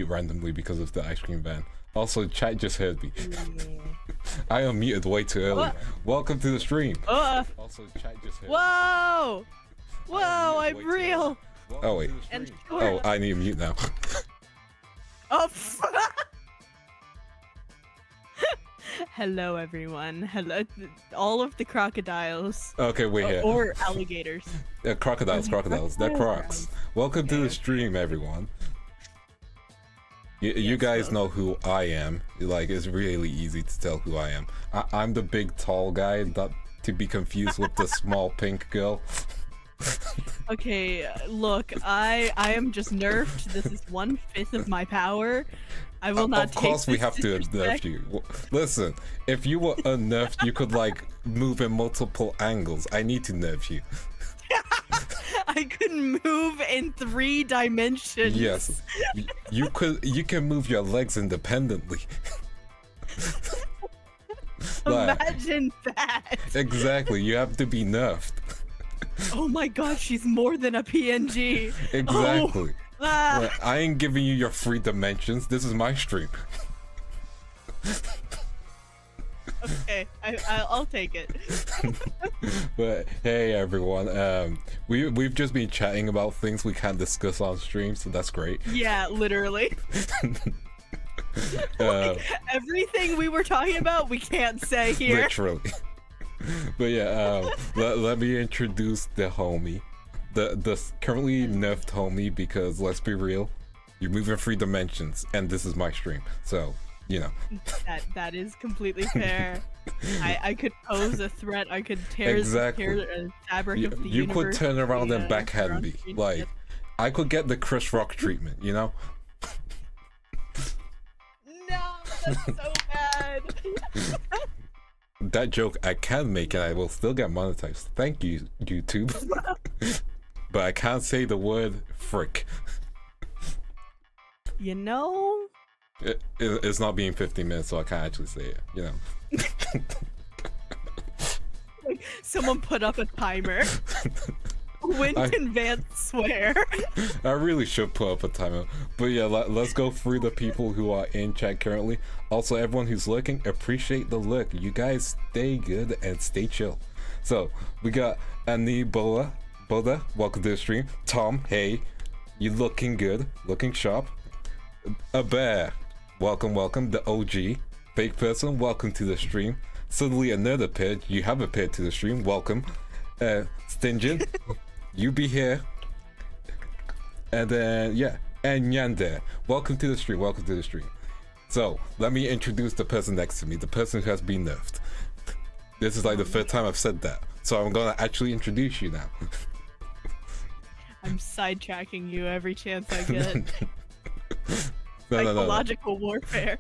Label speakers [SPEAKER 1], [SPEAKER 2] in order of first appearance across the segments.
[SPEAKER 1] unmute randomly because of the ice cream van. Also, chat just heard me. I unmuted way too early.
[SPEAKER 2] What?
[SPEAKER 1] Welcome to the stream. Also, chat just heard me.
[SPEAKER 2] Whoa! Whoa, I'm real!
[SPEAKER 1] Oh, wait.
[SPEAKER 2] And
[SPEAKER 1] Oh, I need to mute now.
[SPEAKER 2] Oh, hello, everyone. Hello, all of the crocodiles.
[SPEAKER 1] Okay, we're here.
[SPEAKER 2] Or alligators.
[SPEAKER 1] Crocodiles. They're crocs. Welcome to the stream, everyone. You guys know who I am. Like, it's really easy to tell who I am. I'm the big, tall guy, not to be confused with the small pink girl.
[SPEAKER 2] Okay, look, I am just nerfed. This is 1/5 of my power. I will not take
[SPEAKER 1] Of course we have to
[SPEAKER 2] disrespect.
[SPEAKER 1] nerf you. Listen, if you were unnerfed, you could, like, move in multiple angles. I need to nerf you.
[SPEAKER 2] I could move in 3 dimensions.
[SPEAKER 1] Yes. You can move your legs independently.
[SPEAKER 2] Imagine that.
[SPEAKER 1] Exactly, you have to be nerfed.
[SPEAKER 2] Oh my god, she's more than a PNG.
[SPEAKER 1] Exactly.
[SPEAKER 2] Oh, ah.
[SPEAKER 1] Like, I ain't giving you your 3 dimensions. This is my stream.
[SPEAKER 2] Okay, I'll take it.
[SPEAKER 1] But hey everyone, we've just been chatting about things we can't discuss on stream, so that's great.
[SPEAKER 2] Yeah, literally. Everything we were talking about, we can't say here.
[SPEAKER 1] Literally. But yeah, let me introduce the homie, the currently nerfed homie, because let's be real, you're moving 3 dimensions, and this is my stream, so you know.
[SPEAKER 2] That is completely fair. I could pose a threat. I could tear a fabric of the universe.
[SPEAKER 1] You could turn around and backhand me.
[SPEAKER 2] Screen.
[SPEAKER 1] Like, I could get the Chris Rock treatment, you know?
[SPEAKER 2] No, that's so bad.
[SPEAKER 1] That joke I can make and I will still get monetized. Thank you, YouTube. But I can't say the word frick.
[SPEAKER 2] You know?
[SPEAKER 1] It's not being 15 minutes, so I can't actually say it, you know?
[SPEAKER 2] Like, someone put up a timer. When can Vance swear?
[SPEAKER 1] I really should put up a timer. But yeah, let's go through the people who are in chat currently. Also, everyone who's lurking, appreciate the look. You guys stay good and stay chill. So, we got Annie Boda, welcome to the stream. Tom, hey, you looking good, looking sharp. A bear, welcome, the OG. Fake person, welcome to the stream. Suddenly another pet, you have appeared to the stream, welcome. Stingin, you be here. And then, yeah, and Yandere, welcome to the stream, So, let me introduce the person next to me, the person who has been nerfed. This is like the 3rd time I've said that, so I'm gonna actually introduce you now.
[SPEAKER 2] I'm sidetracking you every chance I get.
[SPEAKER 1] No.
[SPEAKER 2] Psychological warfare.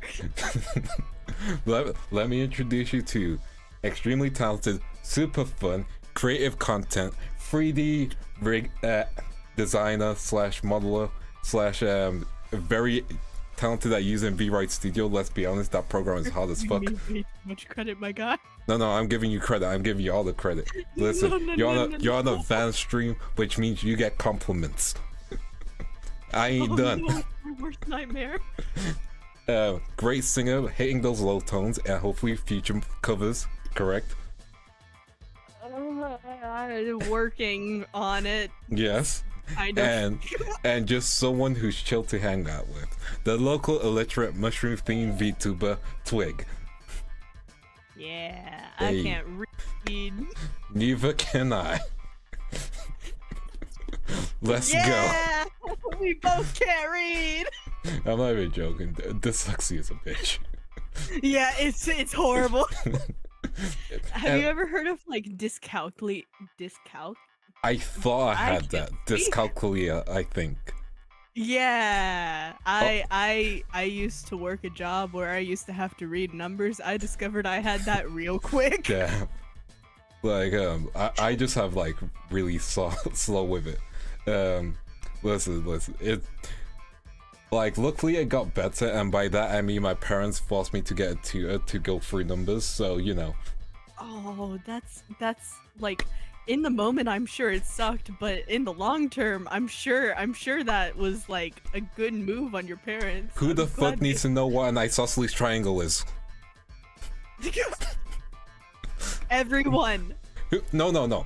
[SPEAKER 1] Let me introduce you to extremely talented, super fun, creative content, 3D rig designer slash modeler slash very talented at using VRite Studio. Let's be honest, that program is hard as fuck.
[SPEAKER 2] You give me too much credit, my guy.
[SPEAKER 1] No, I'm giving you credit. I'm giving you all the credit. Listen, you're on a van stream, which means you get compliments. I ain't done.
[SPEAKER 2] No, worst nightmare.
[SPEAKER 1] Great singer, hitting those low tones, and hopefully future covers, correct?
[SPEAKER 2] Working on it.
[SPEAKER 1] Yes.
[SPEAKER 2] I know.
[SPEAKER 1] And just someone who's chill to hang out with. The local illiterate mushroom themed VTuber Twig.
[SPEAKER 2] Yeah,
[SPEAKER 1] Hey.
[SPEAKER 2] I can't read.
[SPEAKER 1] Neither can I. Let's
[SPEAKER 2] Yeah, we both can't read.
[SPEAKER 1] go. I'm not even joking. Dyslexia is a bitch.
[SPEAKER 2] Yeah, it's horrible. Have
[SPEAKER 1] And
[SPEAKER 2] you ever heard of like discalc?
[SPEAKER 1] I thought I had
[SPEAKER 2] can't
[SPEAKER 1] that.
[SPEAKER 2] speak.
[SPEAKER 1] Dyscalculia, I think.
[SPEAKER 2] Yeah, I used to work a job where I used to have to read numbers. I discovered I had that real quick.
[SPEAKER 1] Damn. Like, I just have like really slow with it. Listen, it, like, luckily it got better, and by that I mean my parents forced me to get a tutor to go through numbers, so you know.
[SPEAKER 2] Oh, that's like in the moment, I'm sure it sucked, but in the long term, I'm sure that was like a good move on your parents.
[SPEAKER 1] Who the fuck needs to know what an isosceles triangle is?
[SPEAKER 2] Everyone.
[SPEAKER 1] No.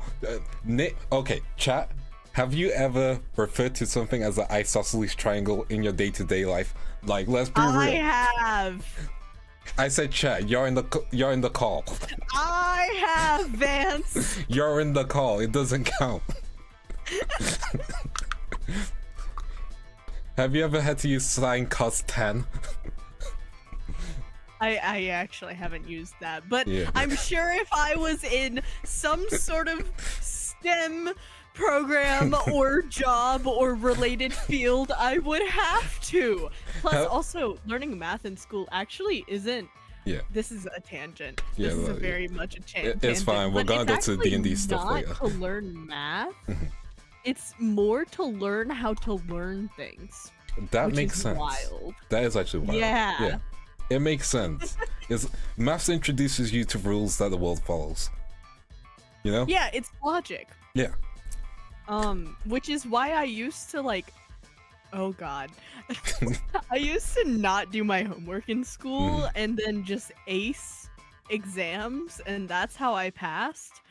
[SPEAKER 1] Okay, chat. Have you ever referred to something as an isosceles triangle in your day-to-day life? Like, let's be real.
[SPEAKER 2] I have.
[SPEAKER 1] I said chat. You're in the call.
[SPEAKER 2] I have, Vance.
[SPEAKER 1] You're in the call. It doesn't count. Have you ever had to use sine cos 10?
[SPEAKER 2] I actually haven't used that, but
[SPEAKER 1] Yeah.
[SPEAKER 2] I'm sure if I was in some sort of STEM program or job or related field, I would have to. Plus, also, learning math in school actually isn't.
[SPEAKER 1] Yeah.
[SPEAKER 2] This is a tangent.
[SPEAKER 1] Yeah,
[SPEAKER 2] This is
[SPEAKER 1] well,
[SPEAKER 2] very much a tangent.
[SPEAKER 1] It's fine. We're gonna go to D&D stuff
[SPEAKER 2] not
[SPEAKER 1] later.
[SPEAKER 2] to learn math. It's more to learn how to learn things.
[SPEAKER 1] That
[SPEAKER 2] which
[SPEAKER 1] makes
[SPEAKER 2] is
[SPEAKER 1] sense.
[SPEAKER 2] Wild.
[SPEAKER 1] That is actually wild.
[SPEAKER 2] Yeah.
[SPEAKER 1] It makes sense. Maths introduces you to rules that the world follows. You know?
[SPEAKER 2] Yeah, it's logic.
[SPEAKER 1] Yeah.
[SPEAKER 2] Which is why I used to like, oh god, I used to not do my homework in school and then just ace exams, and that's how I passed.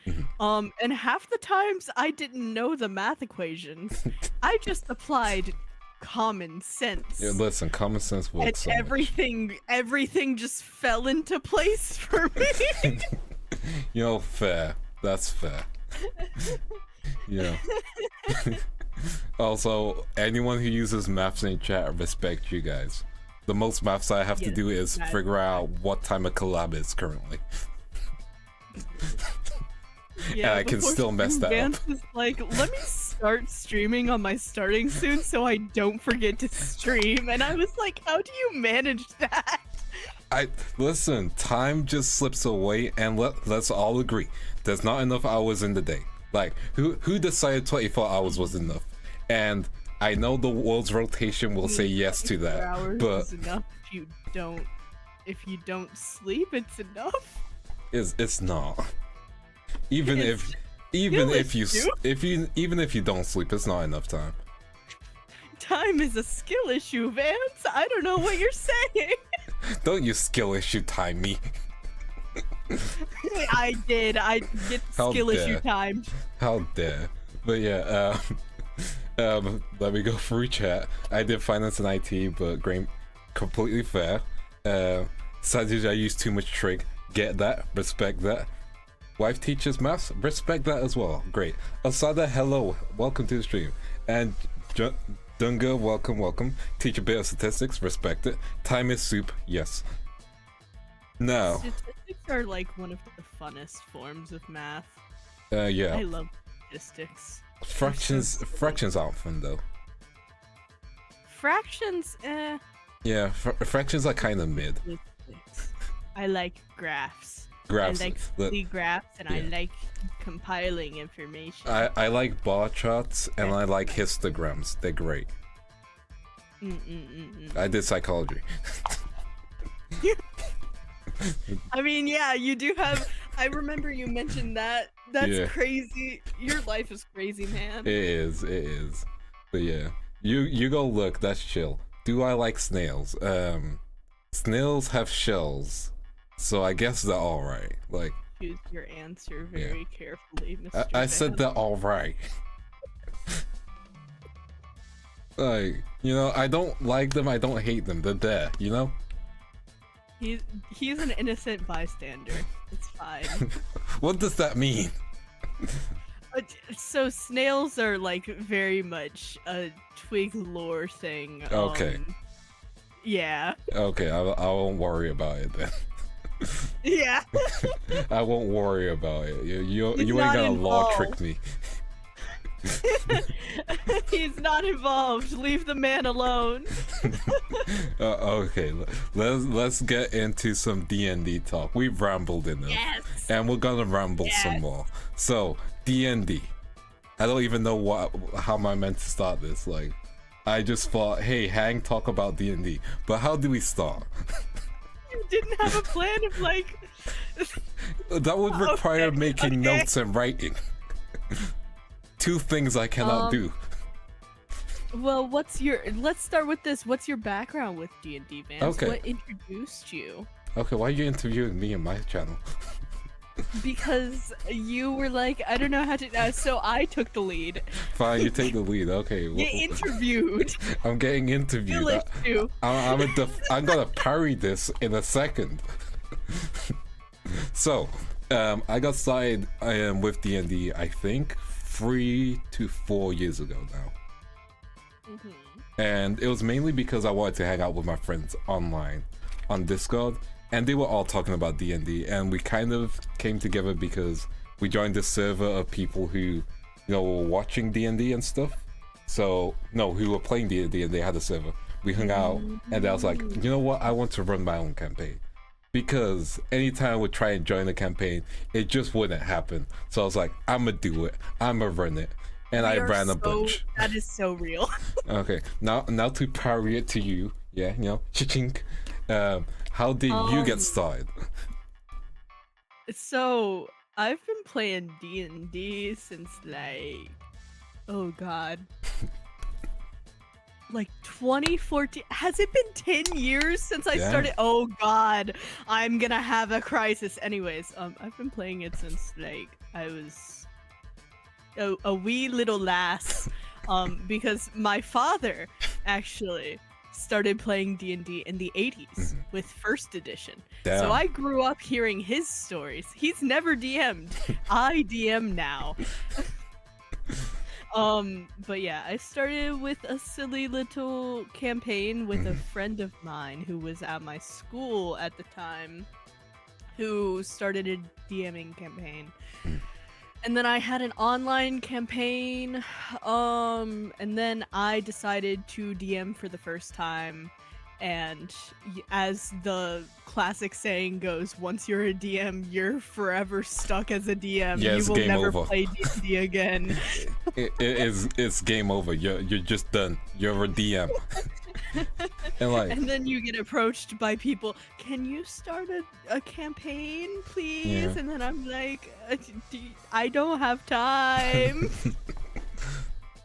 [SPEAKER 2] And half the times I didn't know the math equations. I just applied common sense.
[SPEAKER 1] Yeah, listen, common sense works.
[SPEAKER 2] And everything just fell into place for me.
[SPEAKER 1] You know, fair. That's fair. Yeah. Also, anyone who uses maths in chat, respect you guys. The most maths I have to do is figure out what time a collab is currently.
[SPEAKER 2] Yeah,
[SPEAKER 1] and I can still mess that
[SPEAKER 2] Vance
[SPEAKER 1] up.
[SPEAKER 2] is like, let me start streaming on my starting soon so I don't forget to stream. And I was like, how do you manage that?
[SPEAKER 1] Listen, time just slips away, and let's all agree, there's not enough hours in the day. Like, who decided 24 hours was enough? And I know the world's rotation will say yes to that,
[SPEAKER 2] hours
[SPEAKER 1] but
[SPEAKER 2] is enough if you don't sleep, it's enough.
[SPEAKER 1] it's not. Even if you don't sleep, it's not enough time.
[SPEAKER 2] Time is a skill issue, Vance. I don't know what you're saying.
[SPEAKER 1] Don't you skill issue time me.
[SPEAKER 2] I did. I get skill issue timed.
[SPEAKER 1] How dare. But yeah, let me go through chat. I did finance and IT, but completely fair. Sadly, I use too much trig. Get that, respect that. Wife teaches maths, respect that as well. Great. Asada, hello, welcome to the stream. And Dunga, welcome. Teach a bit of statistics, respect it. Time is soup, yes. Now.
[SPEAKER 2] Statistics are like one of the funnest forms of math.
[SPEAKER 1] Yeah.
[SPEAKER 2] I love statistics.
[SPEAKER 1] Fractions aren't fun though.
[SPEAKER 2] Fractions, eh.
[SPEAKER 1] Yeah, fractions are kind of mid.
[SPEAKER 2] I like graphs.
[SPEAKER 1] Graphs.
[SPEAKER 2] I like the graphs, and I like compiling information.
[SPEAKER 1] I like bar charts, and I like histograms. They're great. I did psychology.
[SPEAKER 2] I mean, yeah, you do have. I remember you mentioned that. That's crazy. Your life is crazy, man.
[SPEAKER 1] It is. But yeah, you go look. That's chill. Do I like snails? Snails have shells, so I guess they're all right. Like,
[SPEAKER 2] choose your answer very carefully, Mr.
[SPEAKER 1] I said they're all right. Like, you know, I don't like them. I don't hate them. They're there. You know.
[SPEAKER 2] He's an innocent bystander. It's fine.
[SPEAKER 1] What does that mean?
[SPEAKER 2] So snails are like very much a twig lore thing.
[SPEAKER 1] Okay.
[SPEAKER 2] Yeah.
[SPEAKER 1] Okay, I won't worry about it then.
[SPEAKER 2] Yeah.
[SPEAKER 1] I won't worry about it. You ain't gonna law trick me.
[SPEAKER 2] He's not involved. Leave the man alone.
[SPEAKER 1] Okay, let's get into some D&D talk. We've rambled enough, and we're gonna ramble some more. So D&D. I don't even know how am I meant to start this. Like, I just thought, hey, hang talk about D&D, but how do we start?
[SPEAKER 2] You didn't have a plan of like.
[SPEAKER 1] That would require making notes and writing. Two things I cannot do.
[SPEAKER 2] Well, let's start with this. What's your background with D&D, Vance?
[SPEAKER 1] Okay.
[SPEAKER 2] What introduced you?
[SPEAKER 1] Okay, why are you interviewing me and my channel?
[SPEAKER 2] Because you were like, I don't know how to, so I took the lead.
[SPEAKER 1] Fine, you take the lead. Okay.
[SPEAKER 2] Get interviewed.
[SPEAKER 1] I'm getting interviewed. I'm gonna parry this in a second. So, I got started with D&D, I think 3 to 4 years ago now. And it was mainly because I wanted to hang out with my friends online on Discord, and they were all talking about D&D, and we kind of came together because we joined this server of people who, were watching D&D and stuff. So, no, who were playing D&D and they had a server. We hung out, and I was like, you know what, I want to run my own campaign. Because anytime I would try and join a campaign, it just wouldn't happen. So I was like, I'm gonna do it. I'm gonna run it. And I ran a bunch.
[SPEAKER 2] That is so real.
[SPEAKER 1] Okay, now to parry it to you. Yeah, cha-chink. How did you get started?
[SPEAKER 2] So, I've been playing D&D since like, oh god. Like 2014. Has it been 10 years since I started? Oh god, I'm gonna have a crisis. Anyways, I've been playing it since like I was a wee little lass, because my father actually started playing D&D in the 80s with first edition.
[SPEAKER 1] Damn.
[SPEAKER 2] So I grew up hearing his stories. He's never DM'd. I DM now. But yeah, I started with a silly little campaign with a friend of mine who was at my school at the time, who started a DMing campaign. And then I had an online campaign, and then I decided to DM for the first time. And as the classic saying goes, once you're a DM, you're forever stuck as a DM.
[SPEAKER 1] Yeah,
[SPEAKER 2] you will never
[SPEAKER 1] over.
[SPEAKER 2] play D&D again.
[SPEAKER 1] It's game over. You're just done. You're a DM. and
[SPEAKER 2] then you get approached by people. Can you start a campaign, please?
[SPEAKER 1] Yeah.
[SPEAKER 2] And then I'm like, I don't have time.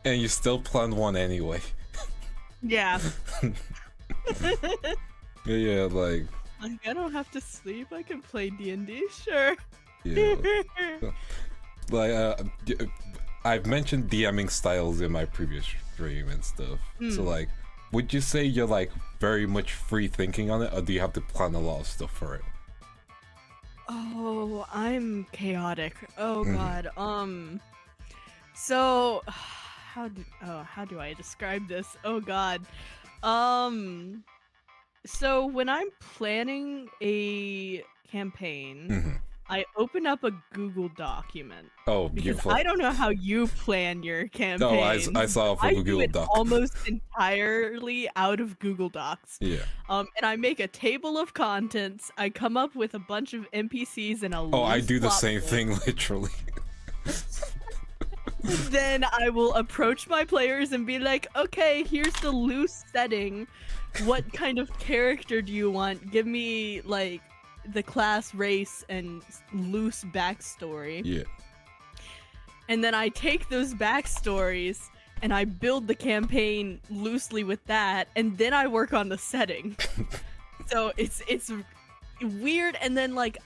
[SPEAKER 1] And you still plan one anyway.
[SPEAKER 2] Yeah.
[SPEAKER 1] Yeah, like
[SPEAKER 2] I don't have to sleep. I can play D&D, sure.
[SPEAKER 1] Yeah. Like I've mentioned DMing styles in my previous stream and stuff. So like, would you say you're like very much free thinking on it, or do you have to plan a lot of stuff for it?
[SPEAKER 2] Oh, I'm chaotic. Oh god. So how do I describe this? Oh god. So when I'm planning a campaign, I open up a Google document.
[SPEAKER 1] Oh,
[SPEAKER 2] because
[SPEAKER 1] beautiful.
[SPEAKER 2] I don't know how you plan your campaign.
[SPEAKER 1] No, I saw it from Google Doc.
[SPEAKER 2] Almost entirely out of Google Docs.
[SPEAKER 1] Yeah.
[SPEAKER 2] And I make a table of contents. I come up with a bunch of NPCs and a
[SPEAKER 1] Oh, I do the
[SPEAKER 2] plot
[SPEAKER 1] same
[SPEAKER 2] point.
[SPEAKER 1] thing literally.
[SPEAKER 2] Then I will approach my players and be like, okay, here's the loose setting. What kind of character do you want? Give me, like, the class, race, and loose backstory.
[SPEAKER 1] Yeah.
[SPEAKER 2] And then I take those backstories and I build the campaign loosely with that, and then I work on the setting. So it's weird, and then, like,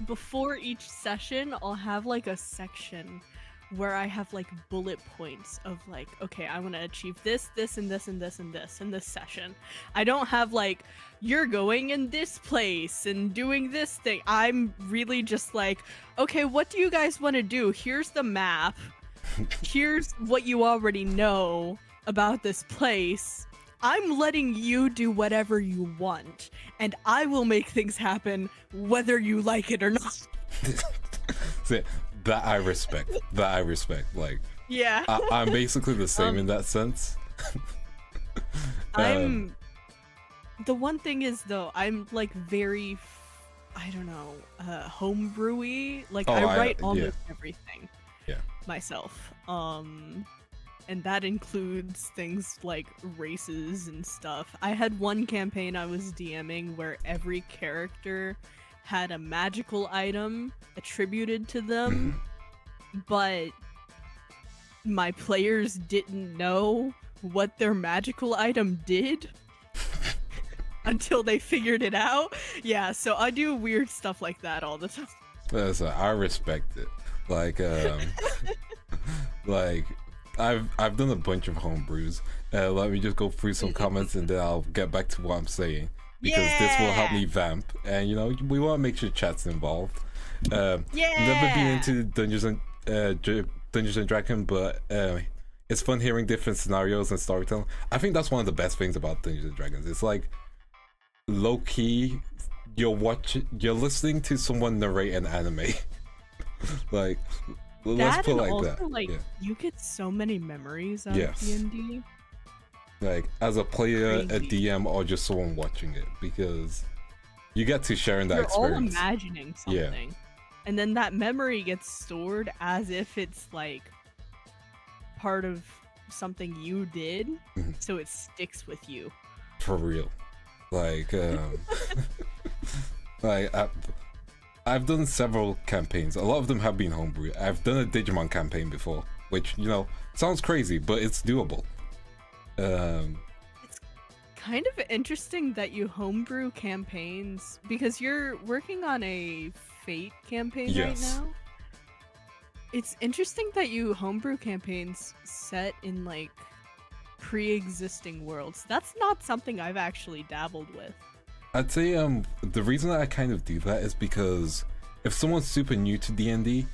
[SPEAKER 2] before each session, I'll have, like, a section where I have like bullet points of like, okay, I want to achieve this, this, and this, and this, and this in this session. I don't have like, you're going in this place and doing this thing. I'm really just like, okay, what do you guys want to do? Here's the map. Here's what you already know about this place. I'm letting you do whatever you want, and I will make things happen whether you like it or not.
[SPEAKER 1] That I respect. Like,
[SPEAKER 2] yeah.
[SPEAKER 1] I'm basically the same in that sense.
[SPEAKER 2] The one thing is though, I'm like very, I don't know, homebrewy. Like I write almost everything myself. And that includes things like races and stuff. I had one campaign I was DMing where every character had a magical item attributed to them, but my players didn't know what their magical item did until they figured it out. Yeah, so I do weird stuff like that all the time.
[SPEAKER 1] I respect it. Like, like I've done a bunch of homebrews. Let me just go through some comments and then I'll get back to what I'm saying, because this will help me vamp. And you know, we want to make sure chat's involved. Never been into Dungeons and Dragons, but it's fun hearing different scenarios and storytelling. I think that's one of the best things about Dungeons and Dragons. It's like low key, you're listening to someone narrate an anime. Like, let's put it like
[SPEAKER 2] also,
[SPEAKER 1] that.
[SPEAKER 2] Like, you get so many memories out of D&D.
[SPEAKER 1] Like, as a player,
[SPEAKER 2] Crazy.
[SPEAKER 1] a DM, or just someone watching it, because you get to share in that
[SPEAKER 2] You're
[SPEAKER 1] experience.
[SPEAKER 2] all imagining something, and then that memory gets stored as if it's like part of something you did, so it sticks with you.
[SPEAKER 1] For real. Like, like I've done several campaigns. A lot of them have been homebrew. I've done a Digimon campaign before, which, you know, sounds crazy, but it's doable.
[SPEAKER 2] It's kind of interesting that you homebrew campaigns, because you're working on a Fate campaign right now. It's interesting that you homebrew campaigns set in like pre-existing worlds. That's not something I've actually dabbled with.
[SPEAKER 1] I'd say the reason that I kind of do that is because if someone's super new to D&D,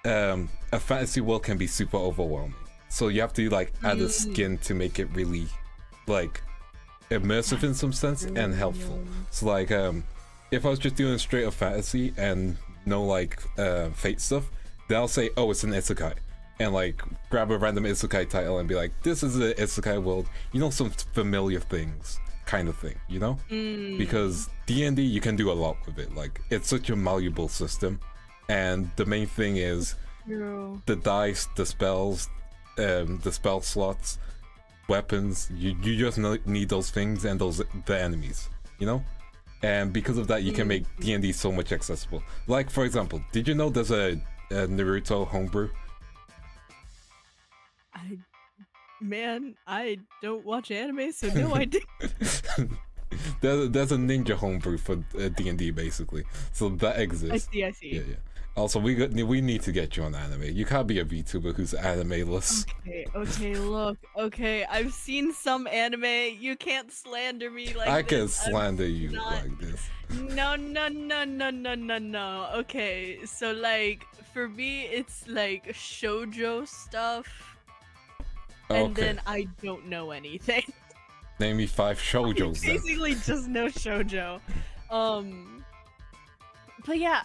[SPEAKER 1] a fantasy world can be super overwhelming. So you have to like add a skin to make it really like immersive in some sense and helpful. So like if I was just doing straight up fantasy and no like Fate stuff, then I'll say, oh, it's an isekai, and like grab a random isekai title and be like, this is an isekai world, you know, some familiar things kind of thing, you know? Because D&D, you can do a lot with it. Like, it's such a malleable system, and the main thing is the dice, the spells, the spell slots, weapons. You just need those things and the enemies, you know? And because of that, you can make D&D so much accessible. Like, for example, did you know there's a Naruto homebrew?
[SPEAKER 2] Man, I don't watch anime, so no, I didn't.
[SPEAKER 1] There's a ninja homebrew for D&D basically, so that exists.
[SPEAKER 2] I see.
[SPEAKER 1] Yeah. Also, we need to get you on anime. You can't be a VTuber who's anime-less.
[SPEAKER 2] Okay, look. Okay, I've seen some anime. You can't slander me like
[SPEAKER 1] I
[SPEAKER 2] this.
[SPEAKER 1] can slander you like this.
[SPEAKER 2] No. Okay, so like for me, it's like shoujo stuff. And then I don't know anything.
[SPEAKER 1] Name me 5 shoujos.
[SPEAKER 2] Basically, just no shoujo. But yeah,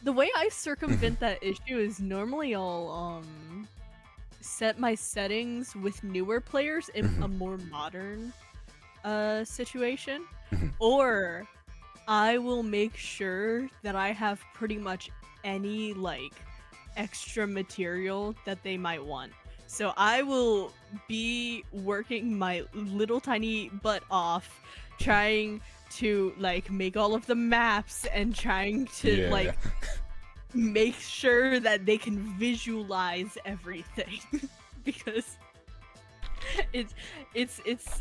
[SPEAKER 2] the way I circumvent that issue is normally I'll set my settings with newer players in a more modern situation, or I will make sure that I have pretty much any like extra material that they might want. So I will be working my little tiny butt off trying to like make all of the maps and trying to make sure that they can visualize everything because it's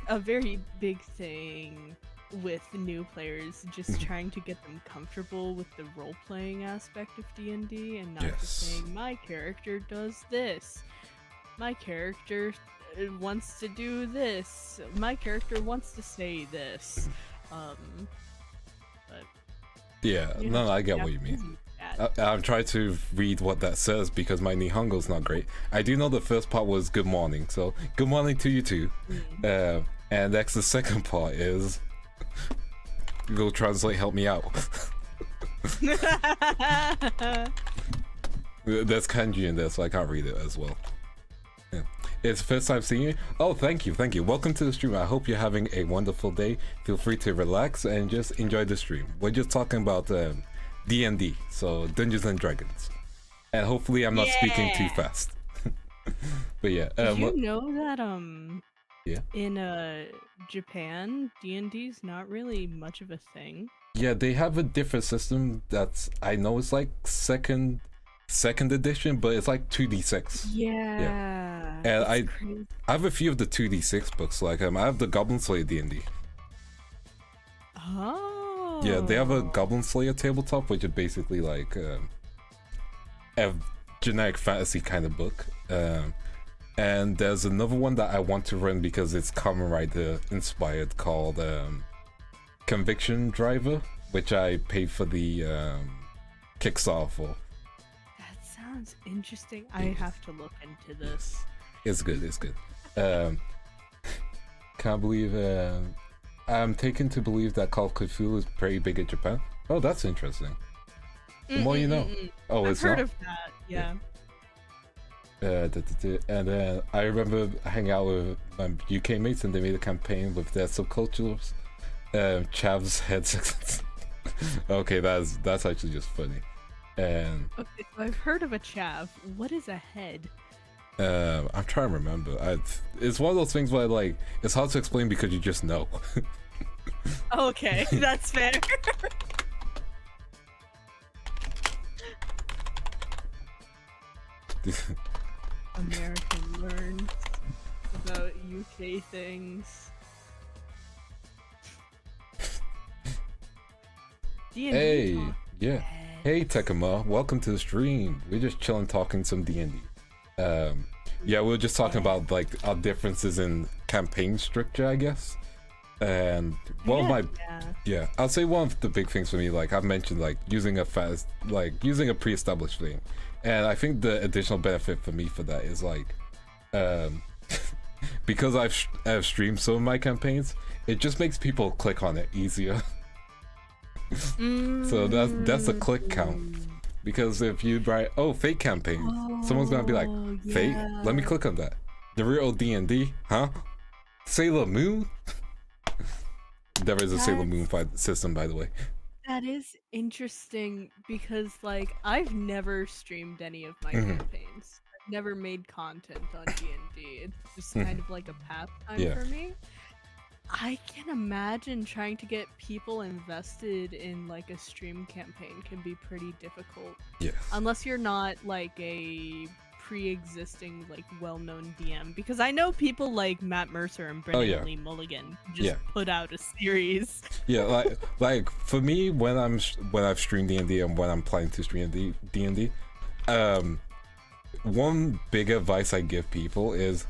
[SPEAKER 2] a very big thing with new players, just trying to get them comfortable with the role-playing aspect of D&D and not just saying my character does this, my character wants to do this, my character wants to say this. But
[SPEAKER 1] yeah, no, I get what you mean. I'm trying to read what that says because my Nihongo's not great. I do know the first part was good morning, so good morning to you too. And next, the second part is Google Translate, help me out. There's kanji in there, so I can't read it as well. Yeah. It's first time seeing you. Oh, thank you. Welcome to the stream. I hope you're having a wonderful day. Feel free to relax and just enjoy the stream. We're just talking about D&D, so Dungeons and Dragons, and hopefully I'm not speaking too fast. But yeah,
[SPEAKER 2] did you know that
[SPEAKER 1] in
[SPEAKER 2] Japan, D&D is not really much of a thing?
[SPEAKER 1] Yeah, they have a different system that's, I know it's like second second edition, but it's like 2d6.
[SPEAKER 2] Yeah.
[SPEAKER 1] And I
[SPEAKER 2] crazy.
[SPEAKER 1] have a few of the 2d6 books. Like I have the Goblin Slayer D&D.
[SPEAKER 2] Oh.
[SPEAKER 1] Yeah, they have a Goblin Slayer tabletop, which is basically like a generic fantasy kind of book. And there's another one that I want to run because it's Kamen Rider inspired, called Conviction Driver, which I paid for the Kickstarter for.
[SPEAKER 2] That sounds interesting. I have to look into this.
[SPEAKER 1] It's good, it's good. Can't believe I'm taken to believe that Call of Cthulhu is pretty big in Japan. Oh, that's interesting. The more you know. Oh,
[SPEAKER 2] I've heard of that, yeah.
[SPEAKER 1] And then I remember hanging out with my UK mates, and they made a campaign with their subcultures. Chav's heads. Okay, that's actually just funny. And
[SPEAKER 2] okay, so I've heard of a chav. What is a head?
[SPEAKER 1] I'm trying to remember. It's one of those things where like it's hard to explain because you just know.
[SPEAKER 2] Okay, that's fair. American learns about UK things. D&D
[SPEAKER 1] Hey,
[SPEAKER 2] Talk.
[SPEAKER 1] yeah. Hey Tekama, welcome to the stream. We're just chilling, talking some D&D. Yeah, we were just talking about like our differences in campaign structure, I guess. And one of my I'll say one of the big things for me, like I've mentioned, like using a pre-established thing, and I think the additional benefit for me for that is like because I've streamed some of my campaigns, it just makes people click on it easier. So that's a click count, because if you write fake campaign, someone's gonna be like, fake, let me click on that. The real D&D, huh? Sailor Moon. There is a Sailor Moon system, by the way.
[SPEAKER 2] That is interesting because, like, I've never streamed any of my campaigns. I've never made content on D&D. It's just kind of like a pastime for me. I can imagine trying to get people invested in, like, a stream campaign can be pretty difficult.
[SPEAKER 1] Yes.
[SPEAKER 2] Unless you're not, like, a pre-existing, like, well-known DM, because I know people like Matt Mercer and Brendan Lee Mulligan just put out a series. Yeah,
[SPEAKER 1] like for me, when I've streamed D&D and when I'm planning to stream D&D, one big advice I give people is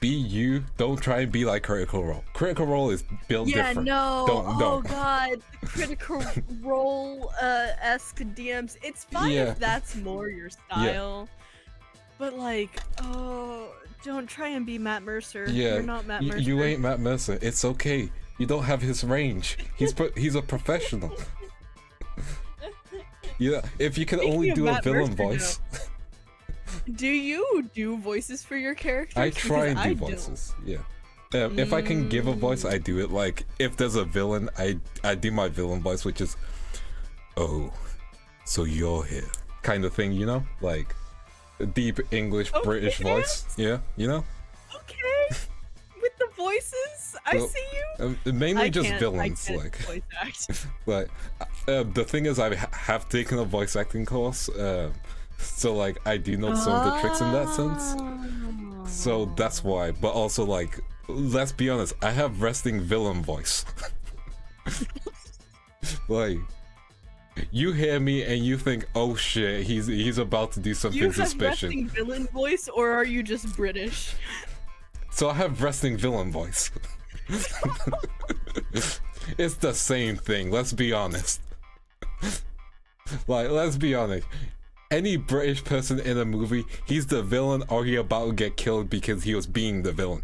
[SPEAKER 1] be you. Don't try and be like Critical Role. Critical Role is built different.
[SPEAKER 2] No.
[SPEAKER 1] Don't.
[SPEAKER 2] God, the Critical Role esque DMs. It's fine if that's more your style. But like, don't try and be Matt Mercer.
[SPEAKER 1] Yeah,
[SPEAKER 2] you're not Matt Mercer.
[SPEAKER 1] You ain't Matt Mercer. It's okay. You don't have his range. He's a professional. Yeah, if you can only do a villain voice.
[SPEAKER 2] Do you do voices for your characters?
[SPEAKER 1] I try and do voices. Yeah. If I can give a voice, I do it. Like if there's a villain, I do my villain voice, which is, oh, so you're here, kind of thing, you know, like. Deep English British voice, you know. Okay,
[SPEAKER 2] with the voices, I see you.
[SPEAKER 1] Mainly just villains, like. Voice act. Like, the thing is, I have taken a voice acting course, so like I do know some of the tricks in that sense. So that's why. But also, like, let's be honest, I have resting villain voice. Like. You hear me and you think, oh shit, he's about to do something suspicious.
[SPEAKER 2] You have resting villain voice, or are you just British?
[SPEAKER 1] So I have resting villain voice. It's the same thing, let's be honest. Like, let's be honest. Any British person in a movie, he's the villain or he about to get killed because he was being the villain.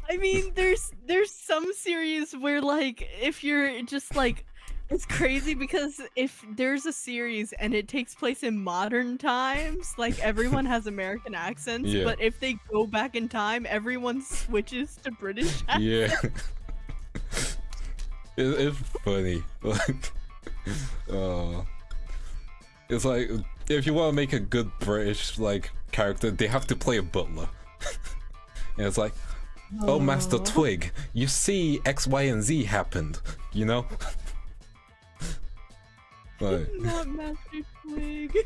[SPEAKER 2] I mean, there's some series where, like, if you're just like, it's crazy because if there's a series and it takes place in modern times, like everyone has American accents, but if they go back in time, everyone switches to British accents.
[SPEAKER 1] Yeah. It's funny. It's like, if you want to make a good British like character, they have to play a butler. And it's like, oh Master Twig, you see X, Y, and Z happened, you know?
[SPEAKER 2] Not Master Wig.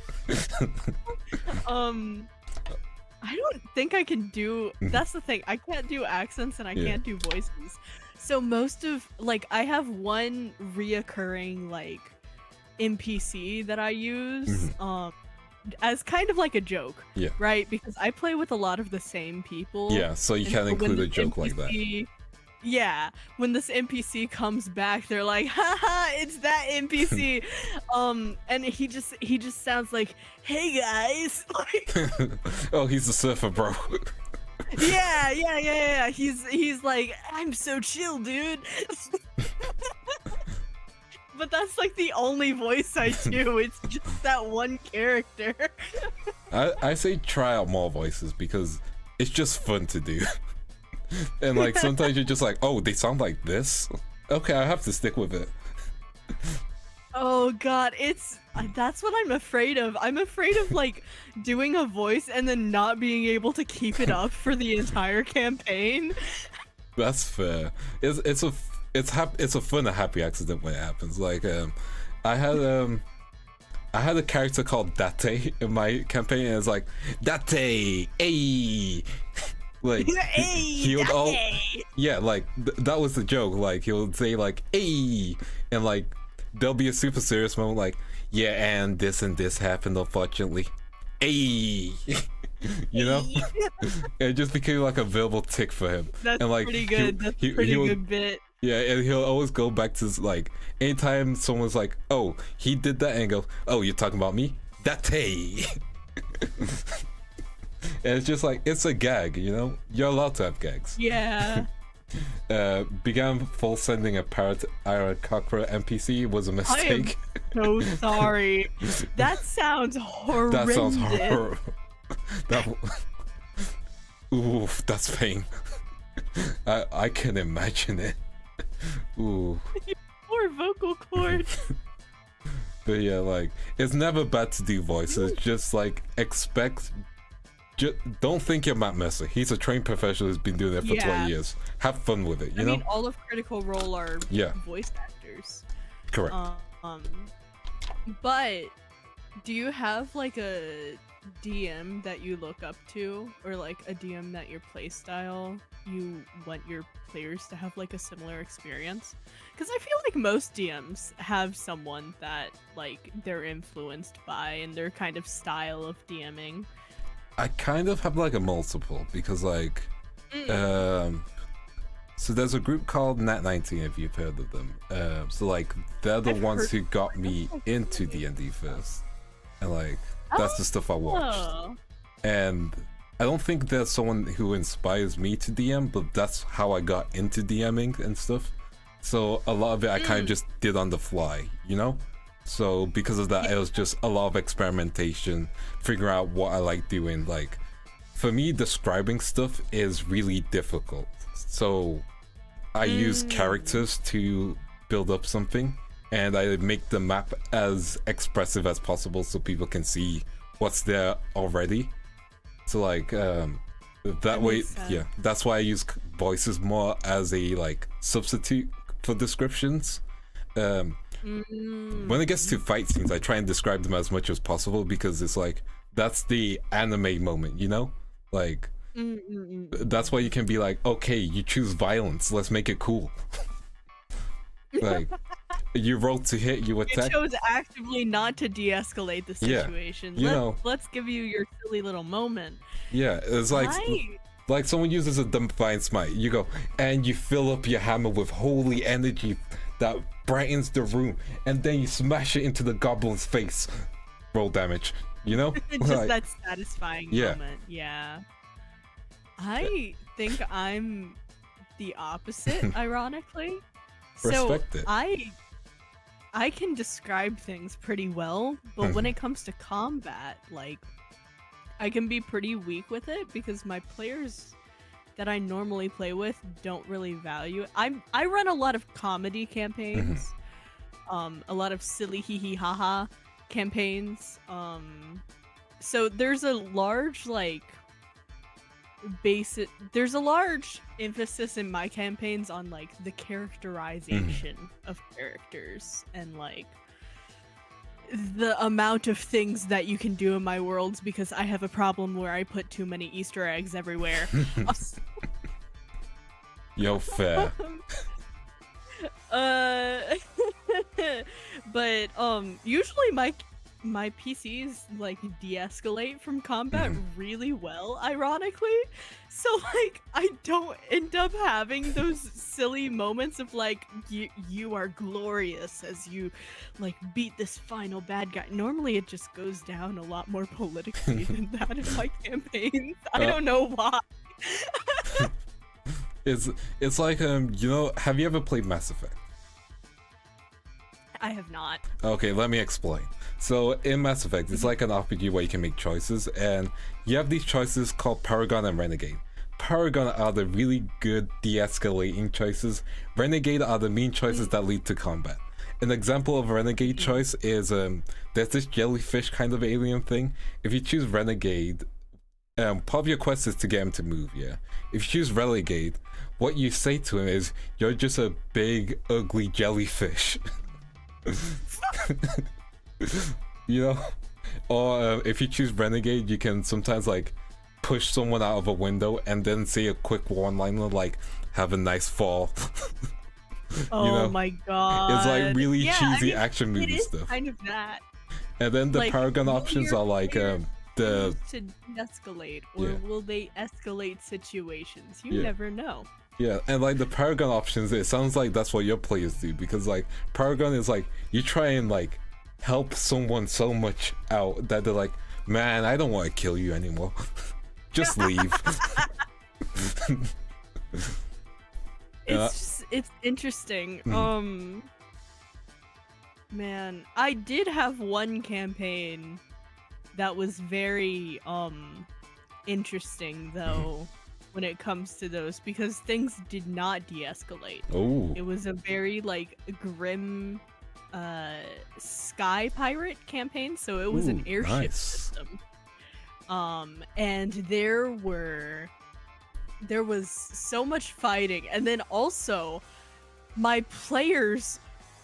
[SPEAKER 2] I don't think I can do. That's the thing. I can't do accents and I can't do voices. So most of like I have one reoccurring like NPC that I use as kind of like a joke.
[SPEAKER 1] Yeah.
[SPEAKER 2] Right? Because I play with a lot of the same people.
[SPEAKER 1] Yeah, so you can't include a joke like that.
[SPEAKER 2] Yeah, when this NPC comes back, they're like, haha, it's that NPC. And he just sounds like, hey guys. Like,
[SPEAKER 1] oh, he's a surfer, bro.
[SPEAKER 2] yeah. He's like, I'm so chill, dude. But that's like the only voice I do. It's just that one character.
[SPEAKER 1] I say try out more voices because it's just fun to do. And like sometimes you're just like, oh, they sound like this? Okay, I have to stick with it.
[SPEAKER 2] Oh god, that's what I'm afraid of. I'm afraid of like doing a voice and then not being able to keep it up for the entire campaign.
[SPEAKER 1] That's fair. It's a fun and happy accident when it happens. Like I had a character called Date in my campaign, and it's like Date, ay. Like he would all like that was the joke. Like he would say like "ay," and like there'll be a super serious moment like yeah, and this happened unfortunately. Ay. You know, it just became like a verbal tick for him.
[SPEAKER 2] That's
[SPEAKER 1] and, like,
[SPEAKER 2] pretty good. That's a pretty good bit.
[SPEAKER 1] Yeah, and he'll always go back to like anytime someone's like, "Oh, he did that," and go, "Oh, you're talking about me? Date." And it's just like it's a gag, you know. You're allowed to have gags.
[SPEAKER 2] Yeah.
[SPEAKER 1] Began full sending a parrot cockroach NPC was a mistake.
[SPEAKER 2] I am so sorry. That sounds horrendous.
[SPEAKER 1] That sounds horrible. Oof, that's pain. I can imagine it. Ooh.
[SPEAKER 2] Poor vocal cords.
[SPEAKER 1] But yeah, like it's never bad to do voices. Just like don't think you're Matt Messer. He's a trained professional who's been doing it for 20 years. Have fun with it, you know?
[SPEAKER 2] I mean, all of Critical Role are voice actors.
[SPEAKER 1] Correct.
[SPEAKER 2] But do you have like a DM that you look up to, or like a DM that your playstyle you want your players to have like a similar experience? Because I feel like most DMs have someone that like they're influenced by and their kind of style of DMing.
[SPEAKER 1] I kind of have like a multiple because like so there's a group called Nat19 if you've heard of them. So like they're the ones who got me into D&D first, and like that's the stuff I watched. And I don't think there's someone who inspires me to DM, but that's how I got into DMing and stuff. So a lot of it I kind of just did on the fly, you know? So because of that, it was just a lot of experimentation, figuring out what I like doing. Like, for me, describing stuff is really difficult. So I use characters to build up something, and I make the map as expressive as possible so people can see what's there already. So like, that way, yeah, that's why I use voices more as a like substitute for descriptions. When it gets to fight scenes, I try and describe them as much as possible because it's like that's the anime moment, you know? Like that's why you can be like, okay, you choose violence, let's make it cool. Like you roll to hit, you attack.
[SPEAKER 2] You chose actively not to de-escalate the situation.
[SPEAKER 1] Yeah,
[SPEAKER 2] let's give you your silly little moment.
[SPEAKER 1] Yeah, it's like like someone uses a Divine Smite, you go and you fill up your hammer with holy energy that brightens the room, and then you smash it into the goblin's face. Roll damage, you know?
[SPEAKER 2] Just
[SPEAKER 1] like,
[SPEAKER 2] that satisfying moment. Yeah. I think I'm the opposite, ironically.
[SPEAKER 1] Respect
[SPEAKER 2] so
[SPEAKER 1] it.
[SPEAKER 2] I can describe things pretty well, but when it comes to combat, like I can be pretty weak with it because my players that I normally play with don't really value it. I run a lot of comedy campaigns, a lot of silly hee hee haha campaigns. So there's a large there's a large emphasis in my campaigns on like the characterization of characters and like the amount of things that you can do in my worlds because I have a problem where I put too many Easter eggs everywhere.
[SPEAKER 1] Yo, fair.
[SPEAKER 2] But usually my PCs like de-escalate from combat really well, ironically. So like I don't end up having those silly moments of like you are glorious as you like beat this final bad guy. Normally it just goes down a lot more politically than that in my campaigns. I don't know why.
[SPEAKER 1] It's like you know, have you ever played Mass Effect?
[SPEAKER 2] I have not.
[SPEAKER 1] Okay, let me explain. So in Mass Effect, it's like an RPG where you can make choices, and you have these choices called Paragon and Renegade. Paragon are the really good de-escalating choices. Renegade are the mean choices that lead to combat. An example of a Renegade choice is there's this jellyfish kind of alien thing. If you choose Renegade, part of your quest is to get him to move, yeah? If you choose Renegade, what you say to him is, you're just a big, ugly jellyfish. You know? Or if you choose Renegade, you can sometimes like push someone out of a window and then say a quick one-liner like, have a nice fall.
[SPEAKER 2] Oh
[SPEAKER 1] you know?
[SPEAKER 2] my god.
[SPEAKER 1] It's like really cheesy action
[SPEAKER 2] it
[SPEAKER 1] movie
[SPEAKER 2] is
[SPEAKER 1] stuff.
[SPEAKER 2] kind of that.
[SPEAKER 1] And then the
[SPEAKER 2] Like,
[SPEAKER 1] Paragon
[SPEAKER 2] will
[SPEAKER 1] options
[SPEAKER 2] your
[SPEAKER 1] are like
[SPEAKER 2] players
[SPEAKER 1] the
[SPEAKER 2] to escalate, or
[SPEAKER 1] Yeah.
[SPEAKER 2] will they escalate situations? You
[SPEAKER 1] Yeah.
[SPEAKER 2] never know.
[SPEAKER 1] yeah, and like the Paragon options, it sounds like that's what your players do, because like Paragon is like you try and like help someone so much out that they're like, man, I don't want to kill you anymore. Just leave.
[SPEAKER 2] It's interesting. Man, I did have one campaign that was very interesting though when it comes to those, because things did not de-escalate.
[SPEAKER 1] Oh,
[SPEAKER 2] It was a very like grim sky pirate campaign, so it was an
[SPEAKER 1] Ooh,
[SPEAKER 2] airship
[SPEAKER 1] nice.
[SPEAKER 2] system. And there was so much fighting, and then also my players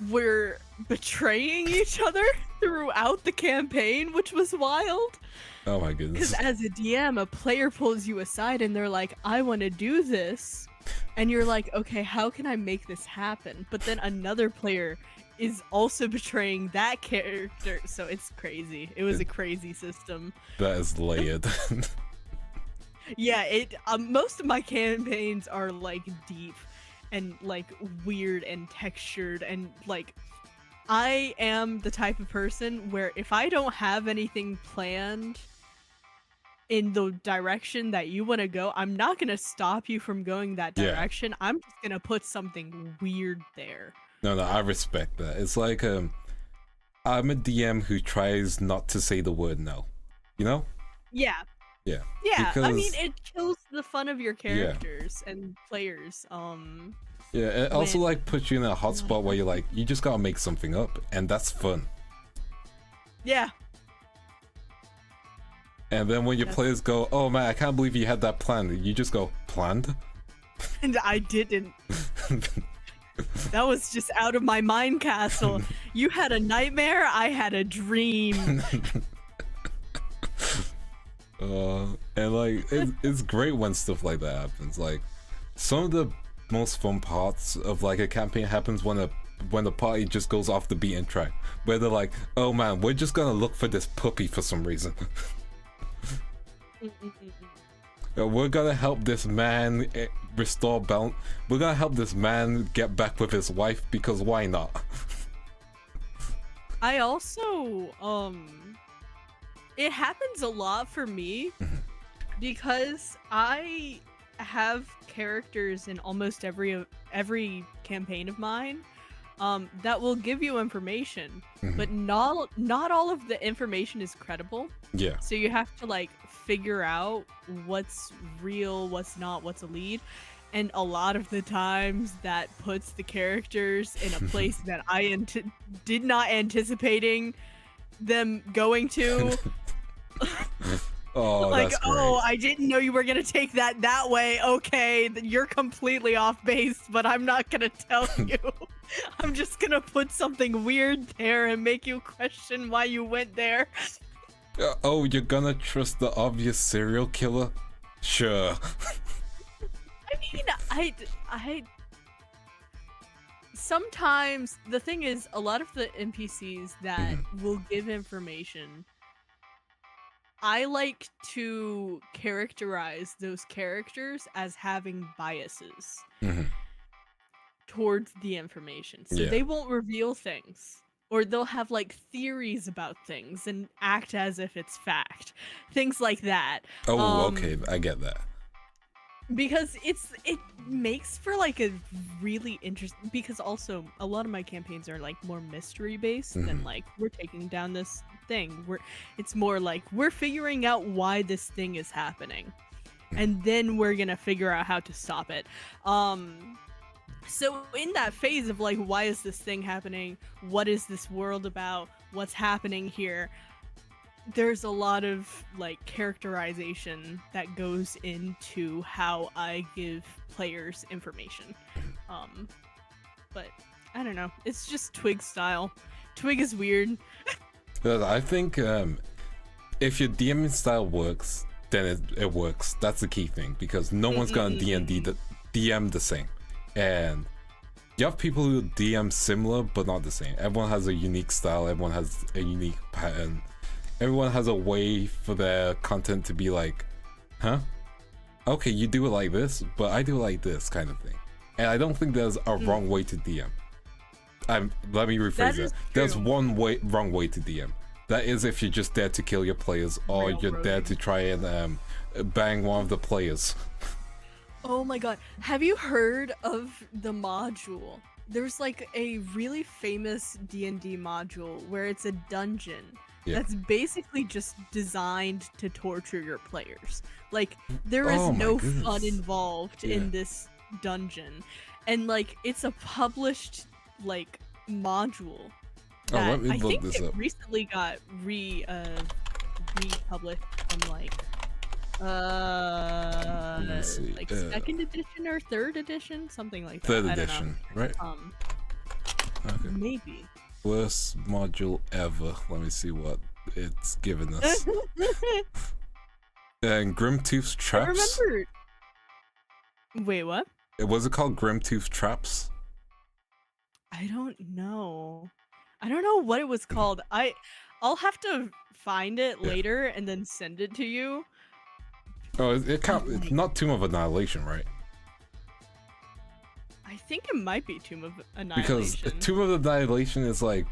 [SPEAKER 2] were betraying each other throughout the campaign, which was wild.
[SPEAKER 1] oh my goodness.
[SPEAKER 2] Because as a DM, a player pulls you aside and they're like, I want to do this. And you're like, okay, how can I make this happen? But then another player is also betraying that character. So it's crazy. It was a crazy system.
[SPEAKER 1] That is layered.
[SPEAKER 2] Yeah, most of my campaigns are like deep and like weird and textured, and like I am the type of person where if I don't have anything planned in the direction that you want to go, I'm not going to stop you from going that
[SPEAKER 1] Yeah.
[SPEAKER 2] direction. I'm just going to put something weird there.
[SPEAKER 1] No, I respect that. It's like I'm a DM who tries not to say the word no. You know?
[SPEAKER 2] Yeah.
[SPEAKER 1] Yeah.
[SPEAKER 2] Yeah, I mean,
[SPEAKER 1] Because-
[SPEAKER 2] it kills the fun of your characters and players.
[SPEAKER 1] Yeah, it also
[SPEAKER 2] when-
[SPEAKER 1] like puts you in a hot spot where you're like, you just gotta make something up, and that's fun.
[SPEAKER 2] Yeah.
[SPEAKER 1] And then when your
[SPEAKER 2] That's-
[SPEAKER 1] players go, oh man, I can't believe you had that planned, you just go, planned?
[SPEAKER 2] And I didn't. That was just out of my mind castle. You had a nightmare, I had a dream.
[SPEAKER 1] And like it's great when stuff like that happens. Like some of the most fun parts of like a campaign happens when the party just goes off the beaten track, where they're like, oh man, we're just gonna look for this puppy for some reason. We're gonna help this man restore balance. We're gonna help this man get back with his wife because why not?
[SPEAKER 2] I also, it happens a lot for me because I have characters in almost every campaign of mine that will give you information, but not all of the information is credible.
[SPEAKER 1] Yeah.
[SPEAKER 2] So you have to like figure out what's real, what's not, what's a lead. And a lot of the times that puts the characters in a place that I did not anticipating them going to.
[SPEAKER 1] Oh,
[SPEAKER 2] Like,
[SPEAKER 1] that's great.
[SPEAKER 2] oh, I didn't know you were gonna take that way. Okay, you're completely off base, but I'm not gonna tell you. I'm just gonna put something weird there and make you question why you went there.
[SPEAKER 1] Oh, you're gonna trust the obvious serial killer? Sure.
[SPEAKER 2] I mean, I sometimes the thing is, a lot of the NPCs that will give information, I like to characterize those characters as having biases towards the information. So they won't reveal things, or they'll have like theories about things and act as if it's fact. Things like that.
[SPEAKER 1] Oh, okay, I get that.
[SPEAKER 2] Because it makes for like a really interesting, because also a lot of my campaigns are like more mystery based than like we're taking down this thing. It's more like we're figuring out why this thing is happening, and then we're gonna figure out how to stop it. So in that phase of like, why is this thing happening? What is this world about? What's happening here? There's a lot of like characterization that goes into how I give players information. But I don't know. It's just Twig style. Twig is weird.
[SPEAKER 1] I think if your DMing style works, then it works. That's the key thing, because no one's gonna DM the same. And you have people who DM similar but not the same. Everyone has a unique style. Everyone has a unique pattern. Everyone has a way for their content to be like, huh? Okay, you do it like this, but I do it like this, kind of thing. And I don't think there's a wrong way to DM. Let me rephrase that. There's one wrong way to DM. That is if you're just there to kill your players, or you're there to try and bang one of the players.
[SPEAKER 2] Oh my god. Have you heard of the module? There's like a really famous D&D module where it's a dungeon. Yeah. That's basically just designed to torture your players. Like, there is no fun involved in this dungeon. And, like, it's a published, like, module. That
[SPEAKER 1] let me look
[SPEAKER 2] I think
[SPEAKER 1] this up.
[SPEAKER 2] Recently got republished from, like, like second edition or third edition? Something like that.
[SPEAKER 1] Third edition, right?
[SPEAKER 2] Okay. Maybe.
[SPEAKER 1] Worst module ever. Let me see what it's given us. And Grimtooth's Traps.
[SPEAKER 2] I remember. Wait, what?
[SPEAKER 1] Was it called Grimtooth Traps?
[SPEAKER 2] I don't know. I don't know what it was called. I'll have to find it later and then send it to you.
[SPEAKER 1] Oh, it's not Tomb of Annihilation, right?
[SPEAKER 2] I think it might be Tomb of Annihilation.
[SPEAKER 1] Because Tomb of Annihilation is like,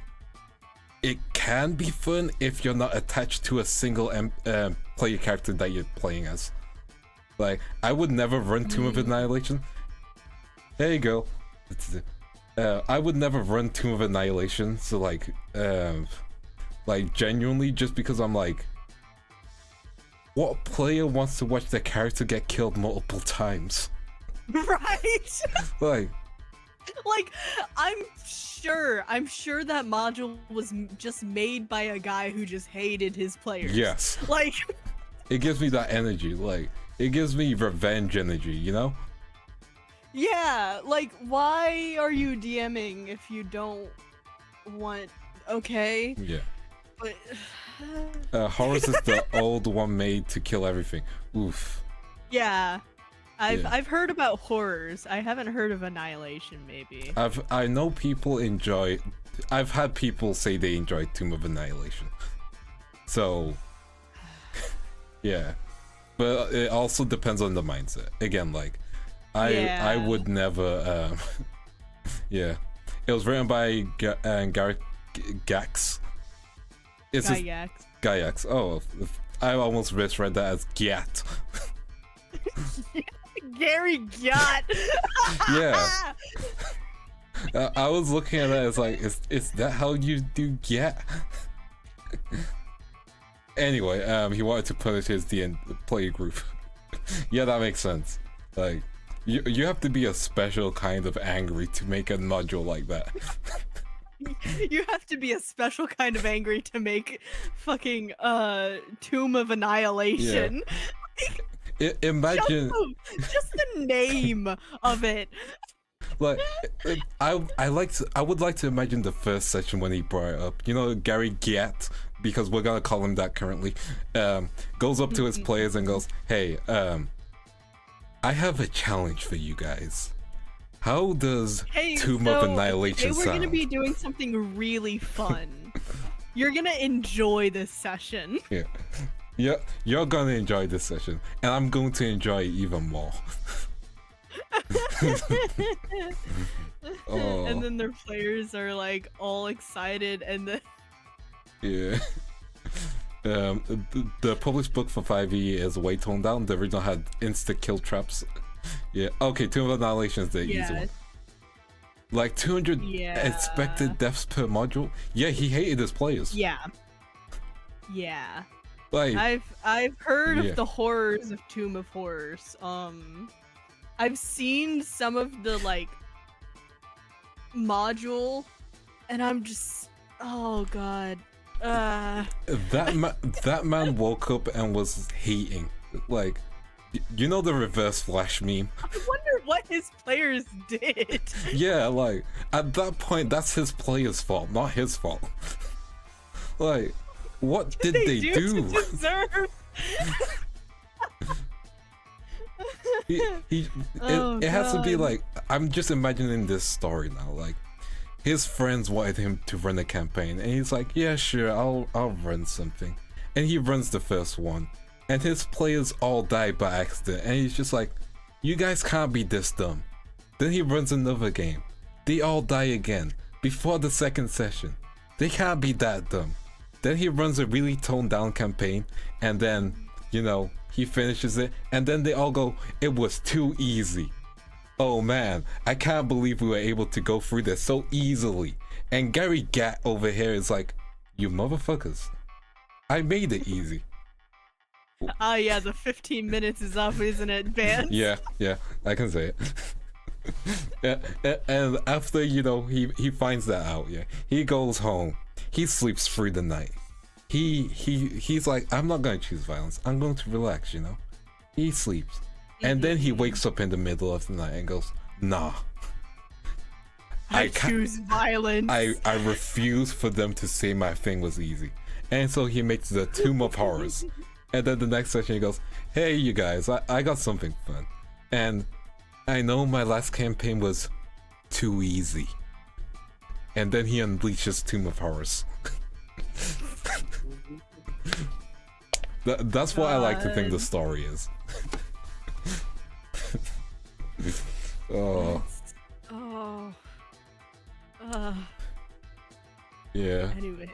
[SPEAKER 1] it can be fun if you're not attached to a single player character that you're playing as. Like, I would never run Tomb of Annihilation. There you go. I would never run Tomb of Annihilation. So like genuinely, just because I'm like, what player wants to watch their character get killed multiple times?
[SPEAKER 2] Right.
[SPEAKER 1] like
[SPEAKER 2] I'm sure that module was just made by a guy who just hated his players.
[SPEAKER 1] Yes.
[SPEAKER 2] Like,
[SPEAKER 1] it gives me that energy. Like, it gives me revenge energy, you know?
[SPEAKER 2] Yeah, like, why are you DMing if you don't want... Okay.
[SPEAKER 1] Yeah.
[SPEAKER 2] But...
[SPEAKER 1] Horus is the old one made to kill everything. Oof.
[SPEAKER 2] Yeah. I've heard about horrors. I haven't heard of Annihilation, maybe.
[SPEAKER 1] I know people enjoy... I've had people say they enjoy Tomb of Annihilation. So... yeah. But it also depends on the mindset. Again, like... I would never... yeah. It was written by Gareth Gax. Gygax. Oh, I almost misread that as Gyat.
[SPEAKER 2] Gary Gyat.
[SPEAKER 1] Yeah. I was looking at that as like, is that how you do Gyat? Anyway, he wanted to punish his play group. Yeah, that makes sense. Like, you have to be a special kind of angry to make a module like that.
[SPEAKER 2] You have to be a special kind of angry to make fucking Tomb of Annihilation.
[SPEAKER 1] Imagine,
[SPEAKER 2] Just the name of it.
[SPEAKER 1] like, I would like to imagine the first session when he brought it up. You know, Gary Giat, because we're gonna call him that currently. Goes up to his players and goes, "Hey, I have a challenge for you guys. How does Tomb of Annihilation
[SPEAKER 2] we're
[SPEAKER 1] sound?"
[SPEAKER 2] gonna be doing something really fun. You're gonna enjoy this session.
[SPEAKER 1] Yeah, you're gonna enjoy this session, and I'm going to enjoy it even more. Oh.
[SPEAKER 2] And then their players are like all excited, and then
[SPEAKER 1] yeah. The published book for 5e is way toned down. The original had insta kill traps. Yeah. Okay, Tomb of Annihilation is the easy one. Like 200 expected deaths per module. Yeah, he hated his players.
[SPEAKER 2] Yeah. Like I've heard of the horrors of Tomb of Horrors. I've seen some of the like module, and I'm just, oh god.
[SPEAKER 1] That man woke up and was hating. Like, you know the reverse flash meme?
[SPEAKER 2] I wonder what his players did.
[SPEAKER 1] Yeah, like, at that point, that's his players' fault, not his fault. Like, what did they do?
[SPEAKER 2] To deserve?
[SPEAKER 1] It has to be like, I'm just imagining this story now, like, his friends wanted him to run a campaign, and he's like, yeah, sure, I'll run something. And he runs the first one, and his players all die by accident, and he's just like, you guys can't be this dumb. Then he runs another game. They all die again, before the second session. They can't be that dumb. Then he runs a really toned down campaign, and then, you know, he finishes it, and then they all go, it was too easy. Oh man, I can't believe we were able to go through this so easily. And Gary Gat over here is like, you motherfuckers, I made it easy.
[SPEAKER 2] Oh yeah, the 15 minutes is up, isn't it, Vance?
[SPEAKER 1] Yeah, I can say it. And after, you know, he finds that out, he goes home. He sleeps through the night. He's like, I'm not gonna choose violence. I'm going to relax, you know. He sleeps. And then he wakes up in the middle of the night and goes, nah.
[SPEAKER 2] I choose violence.
[SPEAKER 1] I refuse for them to say my thing was easy. And so he makes the Tomb of Horrors. And then the next session he goes, hey you guys, I got something fun. And I know my last campaign was too easy. And then he unleashes Tomb of Horrors. That's what I like to think the story is. Yeah.
[SPEAKER 2] Anyways,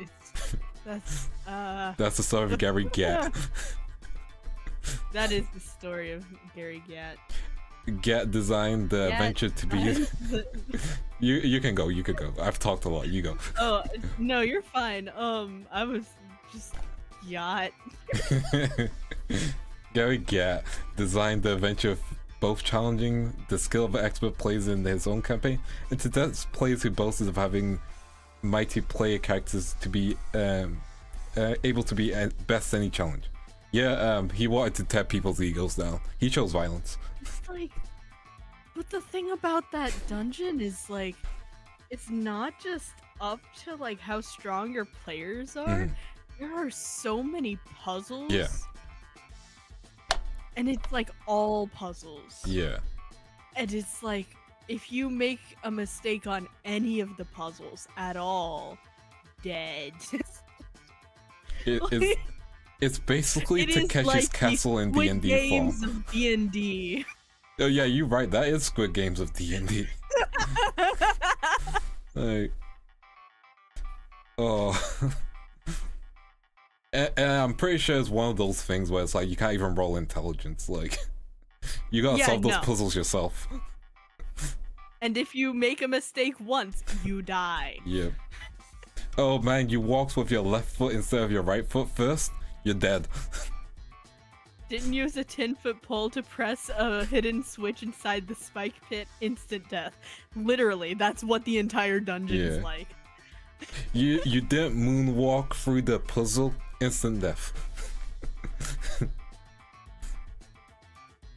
[SPEAKER 2] that's
[SPEAKER 1] the story of Gary Gat.
[SPEAKER 2] That is the story of Gary Gat.
[SPEAKER 1] Gat designed the adventure to be. You can go. You could go. I've talked a lot. You go.
[SPEAKER 2] Oh no, you're fine. I was just yacht.
[SPEAKER 1] Gary Gat designed the adventure of both challenging the skill of expert players in his own campaign and to test players who boasted of having mighty player characters to be able to be best any challenge. He wanted to tear people's egos down. He chose violence.
[SPEAKER 2] It's like, but the thing about that dungeon is like, it's not just up to like how strong your players are. There are so many puzzles.
[SPEAKER 1] Yeah.
[SPEAKER 2] And it's like all puzzles.
[SPEAKER 1] Yeah.
[SPEAKER 2] And it's like, if you make a mistake on any of the puzzles at all, dead.
[SPEAKER 1] It's basically Takeshi's Castle in D&D form.
[SPEAKER 2] Games of D&D.
[SPEAKER 1] Oh yeah, you're right. That is Squid Games of D&D. Like, oh. And I'm pretty sure it's one of those things where it's like you can't even roll intelligence. Like, you gotta solve those puzzles yourself.
[SPEAKER 2] And if you make a mistake once, you die.
[SPEAKER 1] Yep. Oh man, you walked with your left foot instead of your right foot first, you're dead.
[SPEAKER 2] Didn't use a 10-foot pole to press a hidden switch inside the spike pit, instant death. Literally, that's what the entire dungeon is like.
[SPEAKER 1] You didn't moonwalk through the puzzle, instant death.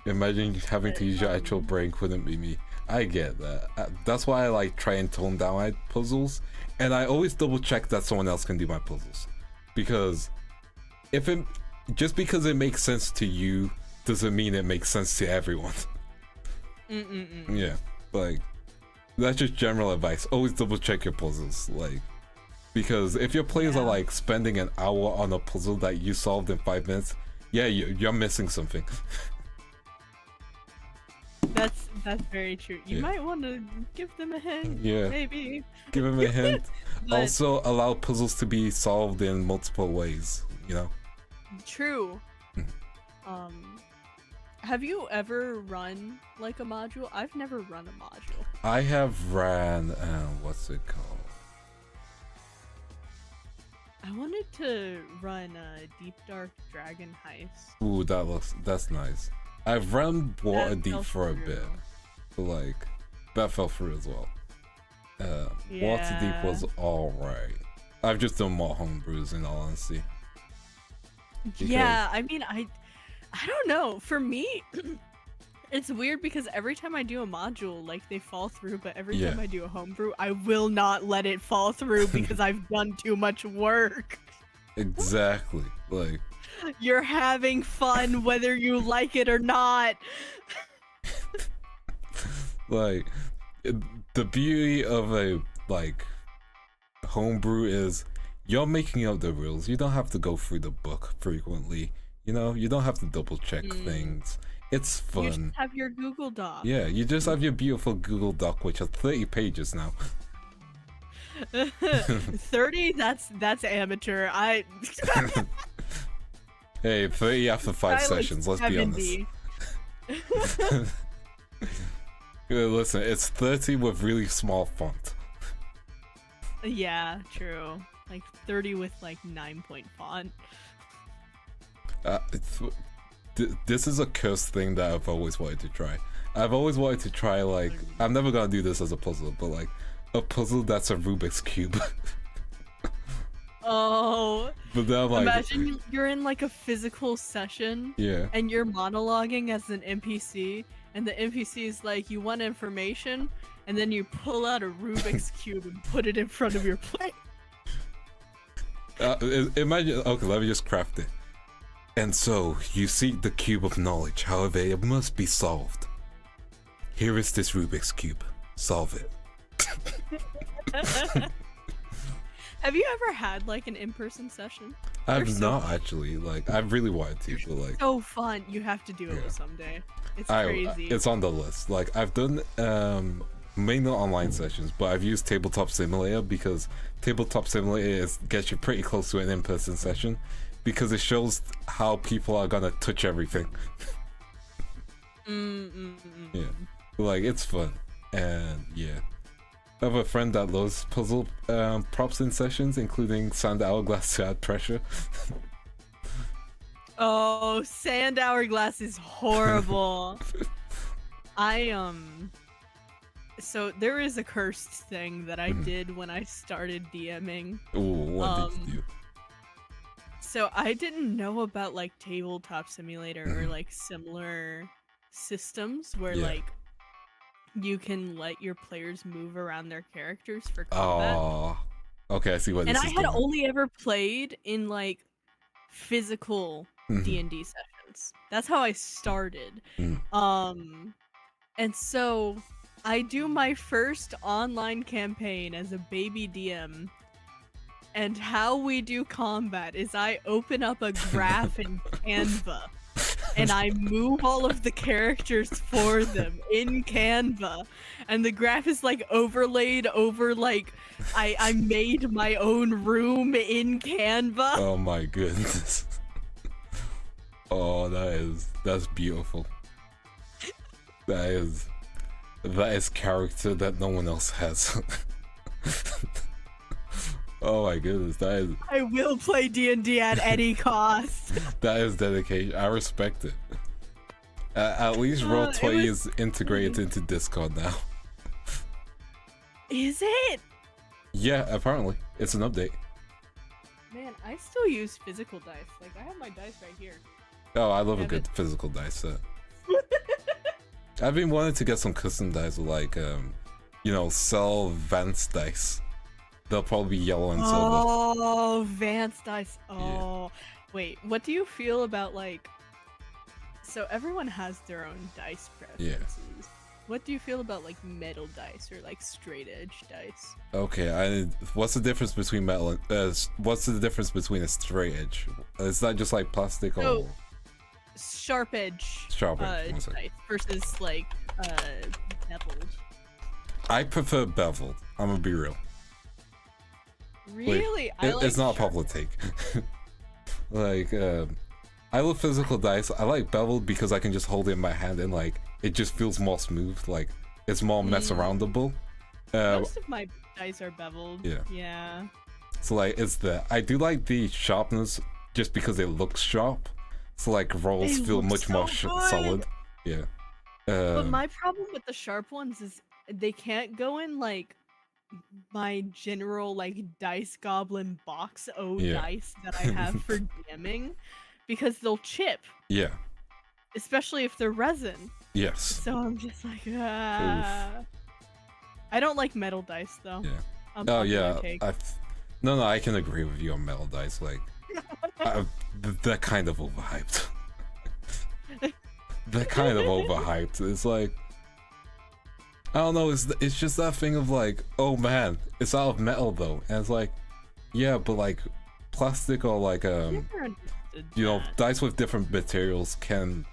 [SPEAKER 1] Imagine having to use your actual brain, couldn't be me. I get that. That's why I like try and tone down my puzzles, and I always double check that someone else can do my puzzles, because just because it makes sense to you doesn't mean it makes sense to everyone. Yeah, like that's just general advice. Always double check your puzzles, like, because if your players are like spending an hour on a puzzle that you solved in 5 minutes, yeah, you're missing something.
[SPEAKER 2] That's very true. You might want to give them a hint. Yeah, maybe
[SPEAKER 1] give them a hint. But also allow puzzles to be solved in multiple ways, you know.
[SPEAKER 2] True. Have you ever run like a module? I've never run a module.
[SPEAKER 1] I have ran what's it called?
[SPEAKER 2] I wanted to run a Deep Dark Dragon Heist.
[SPEAKER 1] Ooh, that's nice. I've run Waterdeep for a bit, but like that fell through as well. Waterdeep was alright. I've just done more homebrews in all honesty.
[SPEAKER 2] Yeah, I mean, I don't know. For me, it's weird because every time I do a module, like they fall through, but every time I do a homebrew, I will not let it fall through because I've done too much work.
[SPEAKER 1] Exactly, like.
[SPEAKER 2] You're having fun whether you like it or not.
[SPEAKER 1] Like, the beauty of a like homebrew is you're making up the rules. You don't have to go through the book frequently. You know, you don't have to double check things. It's fun.
[SPEAKER 2] You just have your Google Doc.
[SPEAKER 1] Yeah, you just have your beautiful Google Doc, which has 30 pages now.
[SPEAKER 2] 30? That's amateur.
[SPEAKER 1] Hey, 30 after 5 sessions, let's be honest. Listen, it's 30 with really small font.
[SPEAKER 2] Yeah, true. Like 30 with like 9-point font.
[SPEAKER 1] This is a cursed thing that I've always wanted to try. I've always wanted to try, like, I'm never gonna do this as a puzzle, but like, a puzzle that's a Rubik's Cube.
[SPEAKER 2] Oh,
[SPEAKER 1] but then I'm like,
[SPEAKER 2] imagine you're in like a physical session, and you're monologuing as an NPC, and the NPC is like, you want information, and then you pull out a Rubik's Cube and put it in front of your plate.
[SPEAKER 1] Imagine, okay, let me just craft it. And so, you seek the cube of knowledge, however, it must be solved. Here is this Rubik's Cube. Solve it.
[SPEAKER 2] Have you ever had like an in-person session?
[SPEAKER 1] I've not actually. Like, I really wanted to, but like.
[SPEAKER 2] So fun! You have to do it someday. It's crazy.
[SPEAKER 1] It's on the list. Like, I've done mainly online sessions, but I've used Tabletop Simulator because Tabletop Simulator gets you pretty close to an in-person session because it shows how people are gonna touch everything. Yeah, like it's fun, and yeah. I have a friend that loves puzzle props in sessions, including Sand Hourglass to add pressure.
[SPEAKER 2] Oh, Sand Hourglass is horrible. So there is a cursed thing that I did when I started DMing.
[SPEAKER 1] Ooh, what did you do?
[SPEAKER 2] So I didn't know about like Tabletop Simulator or like similar systems where like you can let your players move around their characters for combat.
[SPEAKER 1] Oh, okay, I see what this is.
[SPEAKER 2] And I had only ever played in like physical D&D sessions. That's how I started. And so I do my first online campaign as a baby DM. And how we do combat is I open up a graph in Canva. And I move all of the characters for them in Canva. And the graph is like overlaid over like I made my own room in Canva.
[SPEAKER 1] Oh my goodness. Oh, that's beautiful. That is character that no one else has. Oh my goodness, that is...
[SPEAKER 2] I will play D&D at any cost.
[SPEAKER 1] That is dedication. I respect it. At least Roll20 is integrated into Discord now.
[SPEAKER 2] Is it?
[SPEAKER 1] Yeah, apparently it's an update.
[SPEAKER 2] Man, I still use physical dice. Like, I have my dice right here.
[SPEAKER 1] Oh, I love a good physical dice set. I've been wanting to get some custom dice with like, you know, sell Vance dice. They'll probably be yellow and silver.
[SPEAKER 2] Oh, Vance dice. Oh, yeah. Wait, what do you feel about like? So everyone has their own dice preferences. Yeah. What do you feel about like metal dice or like straight edge dice?
[SPEAKER 1] Okay, what's the difference between metal and what's the difference between a straight edge? It's not just like plastic or
[SPEAKER 2] sharp edge.
[SPEAKER 1] Sharp edge
[SPEAKER 2] dice versus like beveled.
[SPEAKER 1] I prefer beveled. I'm gonna be real.
[SPEAKER 2] Really?
[SPEAKER 1] Like, it's not a popular take. Like, I love physical dice. I like beveled because I can just hold it in my hand and like it just feels more smooth. Like it's more mess aroundable.
[SPEAKER 2] Most of my dice are beveled.
[SPEAKER 1] Yeah.
[SPEAKER 2] Yeah.
[SPEAKER 1] So like it's the I do like the sharpness just because it looks sharp. So like rolls feel much more solid. Yeah.
[SPEAKER 2] But my problem with the sharp ones is they can't go in like my general like dice goblin box dice that I have for DMing because they'll chip.
[SPEAKER 1] Yeah.
[SPEAKER 2] Especially if they're resin.
[SPEAKER 1] Yes.
[SPEAKER 2] So I'm just like, I don't like metal dice though.
[SPEAKER 1] Yeah. Oh yeah. No, I can agree with you on metal dice. Like, they're kind of overhyped. They're kind of overhyped. It's like, I don't know. It's just that thing of like, oh man, it's out of metal though, and it's like, yeah, but like plastic or like you know, dice with different materials can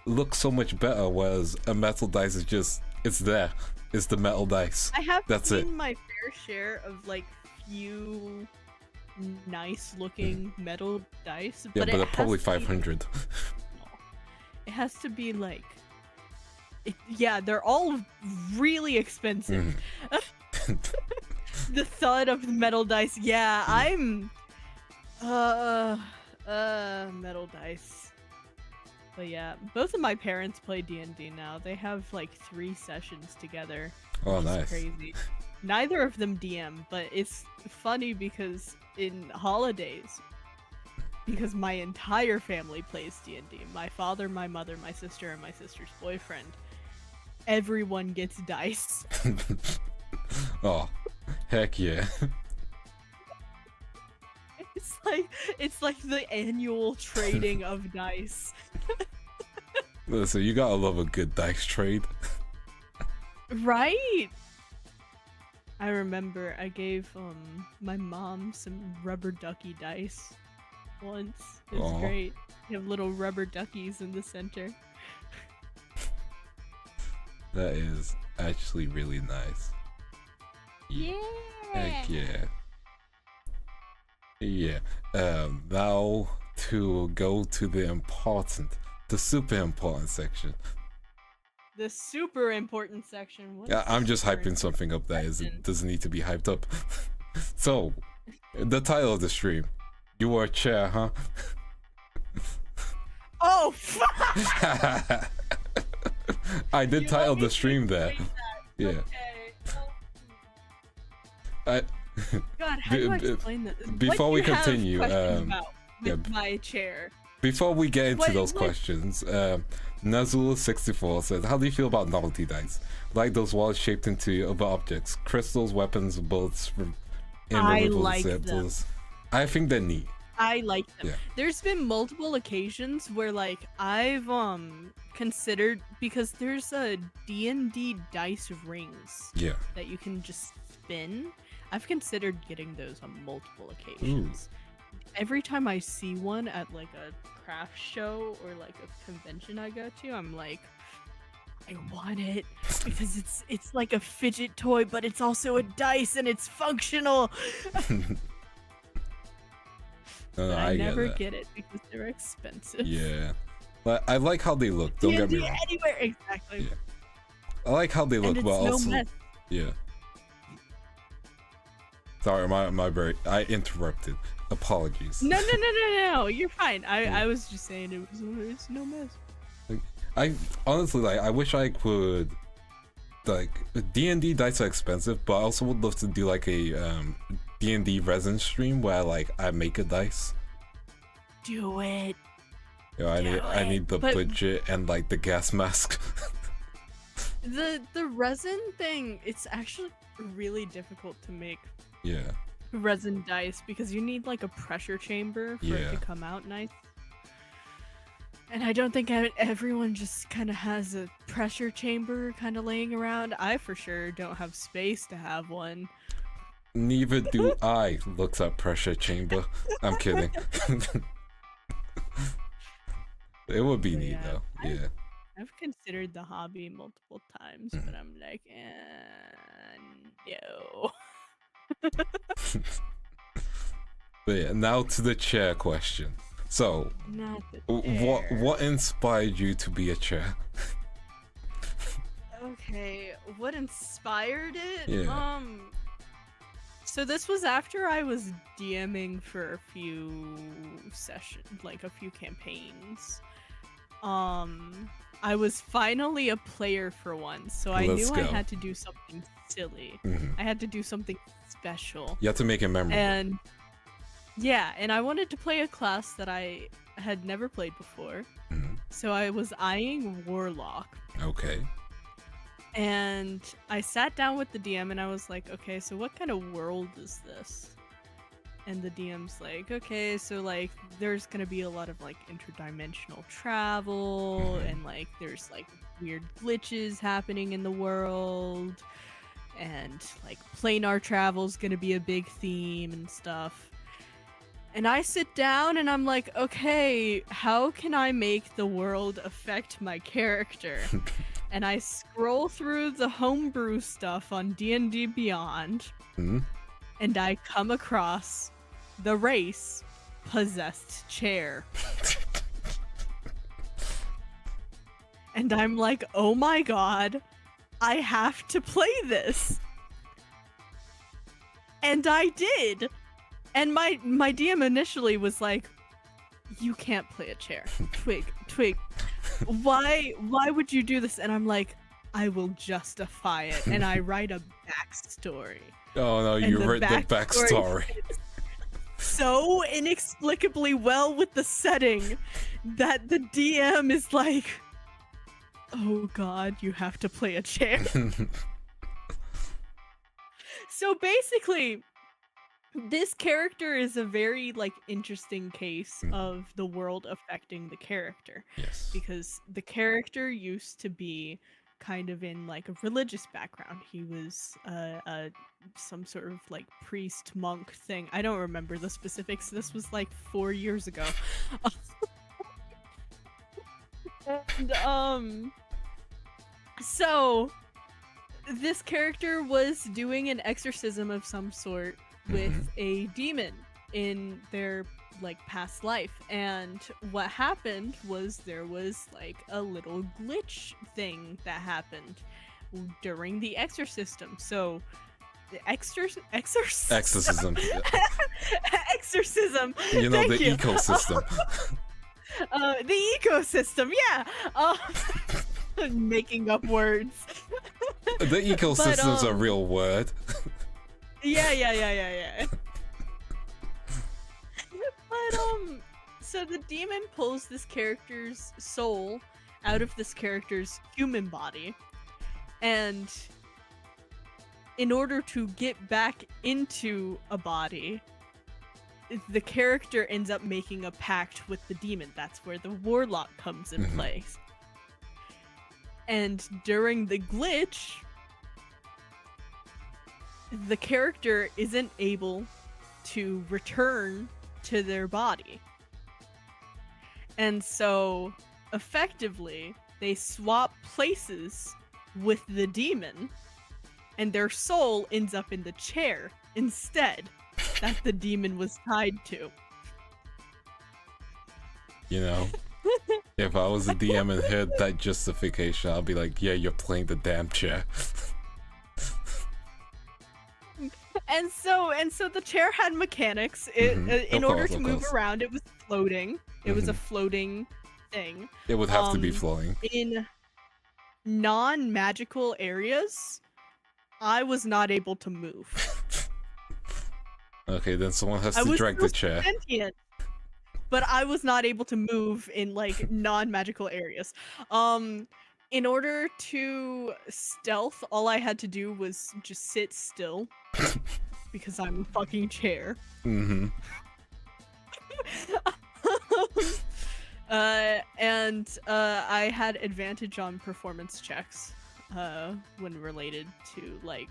[SPEAKER 1] look so much better, whereas a metal dice is just it's there. It's the metal dice.
[SPEAKER 2] I have seen my fair share of like few nice looking metal dice.
[SPEAKER 1] Yeah, but they're probably 500.
[SPEAKER 2] It has to be like, yeah, they're all really expensive. The thud of the metal dice. Yeah, I'm metal dice. But yeah, both of my parents play D&D now. They have like 3 sessions together.
[SPEAKER 1] Oh, nice.
[SPEAKER 2] Crazy. Neither of them DM, but it's funny because in holidays, because my entire family plays D&D. My father, my mother, my sister, and my sister's boyfriend. Everyone gets dice.
[SPEAKER 1] Oh, heck yeah.
[SPEAKER 2] It's like the annual trading of dice.
[SPEAKER 1] Listen, you gotta love a good dice trade.
[SPEAKER 2] Right? I remember I gave my mom some rubber ducky dice once. It was great. You have little rubber duckies in the center.
[SPEAKER 1] That is actually really nice.
[SPEAKER 2] Yeah.
[SPEAKER 1] Heck yeah. Yeah. Now to go to the super important section.
[SPEAKER 2] The super important section.
[SPEAKER 1] Yeah, I'm just hyping something up that doesn't need to be hyped up. So, the title of the stream. You are a chair, huh?
[SPEAKER 2] Oh, fuck!
[SPEAKER 1] I did title the stream there. Yeah.
[SPEAKER 2] Okay. God, how do I explain this?
[SPEAKER 1] Before we continue,
[SPEAKER 2] my chair.
[SPEAKER 1] Before we get into those questions, Nazul64 says, how do you feel about novelty dice? Like those walls shaped into other objects, crystals, weapons, bullets from receptacles. I think they're neat.
[SPEAKER 2] I like them.
[SPEAKER 1] Yeah.
[SPEAKER 2] There's been multiple occasions where like I've considered, because there's a D&D dice rings that you can just spin. I've considered getting those on multiple occasions. Every time I see one at like a craft show or like a convention I go to, I'm like, I want it because it's like a fidget toy, but it's also a dice and it's functional.
[SPEAKER 1] No,
[SPEAKER 2] I never get it because they're expensive.
[SPEAKER 1] Yeah, but I like how they look. Don't get me wrong.
[SPEAKER 2] Anywhere, exactly.
[SPEAKER 1] Yeah. I like how they look,
[SPEAKER 2] and
[SPEAKER 1] but
[SPEAKER 2] it's
[SPEAKER 1] also,
[SPEAKER 2] no mess.
[SPEAKER 1] Yeah. Sorry, I interrupted. Apologies.
[SPEAKER 2] No. You're fine. I was just saying it's no mess.
[SPEAKER 1] Like, I honestly I wish I could like D&D dice are expensive, but I also would love to do like a D&D resin stream where like I make a dice.
[SPEAKER 2] Do it.
[SPEAKER 1] You know, I need the budget and like the gas mask.
[SPEAKER 2] The resin thing, it's actually really difficult to make.
[SPEAKER 1] Yeah.
[SPEAKER 2] Resin dice because you need like a pressure chamber for it to come out nice. And I don't think everyone just kind of has a pressure chamber kind of laying around. I for sure don't have space to have one.
[SPEAKER 1] Neither do I. Looks up pressure chamber. I'm kidding. It would be neat though. Yeah.
[SPEAKER 2] I've considered the hobby multiple times, but I'm like, no.
[SPEAKER 1] But yeah, now to the chair question. So, what inspired you to be a chair?
[SPEAKER 2] Okay, what inspired it?
[SPEAKER 1] Yeah.
[SPEAKER 2] So this was after I was DMing for a few sessions, like a few campaigns. I was finally a player for once, so I knew I had to do something silly. I had to do something special.
[SPEAKER 1] You have to make it memorable.
[SPEAKER 2] And yeah, and I wanted to play a class that I had never played before. So I was eyeing Warlock.
[SPEAKER 1] Okay.
[SPEAKER 2] And I sat down with the DM and I was like, okay, so what kind of world is this? And the DM's like, okay, so like there's gonna be a lot of like interdimensional travel and like there's like weird glitches happening in the world and like planar travel's gonna be a big theme and stuff. And I sit down and I'm like, okay, how can I make the world affect my character? And I scroll through the homebrew stuff on D&D Beyond, and I come across the race Possessed Chair. And I'm like, oh my god, I have to play this. And I did. And my DM initially was like, you can't play a chair. Twig. Why would you do this? And I'm like, I will justify it. And I write a backstory.
[SPEAKER 1] Oh no, you wrote the backstory.
[SPEAKER 2] So inexplicably well with the setting that the DM is like, oh god, you have to play a chair. So basically, this character is a very like interesting case of the world affecting the character.
[SPEAKER 1] Yes.
[SPEAKER 2] Because the character used to be kind of in like a religious background. He was some sort of like priest monk thing. I don't remember the specifics. This was like 4 years ago. And so this character was doing an exorcism of some sort with a demon in their like past life, and what happened was there was like a little glitch thing that happened during the exorcism. So the exorcism.
[SPEAKER 1] Exorcism.
[SPEAKER 2] Exorcism.
[SPEAKER 1] You know,
[SPEAKER 2] Thank you.
[SPEAKER 1] Ecosystem.
[SPEAKER 2] The ecosystem, yeah. Making up words.
[SPEAKER 1] The ecosystem's a real word.
[SPEAKER 2] Yeah. But so the demon pulls this character's soul out of this character's human body, and in order to get back into a body, the character ends up making a pact with the demon. That's where the warlock comes in place. And during the glitch, the character isn't able to return to their body. And so, effectively, they swap places with the demon, and their soul ends up in the chair instead that the demon was tied to.
[SPEAKER 1] You know, if I was a DM and heard that justification, I'll be like, yeah, you're playing the damn chair.
[SPEAKER 2] And so the chair had mechanics. In order to move around, it was floating. It was a floating thing.
[SPEAKER 1] It would have to be floating.
[SPEAKER 2] non-magical areas, I was not able to move.
[SPEAKER 1] Okay, then someone has
[SPEAKER 2] I
[SPEAKER 1] to
[SPEAKER 2] was
[SPEAKER 1] drag the
[SPEAKER 2] still
[SPEAKER 1] chair.
[SPEAKER 2] sentient, but I was not able to move in like non-magical areas. In order to stealth, all I had to do was just sit still because I'm a fucking chair.
[SPEAKER 1] Mm-hmm.
[SPEAKER 2] I had advantage on performance checks when related to like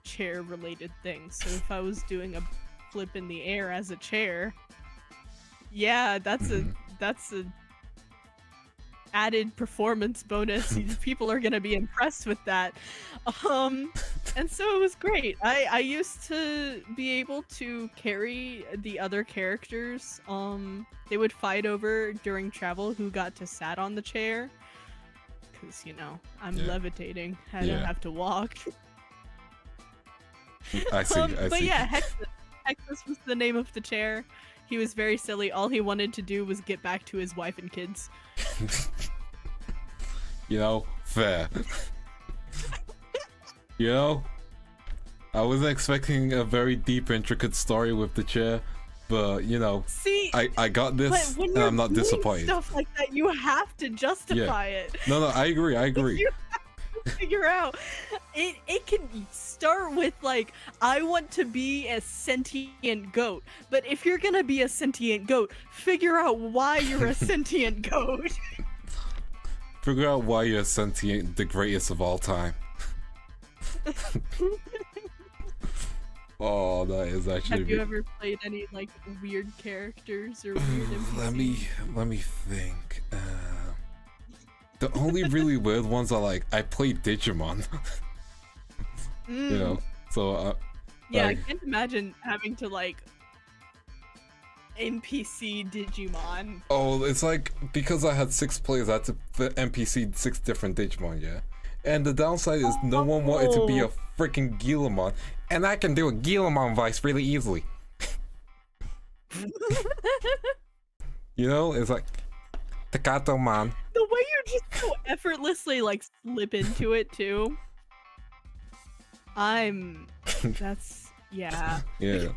[SPEAKER 2] chair related things. So if I was doing a flip in the air as a chair, yeah, that's a added performance bonus. People are gonna be impressed with that. And so it was great. I used to be able to carry the other characters. They would fight over during travel who got to sat on the chair. Cause you know, I'm levitating. I don't have to walk.
[SPEAKER 1] I see.
[SPEAKER 2] But yeah, Hexus was the name of the chair. He was very silly. All he wanted to do was get back to his wife and kids.
[SPEAKER 1] You know, fair. You know, I wasn't expecting a very deep, intricate story with the chair, but you know,
[SPEAKER 2] see,
[SPEAKER 1] I got this, and I'm not disappointed.
[SPEAKER 2] Stuff like that, you have to justify it.
[SPEAKER 1] No, I agree. You
[SPEAKER 2] have to figure out. It can start with like, I want to be a sentient goat, but if you're gonna be a sentient goat, figure out why you're a sentient goat.
[SPEAKER 1] Figure out why you're sentient, the greatest of all time. Oh, that is actually.
[SPEAKER 2] Have you ever played any like weird characters or weird NPCs?
[SPEAKER 1] Let me think. The only really weird ones are like I played Digimon. You know, so
[SPEAKER 2] yeah,
[SPEAKER 1] like,
[SPEAKER 2] I can't imagine having to like NPC Digimon.
[SPEAKER 1] Oh, it's like because I had 6 players, I had to NPC 6 different Digimon, yeah. And the downside is no one wanted to be a freaking Guillemon, and I can do a Guillemon voice really easily. You know, it's like Takato man.
[SPEAKER 2] The way you just so effortlessly like slip into it too. That's yeah.
[SPEAKER 1] Yeah.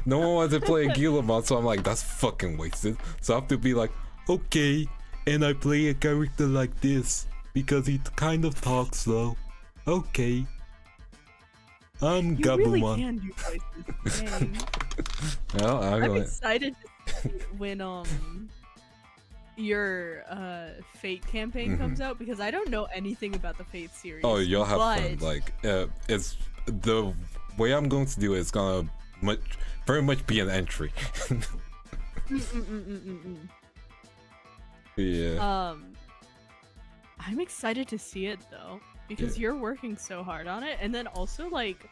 [SPEAKER 1] No one wanted to play a Guillemon, so I'm like, that's fucking wasted. So I have to be like, okay, and I play a character like this because he kind of talks slow. Okay. I'm Gabumon.
[SPEAKER 2] You really can do voices. Dang.
[SPEAKER 1] Well,
[SPEAKER 2] I'm excited to see when your Fate campaign comes out because I don't know anything about the Fate series.
[SPEAKER 1] Oh, you'll have fun. Like, it's the way I'm going to do it is gonna very much be an entry. Yeah.
[SPEAKER 2] I'm excited to see it though because you're working so hard on it, and then also like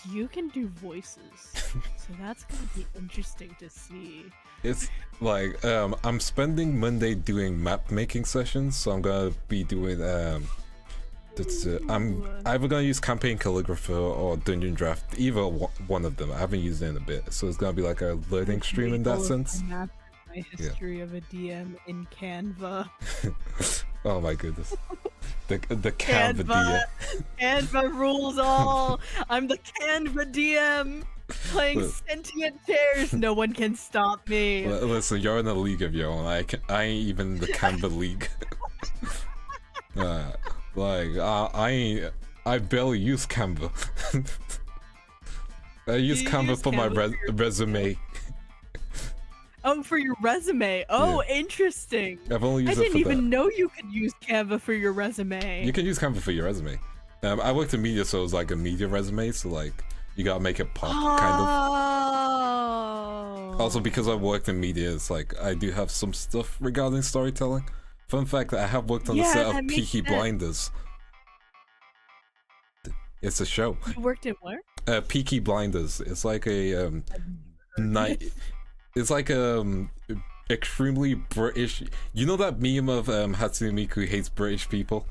[SPEAKER 2] you can do voices, so that's gonna be interesting to see.
[SPEAKER 1] It's like I'm spending Monday doing map making sessions, so I'm gonna be doing I'm either gonna use campaign calligrapher or dungeon draft, either one of them. I haven't used it in a bit, so it's gonna be like a learning stream in that sense.
[SPEAKER 2] My history of a DM in Canva.
[SPEAKER 1] Oh my goodness. The Canva DM.
[SPEAKER 2] Canva rules all. I'm the Canva DM playing sentient chairs. No one can stop me.
[SPEAKER 1] Listen, you're in a league of your own. I ain't even in the Canva league. I barely use Canva. I use Canva for my resume.
[SPEAKER 2] Oh, for your resume. Oh, interesting.
[SPEAKER 1] I've only used
[SPEAKER 2] I
[SPEAKER 1] it for
[SPEAKER 2] didn't even know you could use Canva for your resume.
[SPEAKER 1] You can use Canva for your resume. I worked in media, so it was like a media resume, so like you gotta make it pop, kind of. Also, because I worked in media, it's like I do have some stuff regarding storytelling. Fun fact, I have worked on the set of Peaky Blinders. It's a show.
[SPEAKER 2] You worked in where?
[SPEAKER 1] Peaky Blinders. It's like a night. It's like extremely British. You know that meme of Hatsune Miku hates British people?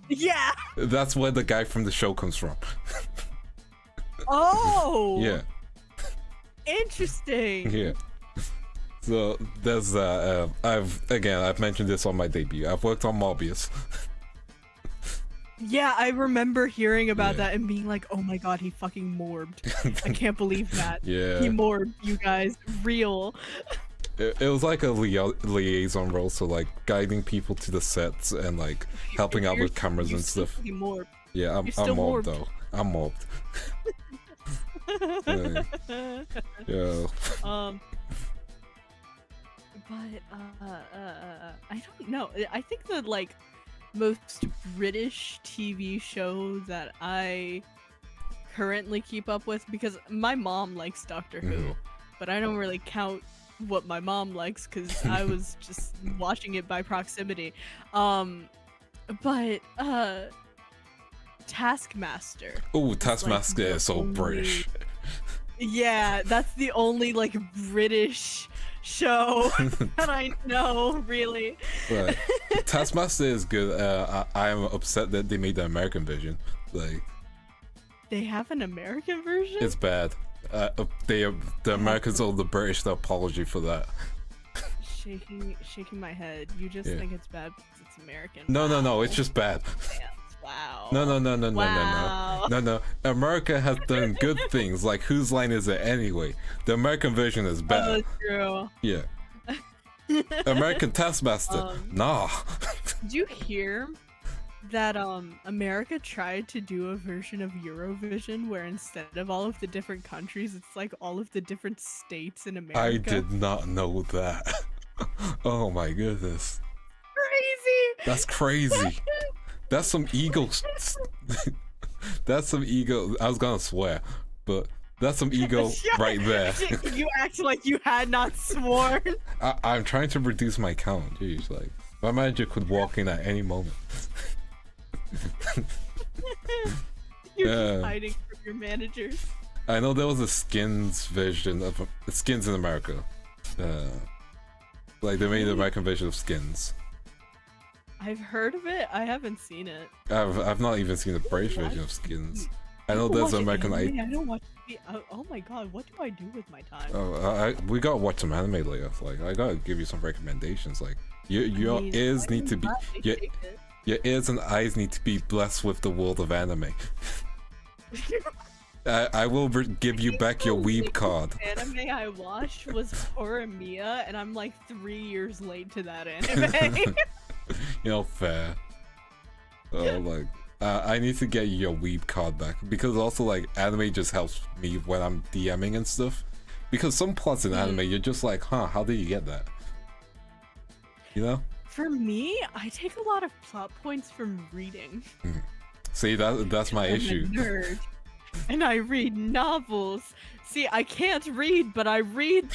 [SPEAKER 2] Yeah.
[SPEAKER 1] That's where the guy from the show comes from.
[SPEAKER 2] Oh.
[SPEAKER 1] Yeah.
[SPEAKER 2] Interesting.
[SPEAKER 1] Yeah. So there's I've mentioned this on my debut. I've worked on Mobius.
[SPEAKER 2] Yeah, I remember hearing about
[SPEAKER 1] Yeah.
[SPEAKER 2] that and being like, oh my god, he fucking morbed. I can't believe that.
[SPEAKER 1] Yeah.
[SPEAKER 2] He morbed, you guys. Real.
[SPEAKER 1] It was like a liaison role, so like guiding people to the sets and like helping out with cameras and stuff.
[SPEAKER 2] He morbed.
[SPEAKER 1] Yeah, I'm
[SPEAKER 2] still
[SPEAKER 1] mobbed
[SPEAKER 2] morbed.
[SPEAKER 1] though. I'm mobbed. Yeah.
[SPEAKER 2] But I don't know. I think the like most British TV show that I currently keep up with, because my mom likes Doctor Who, but I don't really count what my mom likes because I was just watching it by proximity. But Taskmaster.
[SPEAKER 1] Oh, Taskmaster
[SPEAKER 2] like,
[SPEAKER 1] is so British.
[SPEAKER 2] Yeah, that's the only like British show that I know, really.
[SPEAKER 1] But Taskmaster is good. I am upset that they made the American version. Like,
[SPEAKER 2] They have an American version?
[SPEAKER 1] it's bad. The Americans owe the British the apology for that.
[SPEAKER 2] Shaking my head. You just
[SPEAKER 1] Yeah.
[SPEAKER 2] think it's bad because it's American.
[SPEAKER 1] No, it's just bad.
[SPEAKER 2] Wow.
[SPEAKER 1] No. America has done good things. Like, whose line is it anyway? The American version is
[SPEAKER 2] Oh,
[SPEAKER 1] bad.
[SPEAKER 2] that's true.
[SPEAKER 1] Yeah. American Taskmaster. Nah.
[SPEAKER 2] Did you hear that America tried to do a version of Eurovision where instead of all of the different countries, it's like all of the different states in America?
[SPEAKER 1] I did not know that. Oh my goodness.
[SPEAKER 2] Crazy.
[SPEAKER 1] That's crazy. That's some ego. That's some ego. I was gonna swear, but that's some ego right there.
[SPEAKER 2] You act like you had not sworn.
[SPEAKER 1] I'm trying to reduce my count. Jeez, like my manager could walk in at any moment.
[SPEAKER 2] You're just hiding from your managers.
[SPEAKER 1] I know there was a skins version of skins in America. Like they made the American version of skins.
[SPEAKER 2] I've heard of it. I haven't seen it.
[SPEAKER 1] I've not even seen the British version of skins. I know there's an American.
[SPEAKER 2] I don't watch TV. Oh my god, what do I do with my time?
[SPEAKER 1] We gotta watch some anime later. Like I gotta give you some recommendations. Like your ears need to be your ears and eyes need to be blessed with the world of anime. I will give you back your weeb card.
[SPEAKER 2] The anime I watched was Horimiya, and I'm like 3 years late to that anime.
[SPEAKER 1] You know, fair. Like, I need to get your weeb card back because also like anime just helps me when I'm DMing and stuff. Because some plots in anime, you're just like, huh, how did you get that? You know?
[SPEAKER 2] For me, I take a lot of plot points from reading.
[SPEAKER 1] See, that's my issue.
[SPEAKER 2] I'm a nerd, and I read novels. See, I can't read, but I read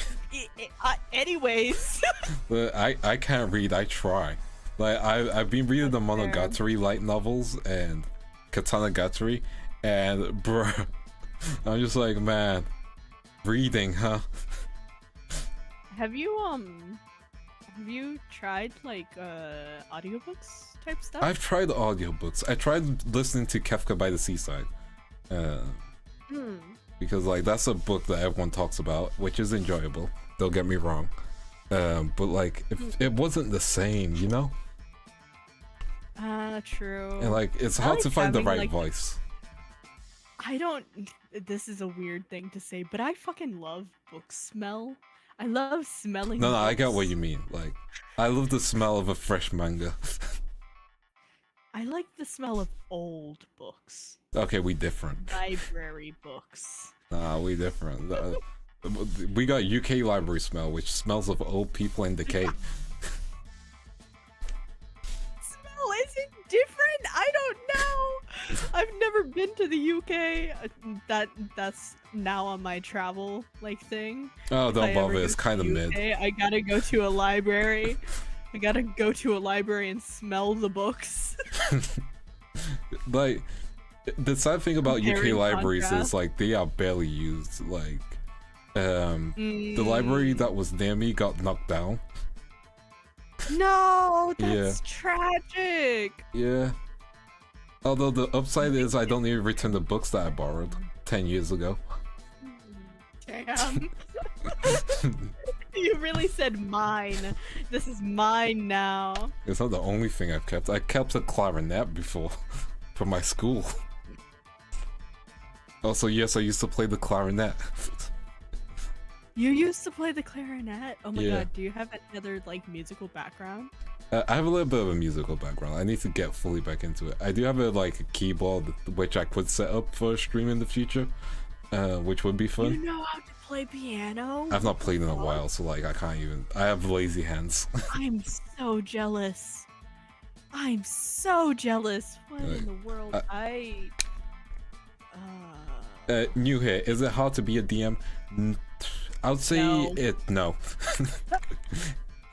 [SPEAKER 2] anyways.
[SPEAKER 1] But I can't read. I try. Like I've been reading the Monogatari light novels and Katanagatari, and bruh, I'm just like, man, reading, huh?
[SPEAKER 2] Have you tried like audiobooks type stuff?
[SPEAKER 1] I've tried audiobooks. I tried listening to Kafka by the Seaside. Because like that's a book that everyone talks about, which is enjoyable. Don't get me wrong. But like it wasn't the same, you know?
[SPEAKER 2] True.
[SPEAKER 1] And like it's hard
[SPEAKER 2] like
[SPEAKER 1] to find the
[SPEAKER 2] having,
[SPEAKER 1] right
[SPEAKER 2] like,
[SPEAKER 1] voice.
[SPEAKER 2] I don't. This is a weird thing to say, but I fucking love book smell. I love smelling.
[SPEAKER 1] No, I get
[SPEAKER 2] books.
[SPEAKER 1] what you mean. Like I love the smell of a fresh manga.
[SPEAKER 2] I like the smell of old books.
[SPEAKER 1] Okay, we different.
[SPEAKER 2] Library books.
[SPEAKER 1] Nah, we different. We got UK library smell, which smells of old people in decay.
[SPEAKER 2] Smell isn't different. I don't know. I've never been to the UK. That's now on my travel like thing.
[SPEAKER 1] Oh, don't
[SPEAKER 2] If I ever
[SPEAKER 1] bother.
[SPEAKER 2] go
[SPEAKER 1] It's
[SPEAKER 2] to
[SPEAKER 1] kind of
[SPEAKER 2] the
[SPEAKER 1] mid.
[SPEAKER 2] UK, I gotta go to a library. I gotta go to a library and smell the books.
[SPEAKER 1] Like, the sad thing about UK
[SPEAKER 2] Comparing
[SPEAKER 1] libraries
[SPEAKER 2] contrast.
[SPEAKER 1] is like they are barely used. Like, the library that was near me got knocked down.
[SPEAKER 2] No, that's tragic.
[SPEAKER 1] Yeah. Although the upside is I don't need to return the books that I borrowed 10 years ago.
[SPEAKER 2] Damn. You really said mine. This is mine now.
[SPEAKER 1] It's not the only thing I've kept. I kept a clarinet before from my school. Also, yes, I used to play the clarinet.
[SPEAKER 2] You used to play the clarinet? Oh my
[SPEAKER 1] Yeah.
[SPEAKER 2] god, do you have any other like musical background?
[SPEAKER 1] I have a little bit of a musical background. I need to get fully back into it. I do have a keyboard which I could set up for a stream in the future, which would be fun.
[SPEAKER 2] You know how to play piano?
[SPEAKER 1] I've not played in a while, so like I can't even. I have lazy hands.
[SPEAKER 2] I'm so jealous. I'm so jealous. What
[SPEAKER 1] Like,
[SPEAKER 2] in the world?
[SPEAKER 1] New here. Is it hard to be a DM? I would say
[SPEAKER 2] No.
[SPEAKER 1] no.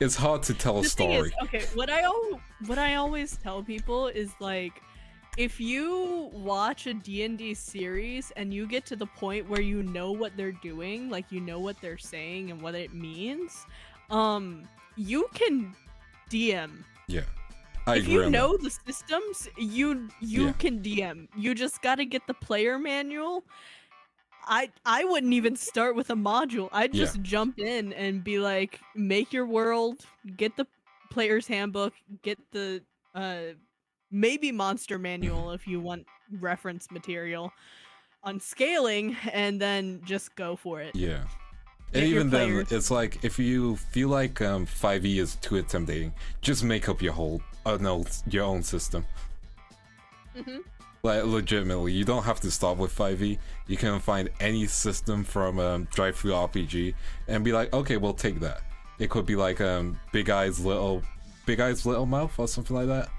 [SPEAKER 1] It's hard to tell a
[SPEAKER 2] The thing
[SPEAKER 1] story.
[SPEAKER 2] is, okay, what I always tell people is like, if you watch a D&D series and you get to the point where you know what they're doing, like you know what they're saying and what it means, you can DM.
[SPEAKER 1] Yeah. I
[SPEAKER 2] If
[SPEAKER 1] agree
[SPEAKER 2] you
[SPEAKER 1] on
[SPEAKER 2] know the systems, you
[SPEAKER 1] Yeah.
[SPEAKER 2] can DM. You just got to get the player manual. I wouldn't even start with a module. I'd
[SPEAKER 1] Yeah.
[SPEAKER 2] just jump in and be like, make your world, get the player's handbook, get the maybe monster manual if you want reference material on scaling, and then just go for it.
[SPEAKER 1] Yeah.
[SPEAKER 2] Get
[SPEAKER 1] And
[SPEAKER 2] your
[SPEAKER 1] even then,
[SPEAKER 2] players.
[SPEAKER 1] it's like if you feel like 5e is too intimidating, just make up your your own system.
[SPEAKER 2] Mhm.
[SPEAKER 1] Like legitimately, you don't have to start with 5e. You can find any system from Drive-Thru RPG and be like, okay, we'll take that. It could be like Big Eyes Little Mouth or something like that.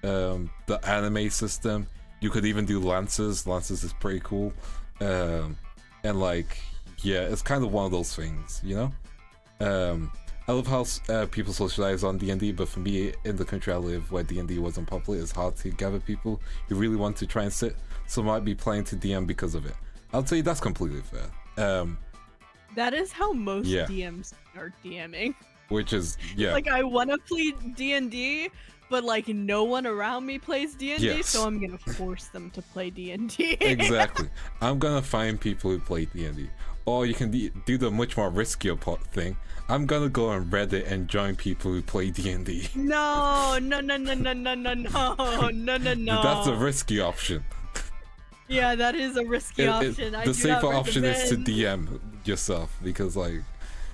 [SPEAKER 1] The anime system. You could even do Lances. Lances is pretty cool. And like, yeah, it's kind of one of those things, you know. I love how people socialize on D&D, but for me, in the country I live, where D&D wasn't popular, it's hard to gather people who really want to try and sit. So I might be playing to DM because of it. I'll tell you that's completely fair.
[SPEAKER 2] That is how most
[SPEAKER 1] Yeah.
[SPEAKER 2] DMs are DMing.
[SPEAKER 1] Which is
[SPEAKER 2] Like, I want to play D&D, but like no one around me plays D&D,
[SPEAKER 1] Yes.
[SPEAKER 2] so I'm gonna force them to play D&D.
[SPEAKER 1] exactly. I'm gonna find people who play D&D, or you can do the much more riskier thing. I'm gonna go on Reddit and join people who play D&D.
[SPEAKER 2] No.
[SPEAKER 1] That's a risky option.
[SPEAKER 2] Yeah, that is a risky option. I
[SPEAKER 1] The
[SPEAKER 2] do not
[SPEAKER 1] safer option is to
[SPEAKER 2] recommend.
[SPEAKER 1] DM yourself, because like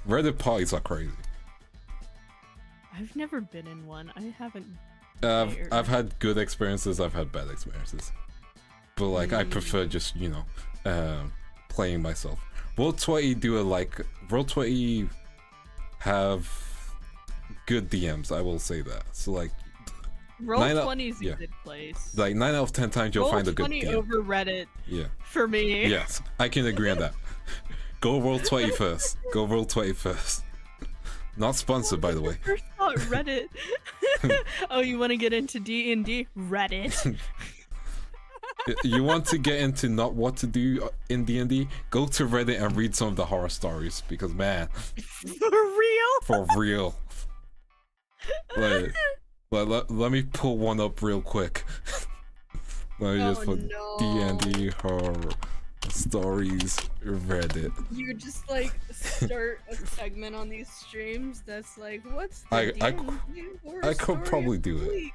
[SPEAKER 1] Reddit parties are crazy.
[SPEAKER 2] I've never been in one. I haven't.
[SPEAKER 1] I've had good experiences, I've had bad experiences, but like I prefer just, you know, playing myself. Roll20 have good DMs, I will say that. So like
[SPEAKER 2] Roll20 is
[SPEAKER 1] yeah.
[SPEAKER 2] a good place.
[SPEAKER 1] like 9 out of 10 times you'll find a good
[SPEAKER 2] Roll20
[SPEAKER 1] DM.
[SPEAKER 2] over Reddit
[SPEAKER 1] Yeah.
[SPEAKER 2] for me.
[SPEAKER 1] Yes, I can agree on that. Go Roll20 first. Go Roll20 first. Not sponsored, by the way.
[SPEAKER 2] First thought Reddit. Oh, you want to get into D&D? Reddit.
[SPEAKER 1] You want to get into not what to do in D&D? Go to Reddit and read some of the horror stories, because man,
[SPEAKER 2] For real?
[SPEAKER 1] for real. Let me pull one up real quick. Let me just put D&D horror stories Reddit.
[SPEAKER 2] You just like start a segment on these streams that's like, what's the
[SPEAKER 1] I
[SPEAKER 2] D&D horror
[SPEAKER 1] I could
[SPEAKER 2] story
[SPEAKER 1] probably
[SPEAKER 2] of
[SPEAKER 1] do
[SPEAKER 2] the
[SPEAKER 1] it.
[SPEAKER 2] week?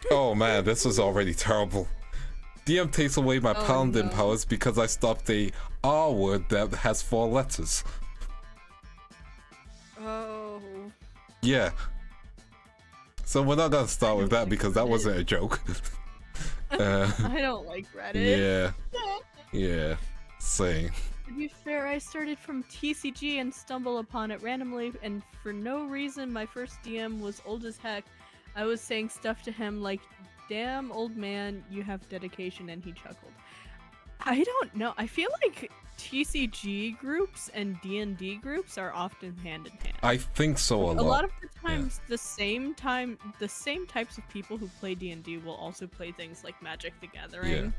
[SPEAKER 1] Oh man, this is already terrible. DM takes away my paladin
[SPEAKER 2] no.
[SPEAKER 1] powers because I stopped a R word that has 4 letters.
[SPEAKER 2] Oh.
[SPEAKER 1] Yeah. So we're not gonna start with that because that wasn't a joke.
[SPEAKER 2] I don't like Reddit.
[SPEAKER 1] Yeah. Same.
[SPEAKER 2] To be fair, I started from TCG and stumbled upon it randomly, and for no reason, my first DM was old as heck. I was saying stuff to him like, "Damn, old man, you have dedication," and he chuckled. I don't know. I feel like TCG groups and D&D groups are often hand in hand.
[SPEAKER 1] I think so a lot.
[SPEAKER 2] A lot of the times, the same types of people who play D&D will also play things like Magic the Gathering,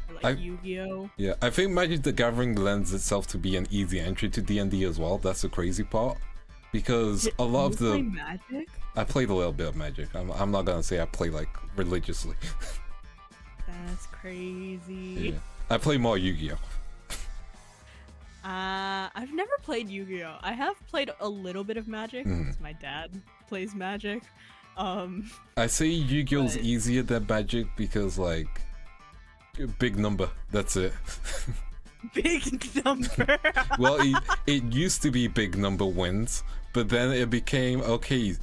[SPEAKER 2] or like Yu-Gi-Oh.
[SPEAKER 1] Yeah, I think Magic the Gathering lends itself to be an easy entry to D&D as well. That's the crazy part, because a lot of
[SPEAKER 2] You play
[SPEAKER 1] the
[SPEAKER 2] Magic?
[SPEAKER 1] I played a little bit of Magic. I'm not gonna say I play like religiously.
[SPEAKER 2] That's crazy.
[SPEAKER 1] Yeah. I play more Yu-Gi-Oh.
[SPEAKER 2] I've never played Yu-Gi-Oh. I have played a little bit of Magic because my dad plays Magic.
[SPEAKER 1] I say Yu-Gi-Oh's
[SPEAKER 2] but-
[SPEAKER 1] easier than Magic because like big number. That's it.
[SPEAKER 2] Big number.
[SPEAKER 1] Well, it used to be big number wins, but then it became okay.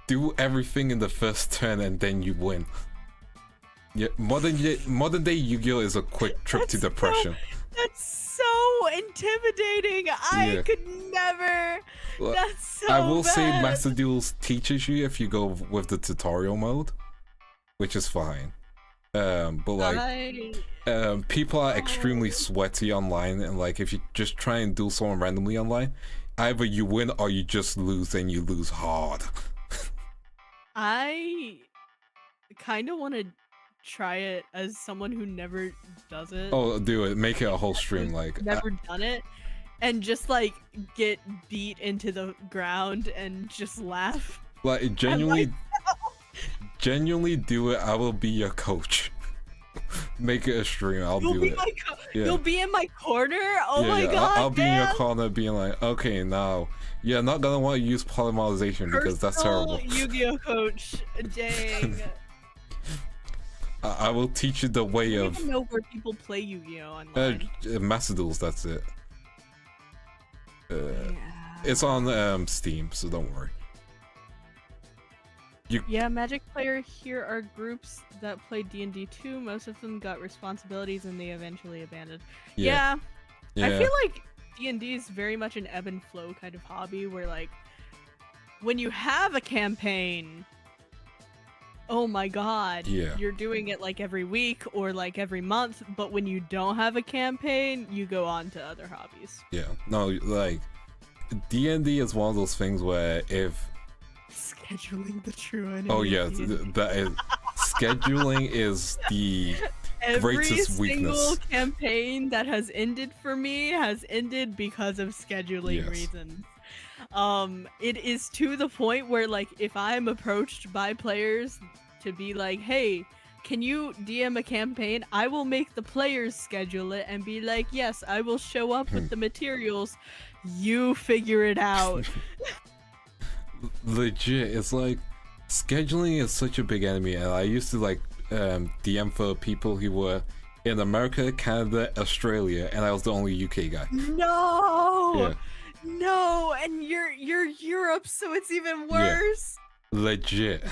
[SPEAKER 1] Do everything in the first turn and then you win. Yeah, modern day Yu-Gi-Oh is a quick trip to depression.
[SPEAKER 2] That's so intimidating. I
[SPEAKER 1] Yeah.
[SPEAKER 2] could never.
[SPEAKER 1] Well,
[SPEAKER 2] That's so
[SPEAKER 1] I will say
[SPEAKER 2] bad.
[SPEAKER 1] Master Duels teaches you if you go with the tutorial mode, which is fine. But like, people are extremely sweaty online, and like if you just try and duel someone randomly online, either you win or you just lose, and you lose hard.
[SPEAKER 2] I kind of want to try it as someone who never does it.
[SPEAKER 1] Oh, do it. Make it a whole stream. Like,
[SPEAKER 2] never done it, and just like get beat into the ground and just laugh.
[SPEAKER 1] like genuinely do it. I will be your coach. Make it a stream. I'll
[SPEAKER 2] You'll
[SPEAKER 1] do
[SPEAKER 2] be
[SPEAKER 1] it. Yeah.
[SPEAKER 2] You'll be in my corner. Oh
[SPEAKER 1] Yeah,
[SPEAKER 2] my
[SPEAKER 1] yeah,
[SPEAKER 2] god!
[SPEAKER 1] I'll be in your
[SPEAKER 2] man.
[SPEAKER 1] corner, being like, okay, now you're not gonna want to use polymerization because that's
[SPEAKER 2] Personal
[SPEAKER 1] terrible.
[SPEAKER 2] Yu-Gi-Oh coach. Dang.
[SPEAKER 1] I will teach you the way
[SPEAKER 2] I don't
[SPEAKER 1] of
[SPEAKER 2] even know where people play Yu-Gi-Oh online.
[SPEAKER 1] Master Duels. That's it. It's on Steam, so don't worry.
[SPEAKER 2] Yeah, Magic player here are groups that play D&D too. Most of them got responsibilities and they eventually abandoned. Yeah. I feel like D&D is very much an ebb and flow kind of hobby where like when you have a campaign, oh my god,
[SPEAKER 1] Yeah.
[SPEAKER 2] you're doing it like every week or like every month, but when you don't have a campaign, you go on to other hobbies.
[SPEAKER 1] Yeah. No, like D&D is one of those things where if
[SPEAKER 2] Scheduling the true enemy.
[SPEAKER 1] oh yeah, that is scheduling is the
[SPEAKER 2] Every
[SPEAKER 1] greatest weakness.
[SPEAKER 2] single campaign that has ended for me has ended because of scheduling
[SPEAKER 1] Yes.
[SPEAKER 2] reasons. It is to the point where like if I'm approached by players to be like, hey, can you DM a campaign? I will make the players schedule it and be like, yes, I will show up with the materials. You figure it out.
[SPEAKER 1] Legit, it's like scheduling is such a big enemy, and I used to like DM for people who were in America, Canada, Australia, and I was the only UK guy.
[SPEAKER 2] No.
[SPEAKER 1] Yeah.
[SPEAKER 2] No, and you're Europe, so it's even worse.
[SPEAKER 1] Legit.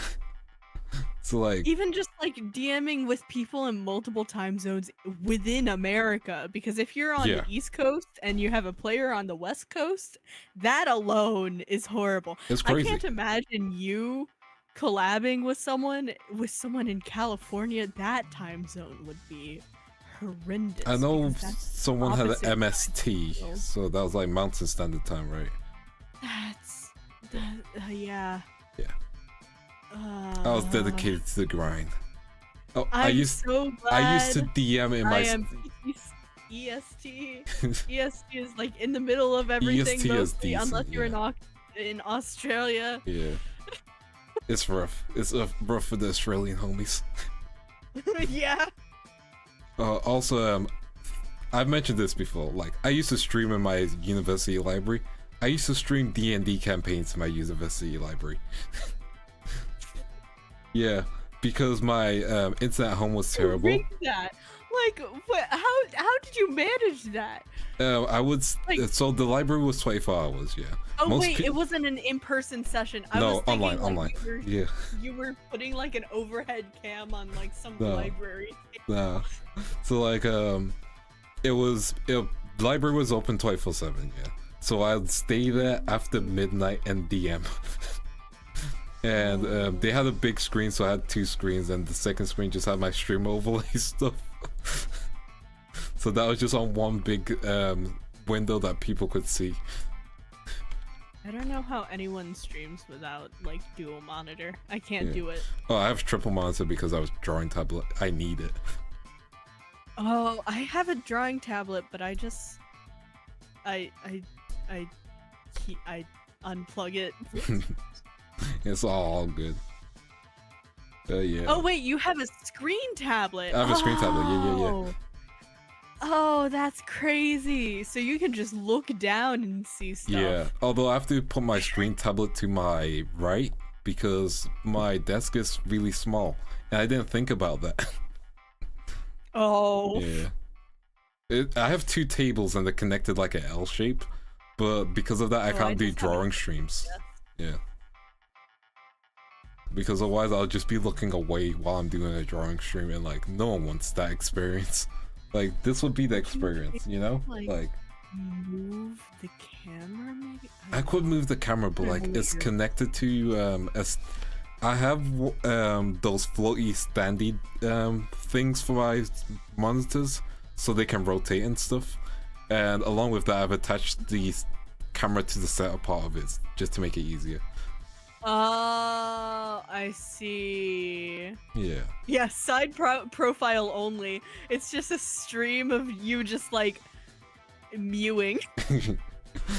[SPEAKER 1] So like
[SPEAKER 2] Even just like DMing with people in multiple time zones within America, because if you're on the East Coast and you have a player on the West Coast, that alone is horrible.
[SPEAKER 1] it's crazy.
[SPEAKER 2] I can't imagine you collabing with someone in California. That time zone would be horrendous.
[SPEAKER 1] I know
[SPEAKER 2] because that's
[SPEAKER 1] someone had
[SPEAKER 2] opposite
[SPEAKER 1] an MST,
[SPEAKER 2] time.
[SPEAKER 1] so that was like Mountain Standard Time, right?
[SPEAKER 2] Yeah.
[SPEAKER 1] Yeah. I was dedicated to the grind. Oh, I
[SPEAKER 2] I'm
[SPEAKER 1] used
[SPEAKER 2] so glad
[SPEAKER 1] I used to DM in
[SPEAKER 2] I
[SPEAKER 1] my
[SPEAKER 2] am EST. EST is like in the middle of everything
[SPEAKER 1] EST is
[SPEAKER 2] mostly,
[SPEAKER 1] decent,
[SPEAKER 2] unless you're
[SPEAKER 1] yeah.
[SPEAKER 2] in Australia.
[SPEAKER 1] Yeah. It's rough. It's rough for the Australian homies.
[SPEAKER 2] Yeah.
[SPEAKER 1] Also, I've mentioned this before. Like, I used to stream in my university library. I used to stream D&D campaigns in my university library. Yeah, because my internet at home was terrible.
[SPEAKER 2] Who rigged that? Like, what? How did you manage that?
[SPEAKER 1] I would.
[SPEAKER 2] Like-
[SPEAKER 1] So the library was 24 hours. Yeah.
[SPEAKER 2] Oh
[SPEAKER 1] Most
[SPEAKER 2] wait,
[SPEAKER 1] pe-
[SPEAKER 2] it wasn't an in-person session. I
[SPEAKER 1] No,
[SPEAKER 2] was thinking,
[SPEAKER 1] online.
[SPEAKER 2] like,
[SPEAKER 1] Yeah.
[SPEAKER 2] You were putting like an overhead cam on like some
[SPEAKER 1] No.
[SPEAKER 2] library.
[SPEAKER 1] Nah. So like the library was open 24/7. Yeah. So I'd stay there after midnight and DM. And they had a big screen, so I had two screens, and the second screen just had my stream overlay stuff. So that was just on one big window that people could see.
[SPEAKER 2] I don't know how anyone streams without like dual monitor. I can't
[SPEAKER 1] Yeah.
[SPEAKER 2] do it.
[SPEAKER 1] Oh, I have triple monitor because I was drawing tablet. I need it.
[SPEAKER 2] Oh, I have a drawing tablet, but I unplug it.
[SPEAKER 1] It's all good. Yeah.
[SPEAKER 2] Oh wait, you have a screen tablet.
[SPEAKER 1] I have a screen tablet, yeah.
[SPEAKER 2] Oh. Oh, that's crazy. So you can just look down and see stuff.
[SPEAKER 1] Yeah, although I have to put my screen tablet to my right because my desk is really small, and I didn't think about that.
[SPEAKER 2] Oh.
[SPEAKER 1] Yeah. I have 2 tables and they're connected like an L shape, but because of that I can't do drawing streams. Yeah. Because otherwise I'll just be looking away while I'm doing a drawing stream, and like no one wants that experience. Like this would be the experience, you know? Like
[SPEAKER 2] move the camera maybe?
[SPEAKER 1] I could move the camera, but like it's connected to I have those floaty standy things for my monitors so they can rotate and stuff, and along with that I've attached the camera to the center part of it just to make it easier.
[SPEAKER 2] Oh, I see.
[SPEAKER 1] Yeah.
[SPEAKER 2] Yeah, side profile only. It's just a stream of you just like mewing.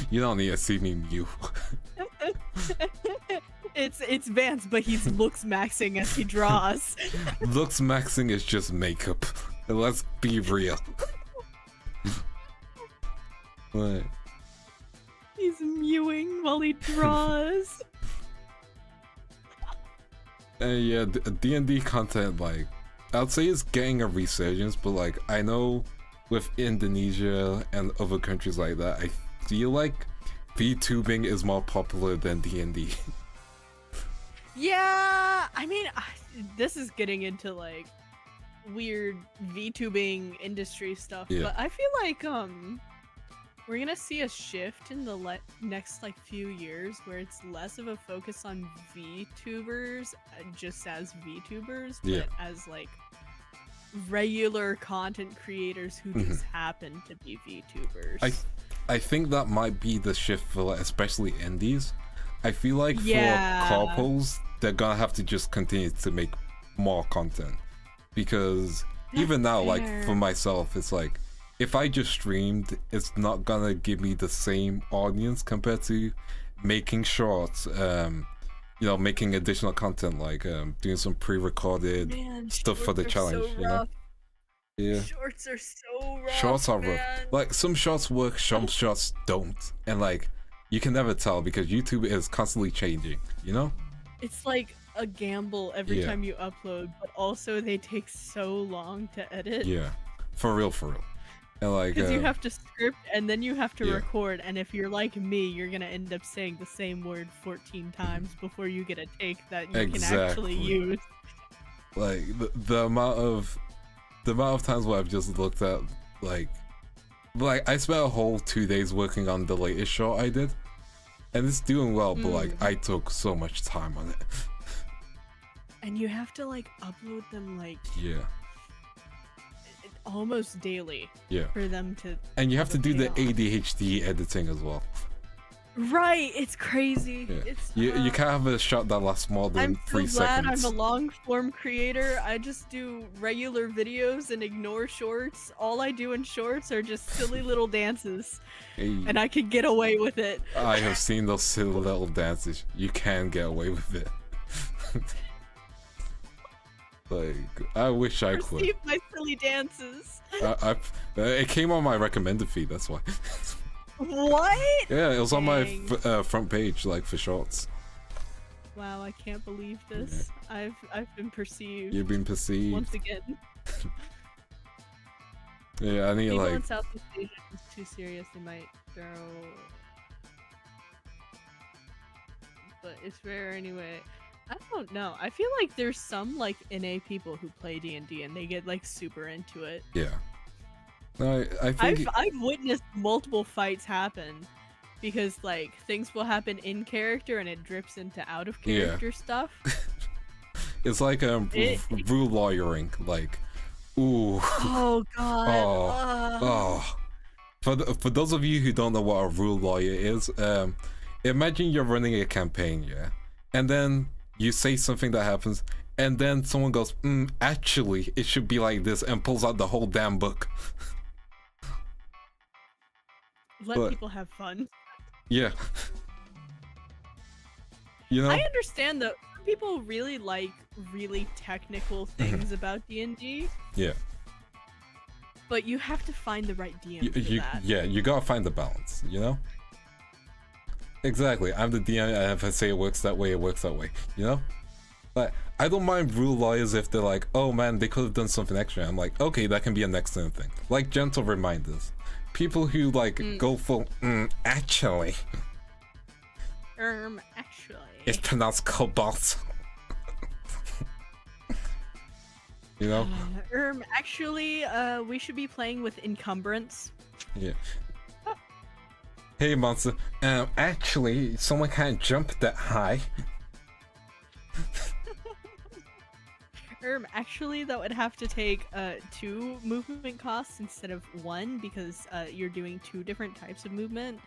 [SPEAKER 1] You don't need to see me mew.
[SPEAKER 2] It's Vance, but he's looks maxing as he draws.
[SPEAKER 1] Looks maxing is just makeup. Let's be real. What?
[SPEAKER 2] He's mewing while he draws.
[SPEAKER 1] Yeah, D&D content, like, I'd say it's getting a resurgence, but like, I know with Indonesia and other countries like that, I feel like VTubing is more popular than D&D.
[SPEAKER 2] Yeah, I mean, this is getting into like weird VTubing industry stuff,
[SPEAKER 1] Yeah.
[SPEAKER 2] but I feel like we're gonna see a shift in the next like few years where it's less of a focus on VTubers just as VTubers, but
[SPEAKER 1] Yeah.
[SPEAKER 2] as like regular content creators who just happen to be VTubers.
[SPEAKER 1] I think that might be the shift for like, especially indies. I feel like
[SPEAKER 2] Yeah.
[SPEAKER 1] for couples, they're gonna have to just continue to make more content, because even now, like for myself, it's like if I just streamed, it's not gonna give me the same audience compared to making shorts, you know, making additional content, like doing some pre-recorded stuff for the challenge, you know? Yeah.
[SPEAKER 2] Shorts are so rough.
[SPEAKER 1] Shorts are rough.
[SPEAKER 2] Man.
[SPEAKER 1] Like some shorts work, some shorts don't, and like you can never tell because YouTube is constantly changing, you know?
[SPEAKER 2] It's like a gamble every
[SPEAKER 1] Yeah.
[SPEAKER 2] time you upload, but also they take so long to edit.
[SPEAKER 1] Yeah, for real, for real. And like
[SPEAKER 2] Because you have to script and then you have to
[SPEAKER 1] Yeah.
[SPEAKER 2] record, and if you're like me, you're gonna end up saying the same word 14 times before you get a take that you can actually
[SPEAKER 1] Exactly.
[SPEAKER 2] use.
[SPEAKER 1] like the amount of times where I've just looked at like I spent a whole 2 days working on the latest short I did, and it's doing well, but like I took so much time on it.
[SPEAKER 2] And you have to like upload them like
[SPEAKER 1] Yeah,
[SPEAKER 2] almost daily
[SPEAKER 1] yeah,
[SPEAKER 2] for them to.
[SPEAKER 1] and you have to do the
[SPEAKER 2] pay off.
[SPEAKER 1] ADHD editing as well.
[SPEAKER 2] Right, it's crazy.
[SPEAKER 1] Yeah.
[SPEAKER 2] It's
[SPEAKER 1] You can't have a shot that lasts more than
[SPEAKER 2] I'm
[SPEAKER 1] 3
[SPEAKER 2] so glad
[SPEAKER 1] seconds.
[SPEAKER 2] I'm a long form creator. I just do regular videos and ignore shorts. All I do in shorts are just silly little dances,
[SPEAKER 1] Hey,
[SPEAKER 2] and I could get away with it.
[SPEAKER 1] I have seen those silly little dances. You can get away with it. Like, I wish I could.
[SPEAKER 2] Perceive my silly dances.
[SPEAKER 1] It came on my recommended feed, that's why.
[SPEAKER 2] What?
[SPEAKER 1] Yeah, it was on my
[SPEAKER 2] Dang.
[SPEAKER 1] front page, like for shorts.
[SPEAKER 2] Wow, I can't believe this. I've been perceived
[SPEAKER 1] You've been perceived.
[SPEAKER 2] once again.
[SPEAKER 1] Yeah, I need
[SPEAKER 2] People in
[SPEAKER 1] like.
[SPEAKER 2] Southeast Asia is too serious. They might throw. But it's rare anyway. I don't know. I feel like there's some like NA people who play D&D and they get like super into it.
[SPEAKER 1] Yeah. No, I think.
[SPEAKER 2] I've witnessed multiple fights happen because like things will happen in character and it drips into out of character stuff.
[SPEAKER 1] It's like rule lawyering. Like, ooh.
[SPEAKER 2] Oh god.
[SPEAKER 1] Oh. For those of you who don't know what a rule lawyer is, imagine you're running a campaign, yeah, and then you say something that happens, and then someone goes, actually, it should be like this, and pulls out the whole damn book.
[SPEAKER 2] Let people have fun.
[SPEAKER 1] Yeah. You know?
[SPEAKER 2] I understand that some people really like really technical things about D&D.
[SPEAKER 1] Yeah.
[SPEAKER 2] but you have to find the right DM for that.
[SPEAKER 1] Yeah, you gotta find the balance, you know? Exactly. I'm the DM, and if I say it works that way, it works that way, you know? Like, I don't mind rule lawyers if they're like, oh man, they could have done something extra. I'm like, okay, that can be an excellent thing. Like gentle reminders. People who like go full, actually.
[SPEAKER 2] Actually.
[SPEAKER 1] It's pronounced cobalt. You know?
[SPEAKER 2] Actually, we should be playing with encumbrance.
[SPEAKER 1] Yeah. Hey, monster. Actually, someone can't jump that high.
[SPEAKER 2] Actually, that would have to take 2 movement costs instead of 1 because you're doing 2 different types of movement.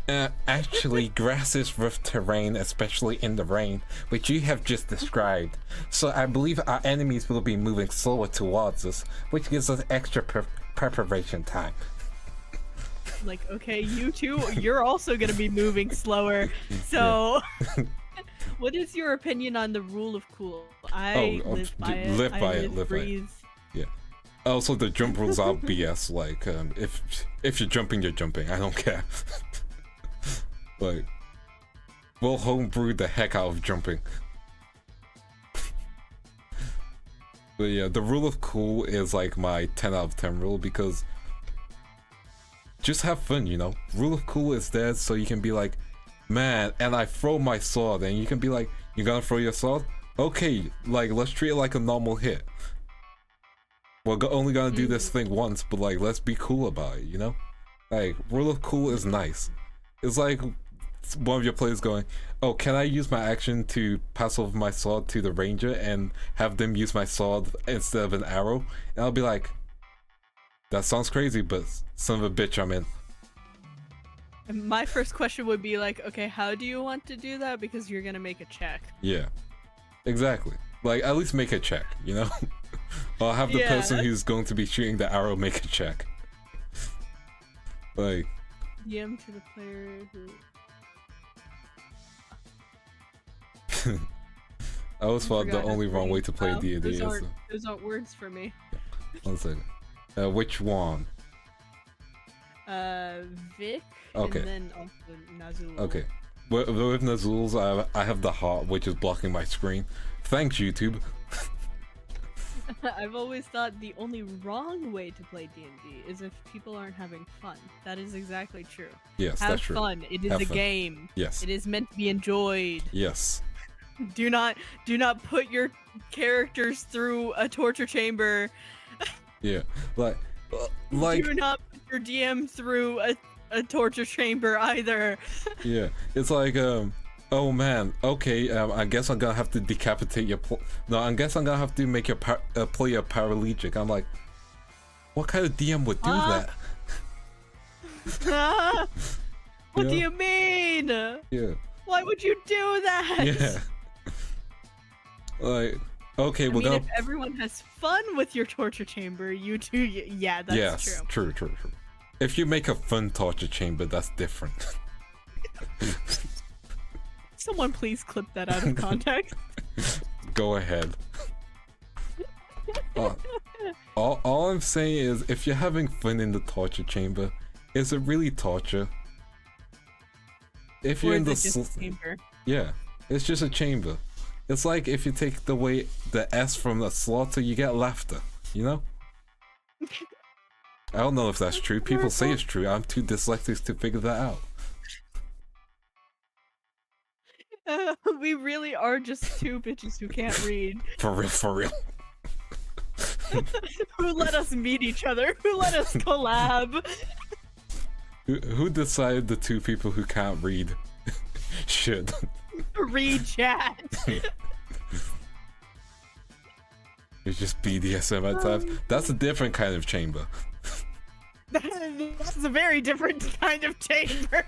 [SPEAKER 1] Actually, grass is rough terrain, especially in the rain, which you have just described. So I believe our enemies will be moving slower towards us, which gives us extra preparation time.
[SPEAKER 2] Like, okay, you two, you're also gonna be moving slower. So, what is your opinion on the rule of cool? I live by it. Live by it.
[SPEAKER 1] Yeah. Also, the jump rules are BS. Like, if you're jumping, you're jumping. I don't care. Like, we'll homebrew the heck out of jumping. But yeah, the rule of cool is like my 10 out of 10 rule because just have fun, you know? Rule of cool is there so you can be like, man, and I throw my sword, and you can be like, you gonna throw your sword? Okay, like, let's treat it like a normal hit. We're only gonna do this thing once, but like, let's be cool about it, you know? Like, rule of cool is nice. It's like one of your players going, oh, can I use my action to pass over my sword to the ranger and have them use my sword instead of an arrow? And I'll be like, that sounds crazy, but son of a bitch, I'm in.
[SPEAKER 2] And my first question would be like, okay, how do you want to do that? Because you're gonna make a check.
[SPEAKER 1] Yeah, exactly. Like, at least make a check, you know? I'll have the person who's going to be shooting the arrow make a check. Like,
[SPEAKER 2] DM to the player who...
[SPEAKER 1] I always thought the only wrong way to play D&D is...
[SPEAKER 2] Those aren't words for me.
[SPEAKER 1] One second. Which one?
[SPEAKER 2] Vic,
[SPEAKER 1] okay.
[SPEAKER 2] And then also Nazul.
[SPEAKER 1] Okay. With Nazul's, I have the heart, which is blocking my screen. Thanks, YouTube.
[SPEAKER 2] I've always thought the only wrong way to play D&D is if people aren't having fun. That is exactly true.
[SPEAKER 1] Yes,
[SPEAKER 2] that's
[SPEAKER 1] true.
[SPEAKER 2] Have fun. It is a game.
[SPEAKER 1] Yes.
[SPEAKER 2] It is meant to be enjoyed.
[SPEAKER 1] Yes.
[SPEAKER 2] Do not put your characters through a torture chamber.
[SPEAKER 1] Yeah. Like
[SPEAKER 2] do not put your DM through a torture chamber either.
[SPEAKER 1] Yeah. It's like oh man, okay, I guess I'm gonna have to decapitate your no, I guess I'm gonna have to make your player paralegic. I'm like, what kind of DM would do that?
[SPEAKER 2] What do you mean?
[SPEAKER 1] Yeah.
[SPEAKER 2] Why would you do that?
[SPEAKER 1] Yeah. Like, okay, we're gonna...
[SPEAKER 2] if everyone has fun with your torture chamber, you too, yeah, that's true.
[SPEAKER 1] True. If you make a fun torture chamber, that's different.
[SPEAKER 2] Someone please clip that out of context.
[SPEAKER 1] Go ahead. All I'm saying is, if you're having fun in the torture chamber, is it really torture? If you're in the
[SPEAKER 2] chamber.
[SPEAKER 1] Yeah, it's just a chamber. It's like if you take the S from the slaughter, you get laughter, you know? I don't know if that's true. People say it's true. I'm too dyslexic to figure that out.
[SPEAKER 2] We really are just two bitches who can't read.
[SPEAKER 1] For real.
[SPEAKER 2] Who let us meet each other? Who let us collab?
[SPEAKER 1] Who decided the two people who can't read should?
[SPEAKER 2] Read chat.
[SPEAKER 1] It's just BDSM at times. That's a different kind of chamber.
[SPEAKER 2] That's a very different kind of chamber.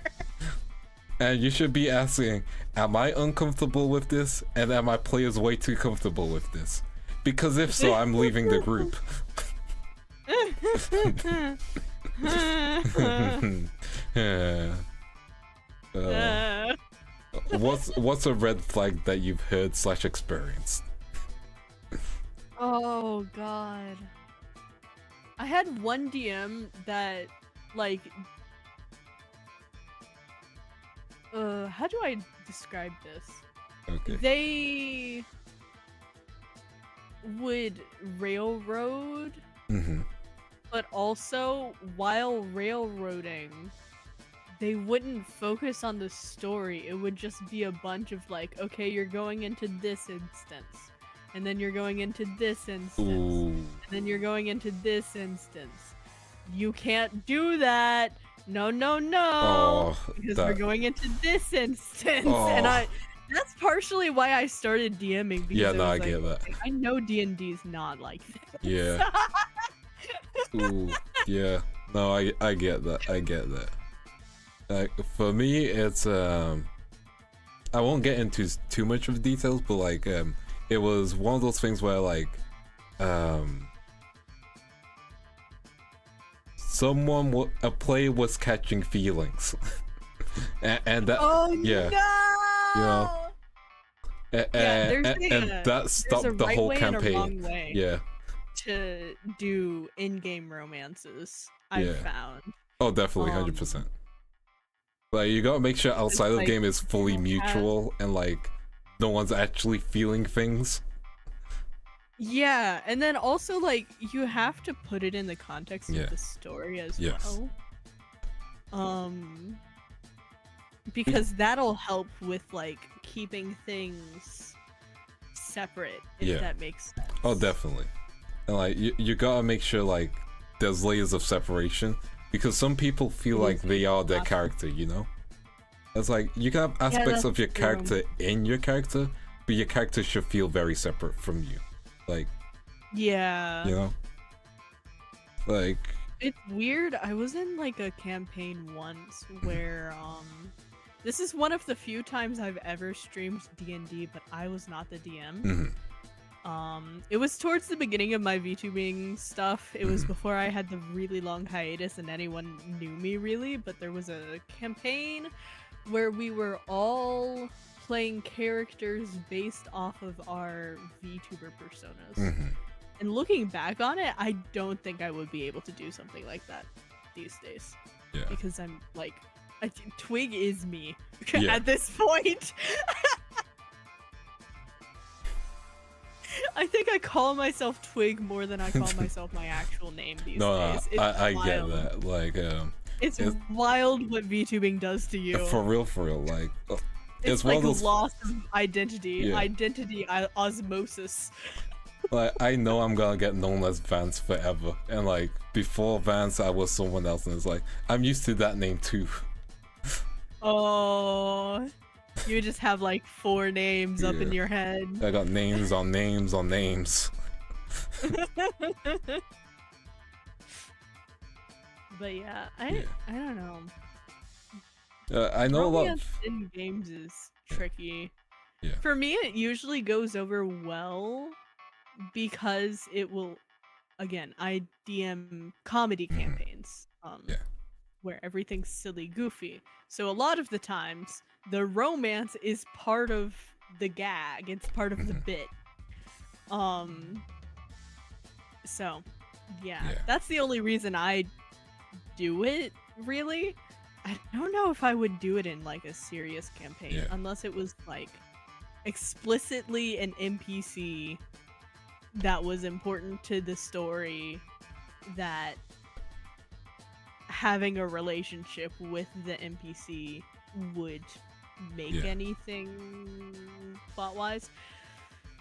[SPEAKER 1] And you should be asking, am I uncomfortable with this? And am my players way too comfortable with this? Because if so, I'm leaving the group. What's a red flag that you've heard / experienced?
[SPEAKER 2] Oh god. I had one DM that, like, how do I describe this?
[SPEAKER 1] Okay.
[SPEAKER 2] They would railroad, but also while railroading, they wouldn't focus on the story. It would just be a bunch of like, okay, you're going into this instance, and then you're going into this instance, and then you're going into this instance. You can't do that. No, no, no, because we're going into this instance, and that's partially why I started DMing. Because
[SPEAKER 1] Yeah, no, I
[SPEAKER 2] like,
[SPEAKER 1] get that.
[SPEAKER 2] I know D&D's not like this.
[SPEAKER 1] Yeah. Ooh, yeah. No, I get that. I get that. Like for me, it's I won't get into too much of the details, but like it was one of those things where like a player was catching feelings, and that
[SPEAKER 2] no!
[SPEAKER 1] you know, and that stopped the whole campaign. Yeah.
[SPEAKER 2] To do in-game romances, I've found.
[SPEAKER 1] Oh, definitely, 100%. Like you gotta make sure outside of the game is fully mutual and like no one's actually feeling things.
[SPEAKER 2] Yeah, and then also like you have to put it in the context of the story as well. Because that'll help with like keeping things separate, if that makes sense.
[SPEAKER 1] Oh, definitely. And like you gotta make sure like there's layers of separation, because some people feel like they are their character, you know? It's like you can have aspects of your character in your character, but your character should feel very separate from you. Like, you know? Like,
[SPEAKER 2] it's weird. I was in like a campaign once where this is one of the few times I've ever streamed D&D, but I was not the DM. It was towards the beginning of my VTubing stuff. It was before I had the really long hiatus and anyone knew me really, but there was a campaign where we were all playing characters based off of our VTuber personas. And looking back on it, I don't think I would be able to do something like that these days.
[SPEAKER 1] Yeah.
[SPEAKER 2] Because I'm like, Twig is me at this point. I think I call myself Twig more than I call myself my actual name these days.
[SPEAKER 1] I get that. Like,
[SPEAKER 2] it's wild what VTubing does to you.
[SPEAKER 1] For real. Like,
[SPEAKER 2] it's like loss of identity, osmosis.
[SPEAKER 1] Like, I know I'm gonna get known as Vance forever, and like before Vance, I was someone else, and it's like I'm used to that name too.
[SPEAKER 2] Oh. You just have like 4 names up in your head.
[SPEAKER 1] I got names on names on names.
[SPEAKER 2] But yeah, I don't know.
[SPEAKER 1] I know
[SPEAKER 2] Romance
[SPEAKER 1] a lot of...
[SPEAKER 2] in games is tricky.
[SPEAKER 1] Yeah.
[SPEAKER 2] For me, it usually goes over well because it will. Again, I DM comedy campaigns. Where everything's silly, goofy. So a lot of the times, the romance is part of the gag. It's part of the bit. So, yeah, that's the only reason I do it, really. I don't know if I would do it in, like, a serious campaign, unless it was, like, explicitly an NPC that was important to the story, that having a relationship with the NPC would make anything plot-wise.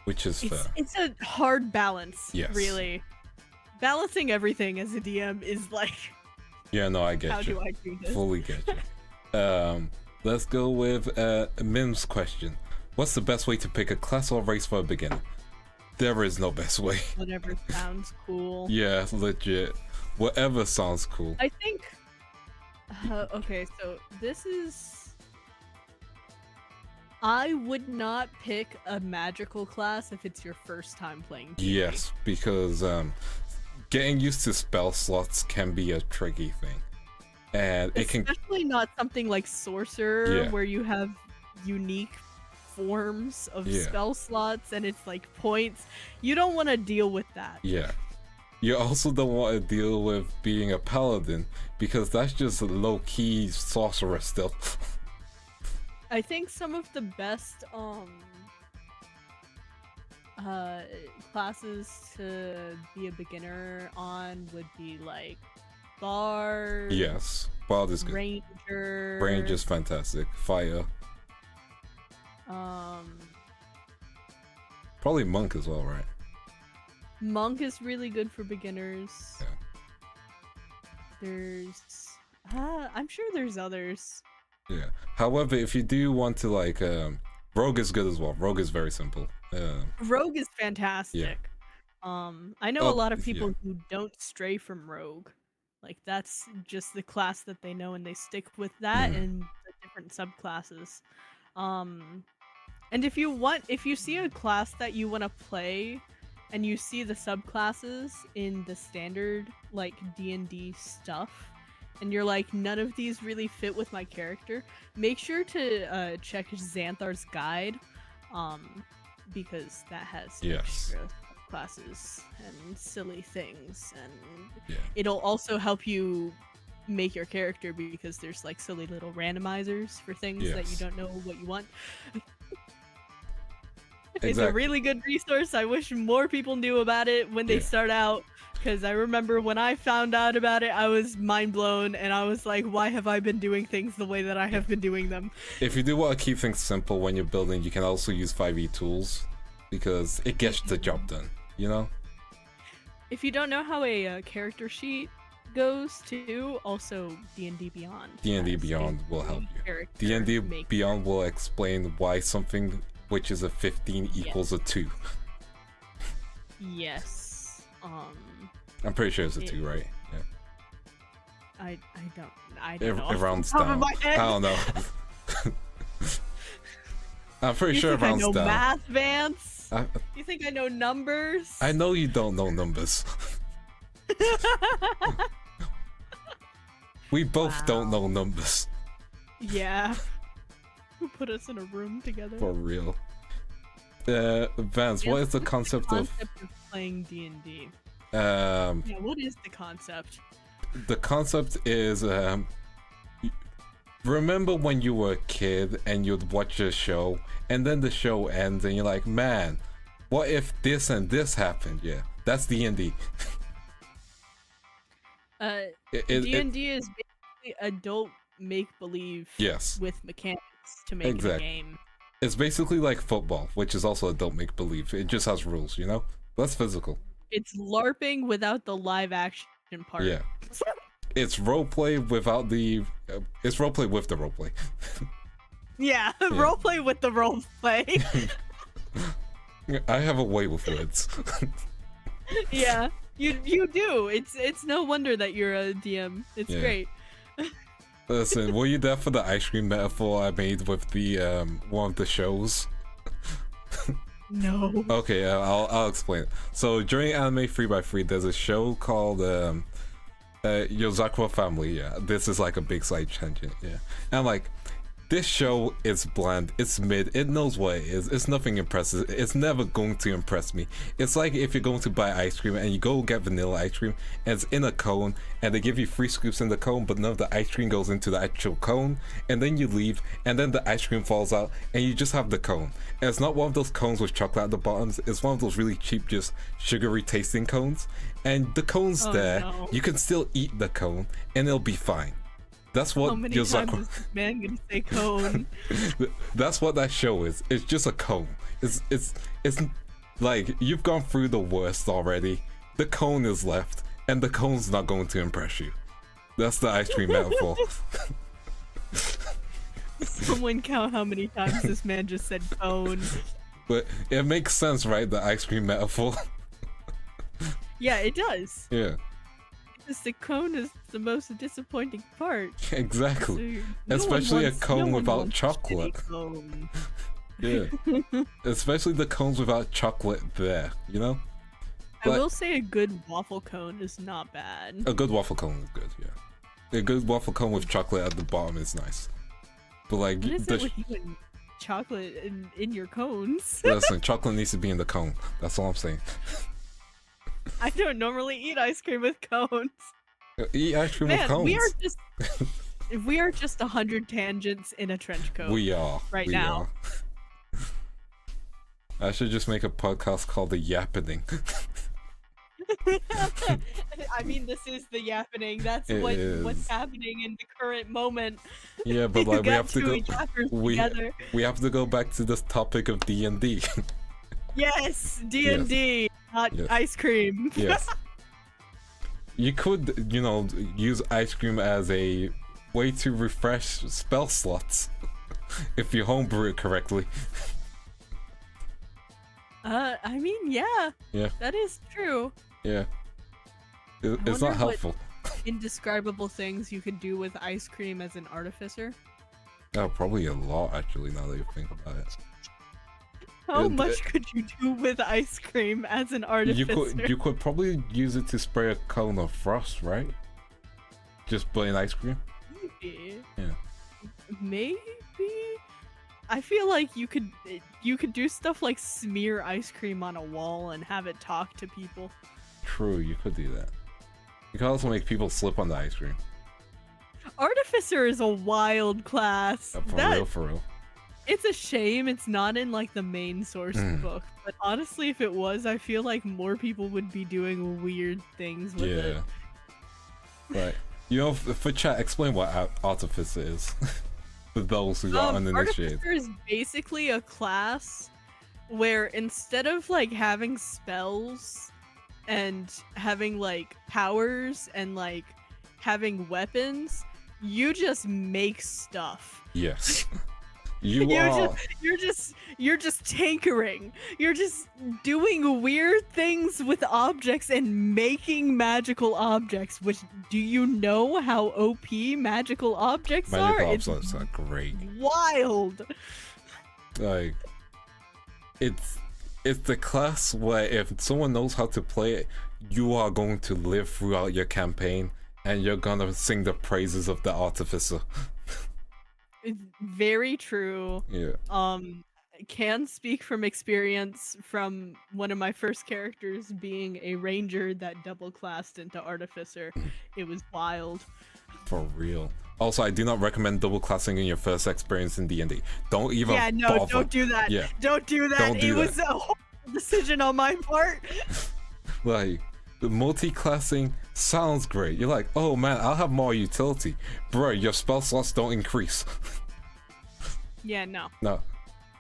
[SPEAKER 1] Which is fair.
[SPEAKER 2] It's a hard balance, really. Balancing everything as a DM is like...
[SPEAKER 1] Yeah, no, I get
[SPEAKER 2] how
[SPEAKER 1] you.
[SPEAKER 2] do I do this?
[SPEAKER 1] Fully get you. Let's go with Mim's question. What's the best way to pick a class or race for a beginner? There is no best way.
[SPEAKER 2] Whatever sounds cool.
[SPEAKER 1] Yeah, legit. Whatever sounds cool.
[SPEAKER 2] I think... okay, so this is... I would not pick a magical class if it's your first time playing D&D.
[SPEAKER 1] Yes, because getting used to spell slots can be a tricky thing. And it can...
[SPEAKER 2] Especially not something like Sorcerer, where you have unique forms of spell slots and it's like points. You don't want to deal with that.
[SPEAKER 1] Yeah. You also don't want to deal with being a paladin because that's just low-key sorcerer still.
[SPEAKER 2] I think some of the best classes to be a beginner on would be like Bard.
[SPEAKER 1] Yes, Bard is good.
[SPEAKER 2] Ranger.
[SPEAKER 1] Range is fantastic. Fire. Probably Monk as well, right?
[SPEAKER 2] Monk is really good for beginners.
[SPEAKER 1] Yeah.
[SPEAKER 2] There's I'm sure there's others.
[SPEAKER 1] Yeah. However, if you do want to like Rogue is good as well. Rogue is very simple.
[SPEAKER 2] Rogue is fantastic. I know a lot of people who don't stray from Rogue. Like that's just the class that they know and they stick with that and the different subclasses. And if you see a class that you want to play and you see the subclasses in the standard like D&D stuff and you're like, none of these really fit with my character, make sure to check Xanthar's guide, because that has extra classes and silly things, and it'll also help you make your character because there's like silly little randomizers for things that you don't know what you want. It's a really good resource. I wish more people knew about it when they start out, because I remember when I found out about it, I was mind blown and I was like, why have I been doing things the way that I have been doing them?
[SPEAKER 1] If you do want to keep things simple when you're building, you can also use 5e tools because it gets the job done, you know?
[SPEAKER 2] If you don't know how a character sheet goes to, also D&D Beyond.
[SPEAKER 1] D&D Beyond will help you. D&D Beyond will explain why something which is a 15 equals a 2.
[SPEAKER 2] Yes.
[SPEAKER 1] I'm pretty sure it's a 2, right? Yeah.
[SPEAKER 2] I don't know.
[SPEAKER 1] It rounds down. I don't know. I'm pretty sure it rounds down.
[SPEAKER 2] You think I know math, Vance? You think I know numbers?
[SPEAKER 1] I know you don't know numbers. We both don't know numbers.
[SPEAKER 2] Yeah. Who put us in a room together?
[SPEAKER 1] For real. Vance, what is the concept of
[SPEAKER 2] playing D&D? What is the concept?
[SPEAKER 1] The concept is remember when you were a kid and you'd watch a show and then the show ends and you're like, man, what if this and this happened? Yeah, that's D&D.
[SPEAKER 2] D&D is basically adult make-believe with mechanics to make a game.
[SPEAKER 1] It's basically like football, which is also adult make-believe. It just has rules, you know? Less physical.
[SPEAKER 2] It's LARPing without the live action part.
[SPEAKER 1] Yeah. It's roleplay without the... it's roleplay with the roleplay.
[SPEAKER 2] Yeah, roleplay with the roleplay.
[SPEAKER 1] I have a way with words.
[SPEAKER 2] Yeah, you do. It's no wonder that you're a DM. It's great.
[SPEAKER 1] Listen, were you there for the ice cream metaphor I made with the one of the shows?
[SPEAKER 2] No.
[SPEAKER 1] Okay, I'll explain it. So during Anime 3x3, there's a show called Yozakura Family. Yeah, this is like a big side tangent. Yeah, and like this show is bland, it's mid, it knows what it is, it's nothing impressive, it's never going to impress me. It's like if you're going to buy ice cream and you go get vanilla ice cream and it's in a cone and they give you 3 scoops in the cone but none of the ice cream goes into the actual cone, and then you leave and then the ice cream falls out and you just have the cone. And it's not one of those cones with chocolate at the bottoms, it's one of those really cheap, just sugary tasting cones, and the cone's you can still eat the cone and it'll be fine. That's what
[SPEAKER 2] How many times is this man gonna say cone?
[SPEAKER 1] That's what that show is. It's just a cone. It's like you've gone through the worst already. The cone is left, and the cone's not going to impress you. That's the ice cream metaphor.
[SPEAKER 2] Someone count how many times this man just said cone.
[SPEAKER 1] But it makes sense, right? The ice cream metaphor.
[SPEAKER 2] Yeah, it does.
[SPEAKER 1] Yeah.
[SPEAKER 2] Because the cone is the most disappointing part.
[SPEAKER 1] Exactly. So especially a cone without chocolate.
[SPEAKER 2] Cone.
[SPEAKER 1] Yeah. Especially the cones without chocolate there, you know?
[SPEAKER 2] I will say a good waffle cone is not bad.
[SPEAKER 1] A good waffle cone is good, yeah. A good waffle cone with chocolate at the bottom is nice. But like...
[SPEAKER 2] What is it with you and chocolate in your cones?
[SPEAKER 1] Listen, chocolate needs to be in the cone. That's all I'm saying.
[SPEAKER 2] I don't normally eat ice cream with cones.
[SPEAKER 1] Eat ice cream with
[SPEAKER 2] Man,
[SPEAKER 1] cones.
[SPEAKER 2] we are just 100 tangents in a trench coat.
[SPEAKER 1] We are.
[SPEAKER 2] Right
[SPEAKER 1] we
[SPEAKER 2] now.
[SPEAKER 1] Are. I should just make a podcast called The Yappening.
[SPEAKER 2] I mean, this is the yappening. That's
[SPEAKER 1] It
[SPEAKER 2] what's
[SPEAKER 1] is.
[SPEAKER 2] happening in the current moment.
[SPEAKER 1] Yeah, but
[SPEAKER 2] You
[SPEAKER 1] like we
[SPEAKER 2] got
[SPEAKER 1] have to
[SPEAKER 2] two
[SPEAKER 1] go.
[SPEAKER 2] yappers
[SPEAKER 1] We
[SPEAKER 2] together.
[SPEAKER 1] we have to go back to this topic of D&D.
[SPEAKER 2] Yes, D&D, not
[SPEAKER 1] Yes.
[SPEAKER 2] ice cream.
[SPEAKER 1] Yes. You could, use ice cream as a way to refresh spell slots if you homebrew it correctly.
[SPEAKER 2] I mean, yeah.
[SPEAKER 1] Yeah.
[SPEAKER 2] That is true.
[SPEAKER 1] Yeah. It's
[SPEAKER 2] wonder
[SPEAKER 1] not
[SPEAKER 2] what-
[SPEAKER 1] helpful.
[SPEAKER 2] Indescribable things you could do with ice cream as an artificer.
[SPEAKER 1] Oh, probably a lot actually. Now that you think about it.
[SPEAKER 2] How
[SPEAKER 1] It-
[SPEAKER 2] much could you do with ice cream as an artificer?
[SPEAKER 1] You could probably use it to spray a cone of frost, right? Just plain ice cream.
[SPEAKER 2] Maybe.
[SPEAKER 1] Yeah.
[SPEAKER 2] Maybe. I feel like you could do stuff like smear ice cream on a wall and have it talk to people.
[SPEAKER 1] True, you could do that. You could also make people slip on the ice cream.
[SPEAKER 2] Artificer is a wild class.
[SPEAKER 1] For real.
[SPEAKER 2] It's a shame it's not in like the main source book, but honestly, if it was, I feel like more people would be doing weird things with it.
[SPEAKER 1] Right. For chat, explain what Artificer is. For those who are uninitiated.
[SPEAKER 2] Artificer is basically a class where instead of like having spells and having like powers and like having weapons, you just make stuff.
[SPEAKER 1] Yes. You're
[SPEAKER 2] just tinkering. You're just doing weird things with objects and making magical objects. Which, do you know how OP magical objects are?
[SPEAKER 1] Objects are great.
[SPEAKER 2] Wild.
[SPEAKER 1] Like, it's the class where if someone knows how to play it, you are going to live throughout your campaign, and you're gonna sing the praises of the Artificer.
[SPEAKER 2] It's very true.
[SPEAKER 1] Yeah.
[SPEAKER 2] Can speak from experience from one of my first characters being a ranger that double classed into artificer. It was wild.
[SPEAKER 1] For real. Also, I do not recommend double classing in your first experience in D&D. Don't even bother.
[SPEAKER 2] Don't do that.
[SPEAKER 1] Yeah.
[SPEAKER 2] Don't do that.
[SPEAKER 1] Don't do that.
[SPEAKER 2] Was a horrible decision on my part.
[SPEAKER 1] Like, the multi-classing sounds great. You're like, oh man, I'll have more utility. Bro, your spell slots don't increase.
[SPEAKER 2] Yeah, no.
[SPEAKER 1] No.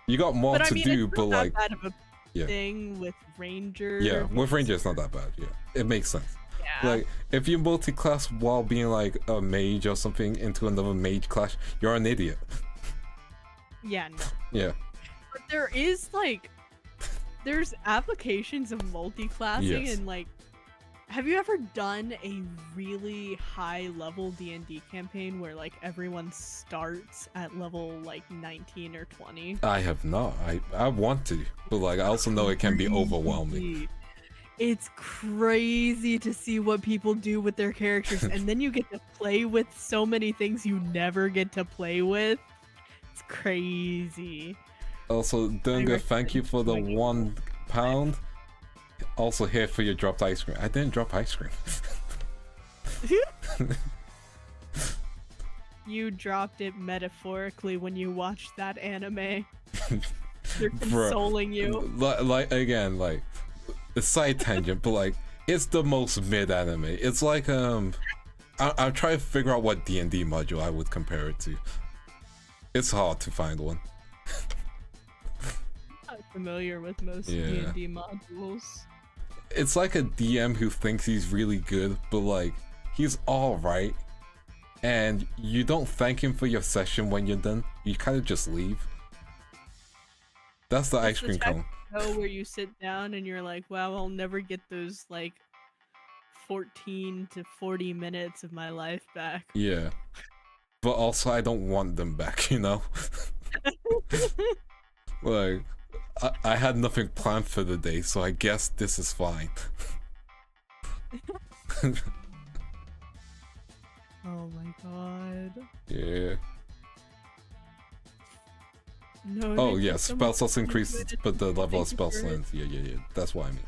[SPEAKER 1] You got more to do,
[SPEAKER 2] it's
[SPEAKER 1] but
[SPEAKER 2] not
[SPEAKER 1] like...
[SPEAKER 2] that bad of a thing with ranger.
[SPEAKER 1] Yeah, with ranger it's not that bad, yeah. It makes sense.
[SPEAKER 2] Yeah.
[SPEAKER 1] Like, if you multi-class while being like a mage or something into another mage class, you're an idiot.
[SPEAKER 2] Yeah, no.
[SPEAKER 1] Yeah.
[SPEAKER 2] But there is like... There's applications of multi-classing
[SPEAKER 1] Yes.
[SPEAKER 2] and like... Have you ever done a really high level D&D campaign where like everyone starts at level like 19 or 20?
[SPEAKER 1] I have not. I want to, but like I also know it can be overwhelming.
[SPEAKER 2] It's crazy to see what people do with their characters, and then you get to play with so many things you never get to play with. It's crazy.
[SPEAKER 1] Also, Dunga, thank you for the £1. Also here for your dropped ice cream. I didn't drop ice cream.
[SPEAKER 2] You dropped it metaphorically when you watched that anime. They're consoling you.
[SPEAKER 1] Like again, like a side tangent, but like it's the most mid anime. It's like I'm trying to figure out what D&D module I would compare it to. It's hard to find one.
[SPEAKER 2] I'm familiar with most D&D modules.
[SPEAKER 1] It's like a DM who thinks he's really good, but like he's all right, and you don't thank him for your session when you're done. You kind of just leave. That's the ice cream cone.
[SPEAKER 2] Where you sit down and you're like, wow, I'll never get those like 14 to 40 minutes of my life back.
[SPEAKER 1] Yeah, but also I don't want them back, you know. Like, I had nothing planned for the day, so I guess this is fine.
[SPEAKER 2] Oh my god.
[SPEAKER 1] Yeah.
[SPEAKER 2] No.
[SPEAKER 1] Oh yeah, spell slots increased, but the level of spell slants. Yeah. That's what I mean.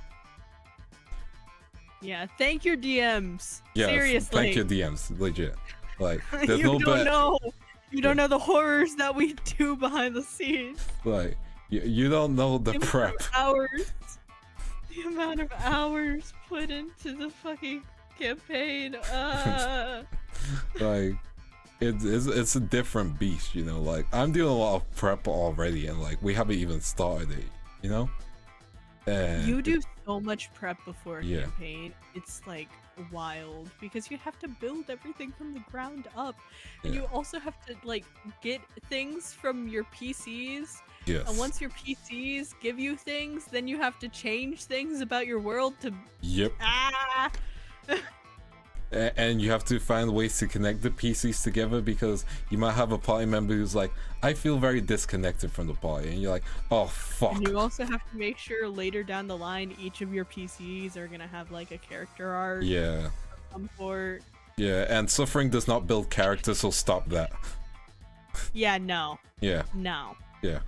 [SPEAKER 2] Yeah, thank your DMs.
[SPEAKER 1] Yeah,
[SPEAKER 2] Seriously.
[SPEAKER 1] thank your DMs, legit. Like, there's
[SPEAKER 2] you
[SPEAKER 1] no
[SPEAKER 2] don't
[SPEAKER 1] bet.
[SPEAKER 2] know. You don't know the horrors that we do behind the scenes.
[SPEAKER 1] Like, you don't know the prep.
[SPEAKER 2] The amount of hours put into the fucking campaign.
[SPEAKER 1] Like, it's a different beast, you know. Like, I'm doing a lot of prep already, and like we haven't even started it, you know. And
[SPEAKER 2] You do so much prep before a
[SPEAKER 1] Yeah.
[SPEAKER 2] campaign. It's like wild because you have to build everything from the ground up, and
[SPEAKER 1] Yeah.
[SPEAKER 2] you also have to like get things from your PCs.
[SPEAKER 1] Yes.
[SPEAKER 2] And once your PCs give you things, then you have to change things about your world to
[SPEAKER 1] Yep. And you have to find ways to connect the PCs together, because you might have a party member who's like, I feel very disconnected from the party, and you're like, oh fuck.
[SPEAKER 2] And you also have to make sure later down the line each of your PCs are gonna have like a character arc.
[SPEAKER 1] Yeah.
[SPEAKER 2] Of some sort.
[SPEAKER 1] Yeah, and suffering does not build character, so stop that.
[SPEAKER 2] Yeah, no.
[SPEAKER 1] Yeah.
[SPEAKER 2] No.
[SPEAKER 1] Yeah.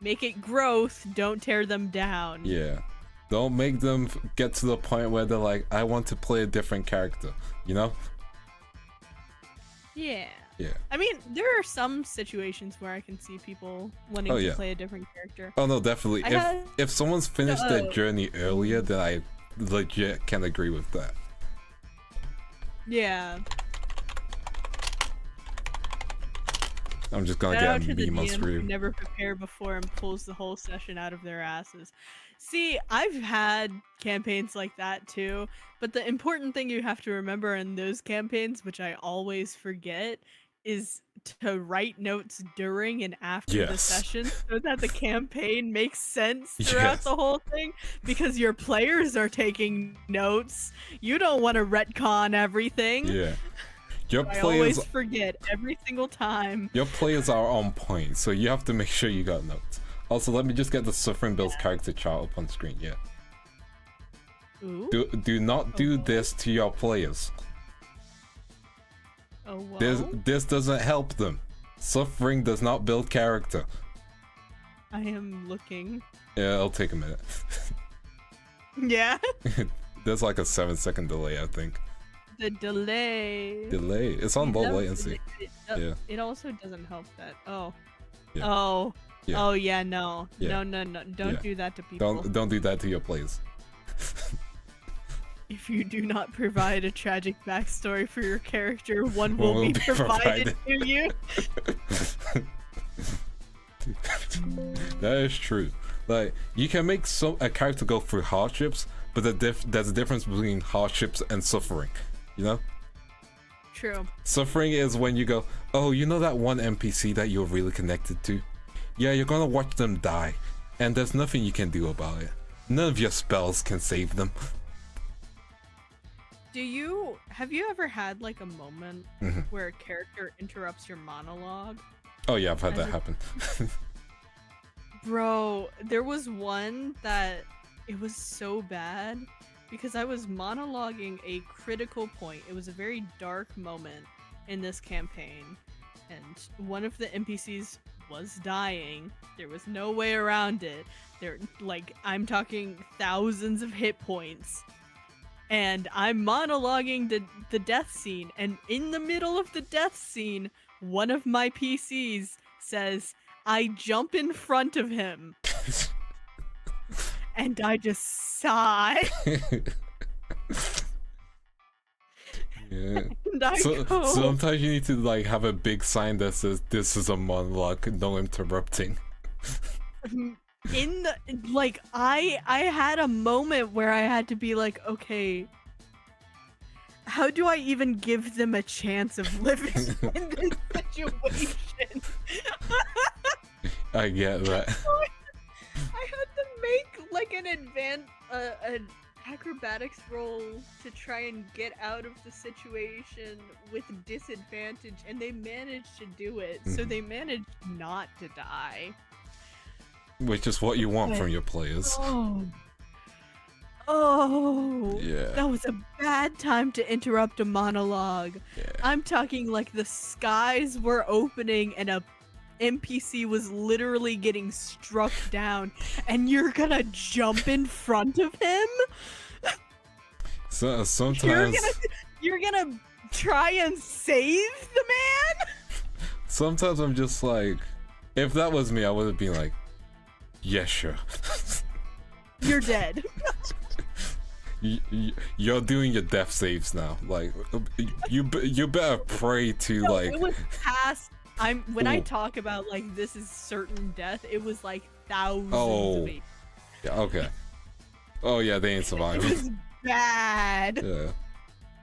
[SPEAKER 2] Make it growth, don't tear them down.
[SPEAKER 1] Yeah. Don't make them get to the point where they're like, I want to play a different character, you know?
[SPEAKER 2] Yeah.
[SPEAKER 1] Yeah.
[SPEAKER 2] I mean, there are some situations where I can see people wanting
[SPEAKER 1] Oh,
[SPEAKER 2] to
[SPEAKER 1] yeah.
[SPEAKER 2] play a different character.
[SPEAKER 1] Oh no, definitely.
[SPEAKER 2] I had-
[SPEAKER 1] If someone's finished their journey earlier, then I legit can agree with that.
[SPEAKER 2] Yeah.
[SPEAKER 1] I'm just gonna
[SPEAKER 2] Shout out
[SPEAKER 1] get
[SPEAKER 2] to
[SPEAKER 1] a
[SPEAKER 2] the
[SPEAKER 1] meme on
[SPEAKER 2] DM who
[SPEAKER 1] screen.
[SPEAKER 2] never prepare before and pulls the whole session out of their asses. See, I've had campaigns like that too, but the important thing you have to remember in those campaigns, which I always forget, is to write notes during and after the
[SPEAKER 1] Yes.
[SPEAKER 2] session so that the campaign makes sense throughout
[SPEAKER 1] Yes.
[SPEAKER 2] the whole thing, because your players are taking notes. You don't want to retcon everything.
[SPEAKER 1] Yeah. Your
[SPEAKER 2] I
[SPEAKER 1] players,
[SPEAKER 2] always forget every single time.
[SPEAKER 1] your players are on point, so you have to make sure you got notes. Also, let me just get the Suffering Bill's character chart up on screen. Yeah.
[SPEAKER 2] Ooh.
[SPEAKER 1] Do not do this to your players.
[SPEAKER 2] Oh, whoa.
[SPEAKER 1] This doesn't help them. Suffering does not build character.
[SPEAKER 2] I am looking.
[SPEAKER 1] Yeah, it'll take a minute.
[SPEAKER 2] Yeah.
[SPEAKER 1] There's like a 7-second delay, I think.
[SPEAKER 2] The delay.
[SPEAKER 1] Delay? It's on low latency. Yeah.
[SPEAKER 2] It also doesn't help that. Oh.
[SPEAKER 1] Yeah.
[SPEAKER 2] Oh.
[SPEAKER 1] Yeah.
[SPEAKER 2] Oh yeah. No.
[SPEAKER 1] Yeah.
[SPEAKER 2] No. Don't
[SPEAKER 1] Yeah.
[SPEAKER 2] do that to people.
[SPEAKER 1] Don't do that to your players.
[SPEAKER 2] If you do not provide a tragic backstory for your character, one will be provided to you.
[SPEAKER 1] That is true. Like, you can make a character go through hardships, but there's a difference between hardships and suffering, you know?
[SPEAKER 2] True.
[SPEAKER 1] Suffering is when you go, oh, you know that one NPC that you're really connected to? Yeah, you're gonna watch them die, and there's nothing you can do about it. None of your spells can save them.
[SPEAKER 2] Have you ever had like a moment
[SPEAKER 1] Mm-hmm.
[SPEAKER 2] where a character interrupts your monologue?
[SPEAKER 1] Oh yeah, I've had that happen.
[SPEAKER 2] Bro, there was one that it was so bad because I was monologuing a critical point. It was a very dark moment in this campaign, and one of the NPCs was dying. There was no way around it. I'm talking thousands of hit points. And I'm monologuing the death scene, and in the middle of the death scene, one of my PCs says, I jump in front of him. And I just sigh.
[SPEAKER 1] Yeah.
[SPEAKER 2] And I
[SPEAKER 1] So
[SPEAKER 2] go,
[SPEAKER 1] sometimes you need to like have a big sign that says this is a monologue, no interrupting.
[SPEAKER 2] I had a moment where I had to be like, okay, how do I even give them a chance of living in this situation?
[SPEAKER 1] I get that.
[SPEAKER 2] I had to make like an acrobatics roll to try and get out of the situation with disadvantage, and they managed to do it. So they managed not to die.
[SPEAKER 1] Which is what you want from your players.
[SPEAKER 2] Oh,
[SPEAKER 1] Yeah.
[SPEAKER 2] that was a bad time to interrupt a monologue.
[SPEAKER 1] Yeah.
[SPEAKER 2] I'm talking like the skies were opening and a NPC was literally getting struck down, and you're gonna jump in front of him?
[SPEAKER 1] So
[SPEAKER 2] You're
[SPEAKER 1] sometimes,
[SPEAKER 2] gonna you're gonna try and save the man?
[SPEAKER 1] sometimes I'm just like, if that was me, I would have been like, yeah, sure.
[SPEAKER 2] You're dead.
[SPEAKER 1] You're doing your death saves now. Like, you better pray to
[SPEAKER 2] No,
[SPEAKER 1] like.
[SPEAKER 2] it was past. When I
[SPEAKER 1] Ooh.
[SPEAKER 2] talk about like this is certain death, it was like thousands
[SPEAKER 1] Oh.
[SPEAKER 2] of people.
[SPEAKER 1] Yeah, okay. Oh yeah, they ain't
[SPEAKER 2] It
[SPEAKER 1] surviving.
[SPEAKER 2] was bad.
[SPEAKER 1] Yeah.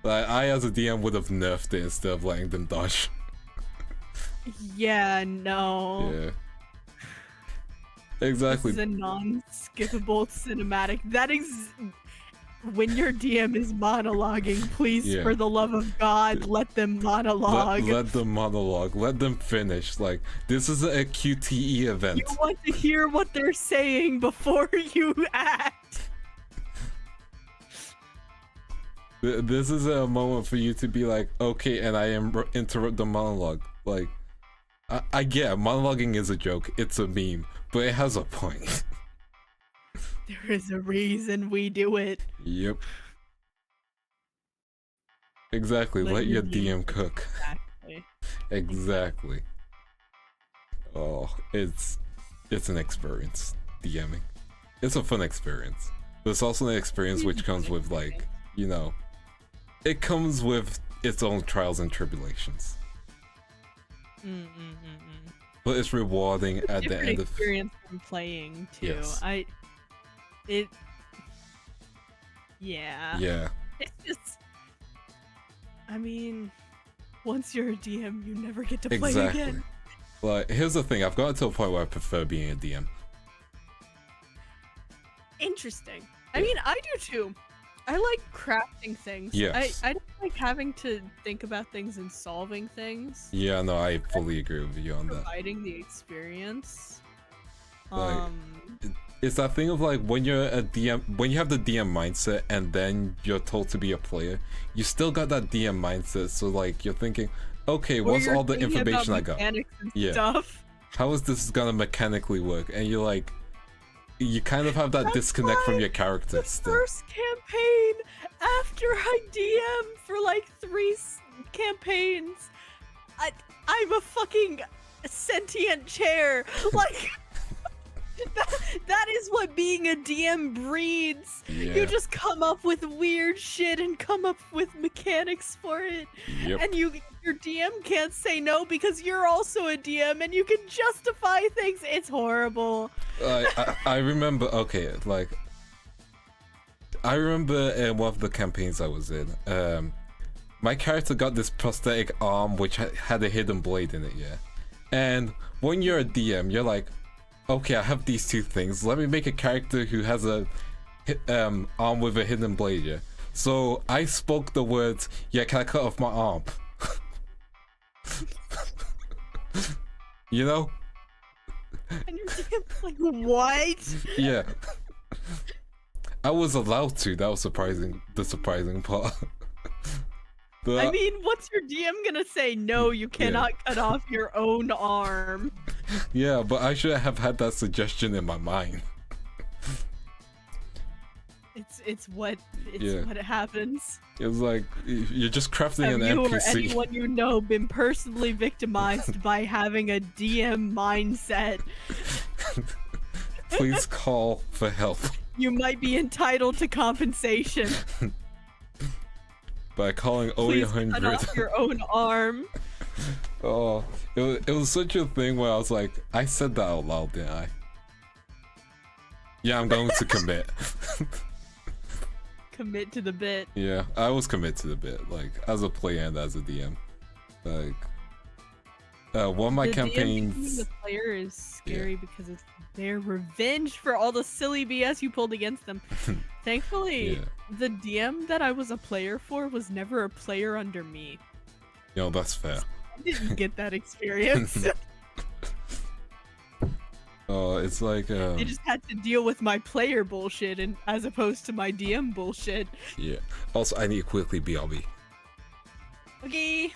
[SPEAKER 1] Like, I as a DM would have nerfed it instead of letting them dodge.
[SPEAKER 2] Yeah, no.
[SPEAKER 1] Yeah. Exactly.
[SPEAKER 2] This is a non-skippable cinematic. That is when your DM is monologuing, please,
[SPEAKER 1] Yeah.
[SPEAKER 2] for the love of God, let them monologue.
[SPEAKER 1] Let them monologue. Let them finish. Like, this is a QTE event.
[SPEAKER 2] You want to hear what they're saying before you act.
[SPEAKER 1] This is a moment for you to be like, okay, and I interrupt the monologue. Like, I get it, monologuing is a joke. It's a meme, but it has a point.
[SPEAKER 2] There is a reason we do it.
[SPEAKER 1] Yep. Exactly. Let your DM cook.
[SPEAKER 2] Exactly.
[SPEAKER 1] Exactly. Oh, it's an experience, DMing. It's a fun experience. But it's also an experience which comes with, like, you know, it comes with its own trials and tribulations. But it's rewarding at the end of
[SPEAKER 2] experience from playing too.
[SPEAKER 1] Yes.
[SPEAKER 2] Yeah.
[SPEAKER 1] Yeah.
[SPEAKER 2] It's just, I mean, once you're a DM, you never get to play
[SPEAKER 1] Exactly.
[SPEAKER 2] again.
[SPEAKER 1] Like, here's the thing, I've gotten to a point where I prefer being a DM.
[SPEAKER 2] Interesting. I mean, I do too. I like crafting things.
[SPEAKER 1] Yes.
[SPEAKER 2] I don't like having to think about things and solving things.
[SPEAKER 1] Yeah, no, I fully agree with you on that.
[SPEAKER 2] Providing the experience.
[SPEAKER 1] Like, it's that thing of like, when you're a DM, when you have the DM mindset and then you're told to be a player, you still got that DM mindset, so like, you're thinking, okay, what's all the information I got?
[SPEAKER 2] Yeah. Stuff.
[SPEAKER 1] How is this gonna mechanically work? And you're like, you kind of have that disconnect from your character
[SPEAKER 2] The
[SPEAKER 1] still.
[SPEAKER 2] first campaign after I DM for like 3 campaigns, I'm a fucking sentient chair. Like, that is what being a DM breeds.
[SPEAKER 1] Yeah.
[SPEAKER 2] You just come up with weird shit and come up with mechanics for it.
[SPEAKER 1] Yep.
[SPEAKER 2] And your DM can't say no because you're also a DM and you can justify things. It's horrible.
[SPEAKER 1] I remember, okay, like, I remember in one of the campaigns I was in, my character got this prosthetic arm which had a hidden blade in it, yeah. And when you're a DM, you're like, okay, I have these two things. Let me make a character who has a arm with a hidden blade, yeah. So I spoke the words, yeah, can I cut off my arm? You know?
[SPEAKER 2] And your DM's like, what?
[SPEAKER 1] Yeah. I was allowed to. That was the surprising part.
[SPEAKER 2] I mean, what's your DM gonna say? No, you cannot cut off your own arm.
[SPEAKER 1] Yeah, but I should have had that suggestion in my mind.
[SPEAKER 2] It's what happens.
[SPEAKER 1] It was like, you're just crafting an
[SPEAKER 2] Have you or
[SPEAKER 1] NPC.
[SPEAKER 2] anyone you know been personally victimized by having a DM mindset?
[SPEAKER 1] Please call for help.
[SPEAKER 2] You might be entitled to compensation.
[SPEAKER 1] By calling
[SPEAKER 2] Please
[SPEAKER 1] O800.
[SPEAKER 2] cut off your own arm.
[SPEAKER 1] Oh, it was such a thing where I was like, I said that out loud, didn't I? Yeah, I'm going to commit.
[SPEAKER 2] Commit to the bit.
[SPEAKER 1] Yeah, I was commit to the bit, like, as a player and as a DM. Like, one of my campaigns...
[SPEAKER 2] The player is scary because it's their revenge for all the silly BS you pulled against them. Thankfully, the DM that I was a player for was never a player under me.
[SPEAKER 1] You know, that's fair.
[SPEAKER 2] I didn't get that experience.
[SPEAKER 1] Oh, it's like
[SPEAKER 2] They just had to deal with my player bullshit and as opposed to my DM bullshit.
[SPEAKER 1] Yeah. Also, I need to quickly BRB.
[SPEAKER 2] Okay.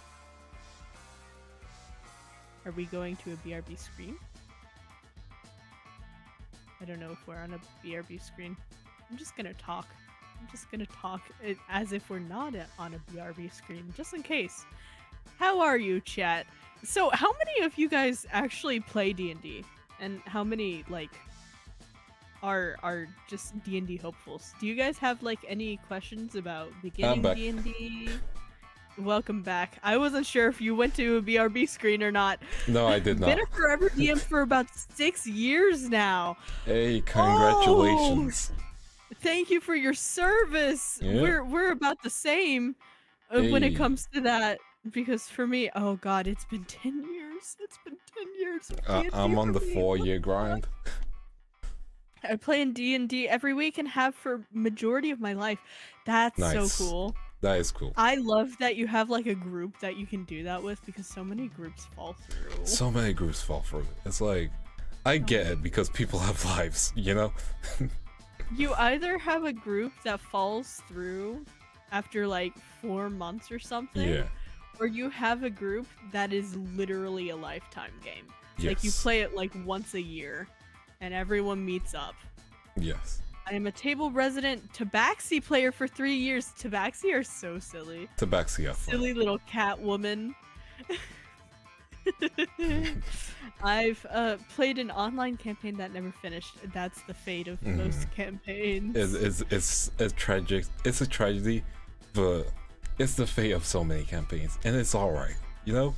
[SPEAKER 2] Are we going to a BRB screen? I don't know if we're on a BRB screen. I'm just gonna talk. I'm just gonna talk as if we're not on a BRB screen, just in case. How are you, chat? So, how many of you guys actually play D&D, and how many like are just D&D hopefuls? Do you guys have like any questions about beginning D&D? Welcome back. I wasn't sure if you went to a BRB screen or not.
[SPEAKER 1] No, I did not.
[SPEAKER 2] Been a forever DM for about 6 years now.
[SPEAKER 1] Hey, congratulations.
[SPEAKER 2] Oh, thank you for your service.
[SPEAKER 1] Yeah.
[SPEAKER 2] We're about the same when it comes to that, because for me, oh god, it's been 10 years. It's been 10 years.
[SPEAKER 1] I'm on the 4-year grind.
[SPEAKER 2] I play in D&D every week and have for majority of my life. That's
[SPEAKER 1] Nice.
[SPEAKER 2] so cool.
[SPEAKER 1] That is cool.
[SPEAKER 2] I love that you have like a group that you can do that with, because so many groups fall through.
[SPEAKER 1] So many groups fall through. It's like, I get it because people have lives, you know?
[SPEAKER 2] You either have a group that falls through after like 4 months or something,
[SPEAKER 1] Yeah.
[SPEAKER 2] or you have a group that is literally a lifetime game.
[SPEAKER 1] Yes.
[SPEAKER 2] Like you play it like once a year and everyone meets up.
[SPEAKER 1] Yes.
[SPEAKER 2] I am a table resident Tabaxi player for 3 years. Tabaxi are so silly.
[SPEAKER 1] Tabaxi are fun.
[SPEAKER 2] Silly little cat woman. I've played an online campaign that never finished. That's the fate of most campaigns.
[SPEAKER 1] It's a tragic. It's a tragedy, but it's the fate of so many campaigns, and it's all right. You know,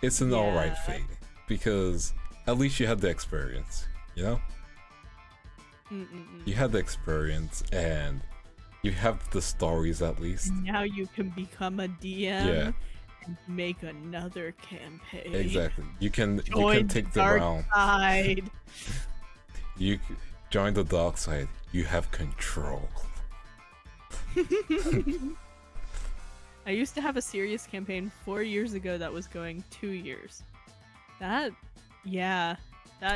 [SPEAKER 1] it's an all right fate because at least you had the experience. You know, you had the experience, and you have the stories at least.
[SPEAKER 2] Now you can become a DM.
[SPEAKER 1] Yeah.
[SPEAKER 2] And make another campaign.
[SPEAKER 1] Exactly. You can take the
[SPEAKER 2] dark
[SPEAKER 1] realm.
[SPEAKER 2] Side.
[SPEAKER 1] You join the dark side. You have control.
[SPEAKER 2] I used to have a serious campaign 4 years ago that was going 2 years. That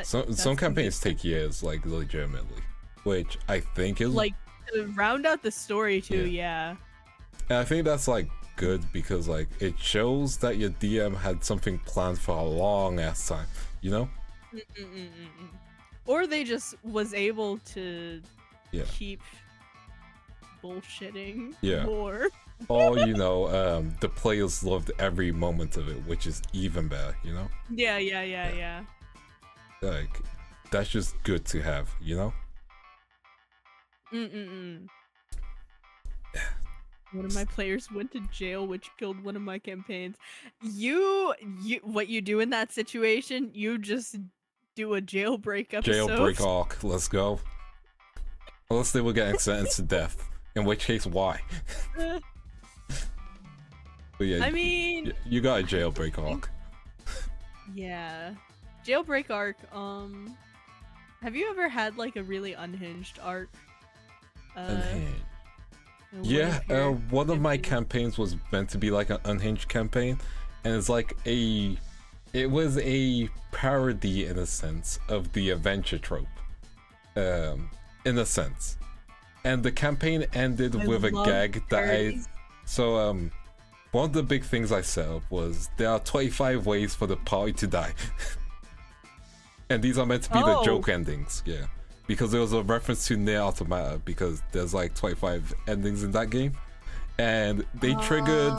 [SPEAKER 1] Some campaigns take years, like legitimately, which I think is
[SPEAKER 2] like to round out the story too. Yeah.
[SPEAKER 1] And I think that's like good because like it shows that your DM had something planned for a long ass time, you know?
[SPEAKER 2] Or they just was able to keep bullshitting more.
[SPEAKER 1] Or you know, the players loved every moment of it, which is even better, you know?
[SPEAKER 2] Yeah.
[SPEAKER 1] Like that's just good to have, you know?
[SPEAKER 2] One of my players went to jail, which killed one of my campaigns. What you do in that situation? You just do a jailbreak episode.
[SPEAKER 1] Jailbreak arc, let's go. Unless they were getting sentenced to death, in which case, why? But yeah,
[SPEAKER 2] I mean,
[SPEAKER 1] you got a jailbreak arc.
[SPEAKER 2] Yeah, jailbreak arc. Have you ever had like a really unhinged arc?
[SPEAKER 1] Unhinged. Yeah, one of my campaigns was meant to be like an unhinged campaign, and it's like it was a parody in a sense of the adventure trope, in a sense, and the campaign ended with a gag that one of the big things I set up was there are 25 ways for the party to die, and these are meant to be the joke endings, because there was a reference to Near Automata because there's like 25 endings in that game, and they triggered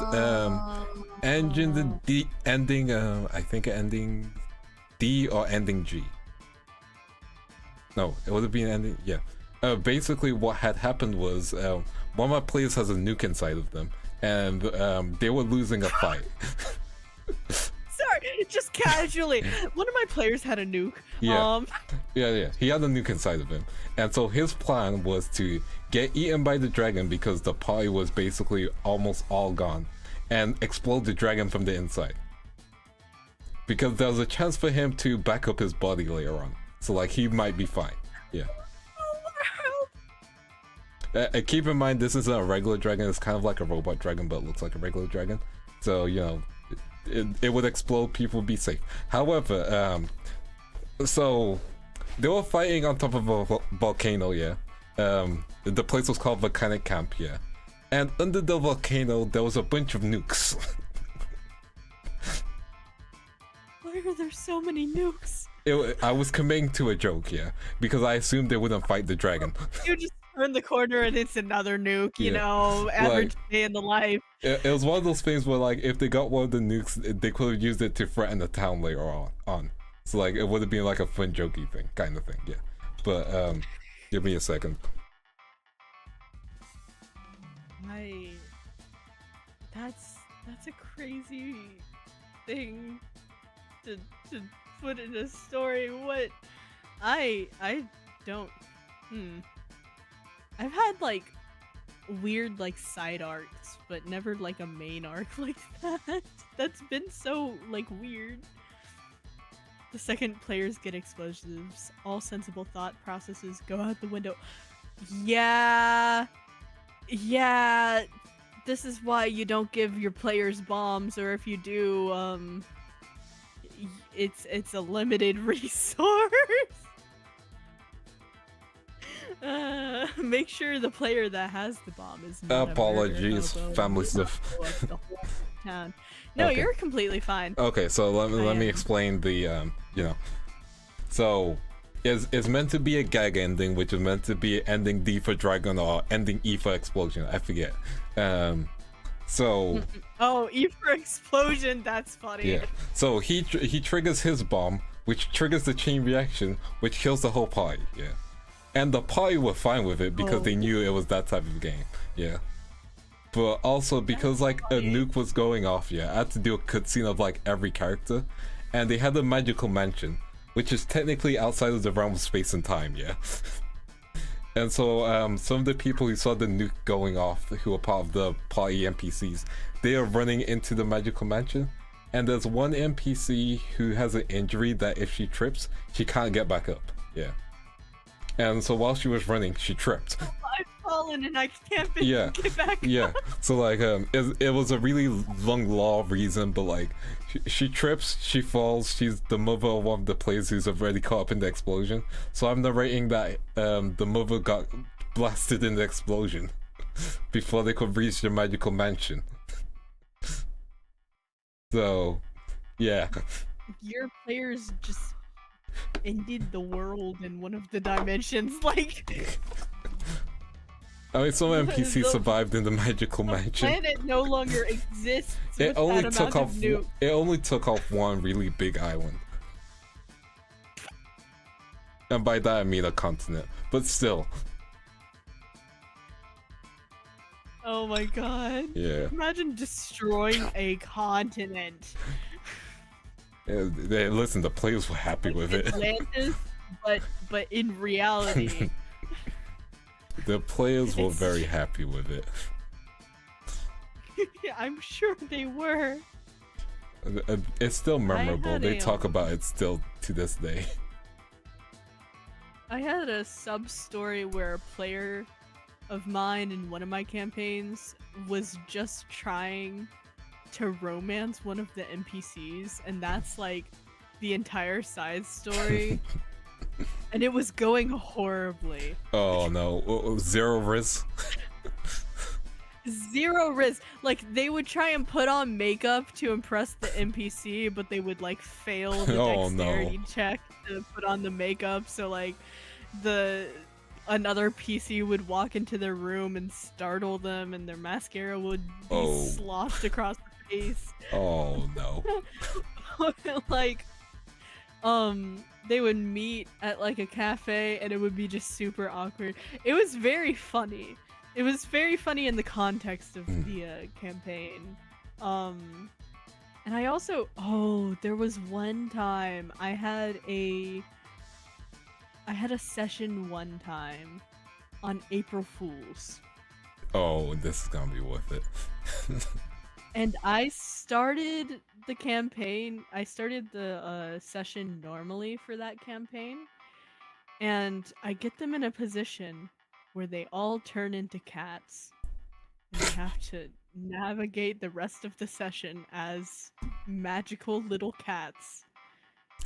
[SPEAKER 1] ending I think ending D or ending G. No, it would have been ending basically what had happened was one of my players has a nuke inside of them, and they were losing a fight.
[SPEAKER 2] Sorry, just casually. One of my players had a nuke.
[SPEAKER 1] He had a nuke inside of him, and so his plan was to get eaten by the dragon because the party was basically almost all gone, and explode the dragon from the inside. Because there was a chance for him to back up his body later on, so like he might be fine. Keep in mind this isn't a regular dragon; it's kind of like a robot dragon, but looks like a regular dragon. So you know. It would explode, people would be safe. However, so they were fighting on top of a volcano, the place was called Volcanic Camp, and under the volcano there was a bunch of nukes.
[SPEAKER 2] Why are there so many nukes?
[SPEAKER 1] I was committing to a joke, because I assumed they wouldn't fight the dragon.
[SPEAKER 2] You just turn the corner and it's another nuke, you know, average day in the life.
[SPEAKER 1] It was one of those things where, like, if they got one of the nukes, they could have used it to threaten the town later on. So, like, it would have been like a fun, jokey thing, kind of thing, yeah. But, give me a second.
[SPEAKER 2] That's a crazy thing to put in a story. What I don't I've had like weird like side arcs, but never like a main arc like that. That's been so like weird. The second players get explosives, all sensible thought processes go out the window. Yeah, this is why you don't give your players bombs, or if you do, it's a limited resource. Make sure the player that has the bomb is not
[SPEAKER 1] apologies, family stuff.
[SPEAKER 2] The whole town. No, okay. You're completely fine.
[SPEAKER 1] Okay, so let me explain the you know, so it's meant to be a gag ending, which is meant to be ending D for dragon or ending E for explosion. I forget. So
[SPEAKER 2] oh, E for explosion. That's funny.
[SPEAKER 1] Yeah. So he triggers his bomb, which triggers the chain reaction, which kills the whole party. Yeah. And the party were fine with it because they knew it was that type of game. Yeah. But also because like a nuke was going off, yeah, I had to do a cutscene of like every character, and they had a magical mansion, which is technically outside of the realm of space and time, yeah. And so some of the people who saw the nuke going off, who were part of the party NPCs, they are running into the magical mansion, and there's one NPC who has an injury that if she trips, she can't get back up, yeah. And so while she was running, she tripped.
[SPEAKER 2] I've fallen and I can't get back
[SPEAKER 1] up. So like it was a really long law reason, but like she trips, she falls, she's the mother of one of the players who's already caught up in the explosion. So I'm narrating that the mother got blasted in the explosion before they could reach the magical mansion. So yeah.
[SPEAKER 2] Your players just ended the world in one of the dimensions, like.
[SPEAKER 1] I mean, some NPCs survived in the magical mansion.
[SPEAKER 2] The planet no longer exists.
[SPEAKER 1] It only took off one really big island, and by that I mean a continent. But still.
[SPEAKER 2] Oh my god.
[SPEAKER 1] Yeah.
[SPEAKER 2] Imagine destroying a continent.
[SPEAKER 1] Listen, the players were happy with it.
[SPEAKER 2] Atlantis, but in reality.
[SPEAKER 1] The players were very happy with it.
[SPEAKER 2] I'm sure they were.
[SPEAKER 1] It's still memorable. They talk about it still to this day.
[SPEAKER 2] I had a sub-story where a player of mine in one of my campaigns was just trying to romance one of the NPCs, and that's like the entire side story. And it was going horribly.
[SPEAKER 1] Oh no, zero riz.
[SPEAKER 2] Zero riz. Like, they would try and put on makeup to impress the NPC, but they would like fail the dexterity check to put on the makeup. So like another PC would walk into their room and startle them, and their mascara would be sloshed across the face.
[SPEAKER 1] Oh no.
[SPEAKER 2] Like they would meet at like a cafe and it would be just super awkward. It was very funny. It was very funny in the context of the campaign. And I also there was one time I had a session one time on April Fools.
[SPEAKER 1] Oh, this is gonna be worth it.
[SPEAKER 2] And I started the campaign, I started the session normally for that campaign, and I get them in a position where they all turn into cats, and they have to navigate the rest of the session as magical little cats.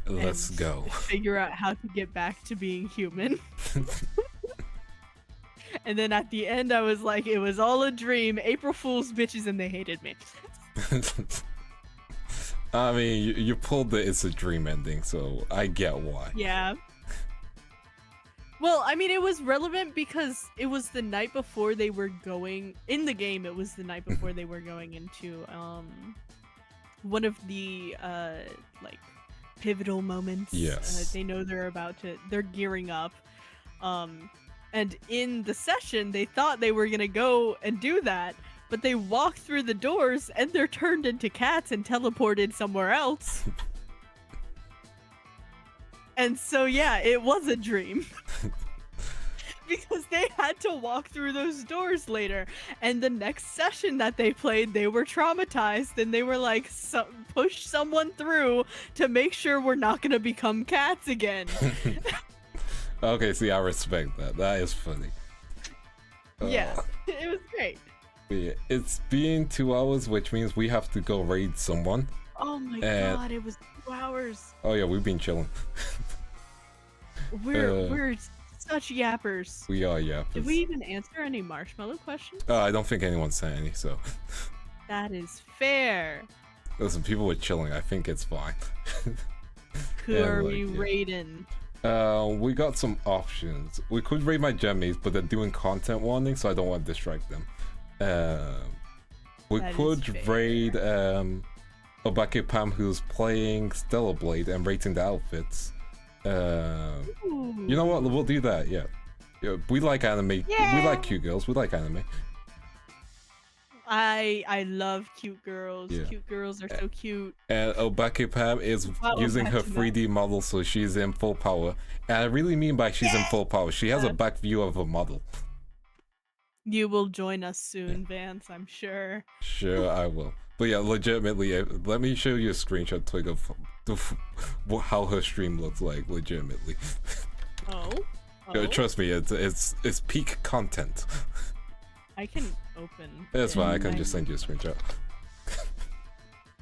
[SPEAKER 1] Let's go.
[SPEAKER 2] Figure out how to get back to being human. And then at the end, I was like, it was all a dream. April Fool's bitches, and they hated me.
[SPEAKER 1] I mean, you pulled the "it's a dream" ending, so I get why.
[SPEAKER 2] Yeah. Well, I mean, it was relevant because it was the night before they were going in the game. It was the night before they were going into one of the like pivotal moments.
[SPEAKER 1] Yes.
[SPEAKER 2] They know they're gearing up. And in the session, they thought they were gonna go and do that, but they walked through the doors and they're turned into cats and teleported somewhere else. And so, yeah, it was a dream. Because they had to walk through those doors later. And the next session that they played, they were traumatized. And they were like, push someone through to make sure we're not going to become cats again.
[SPEAKER 1] Okay, see, I respect that. That is funny.
[SPEAKER 2] Yeah, it was great.
[SPEAKER 1] Yeah, it's been 2 hours, which means we have to go raid someone.
[SPEAKER 2] Oh my god, it was 2 hours.
[SPEAKER 1] Oh yeah, we've been chilling.
[SPEAKER 2] We're such yappers.
[SPEAKER 1] We are yappers.
[SPEAKER 2] Did we even answer any marshmallow questions?
[SPEAKER 1] I don't think anyone sent any, so.
[SPEAKER 2] That is fair.
[SPEAKER 1] Listen, people were chilling. I think it's fine.
[SPEAKER 2] Who are we raiding?
[SPEAKER 1] We got some options. We could raid my genmates, but they're doing content warning, so I don't want to distract them. We could raid Obake Pam, who's playing Stellar Blade and rating the outfits. You know what? We'll do that. Yeah. We like anime. Yeah. We like cute girls. We like anime.
[SPEAKER 2] I love cute girls. Yeah. Cute girls are so cute.
[SPEAKER 1] And Obake Pam is using her 3D model, so she's in full power. And I really mean by she's in full power. She has a back view of a model. You
[SPEAKER 2] will join us soon, Vance, I'm sure.
[SPEAKER 1] Sure, I will. But yeah, legitimately, let me show you a screenshot, Twig, of how her stream looks like, legitimately. Oh? Trust me, it's peak content.
[SPEAKER 2] I can open.
[SPEAKER 1] That's fine, I can just send you a screenshot.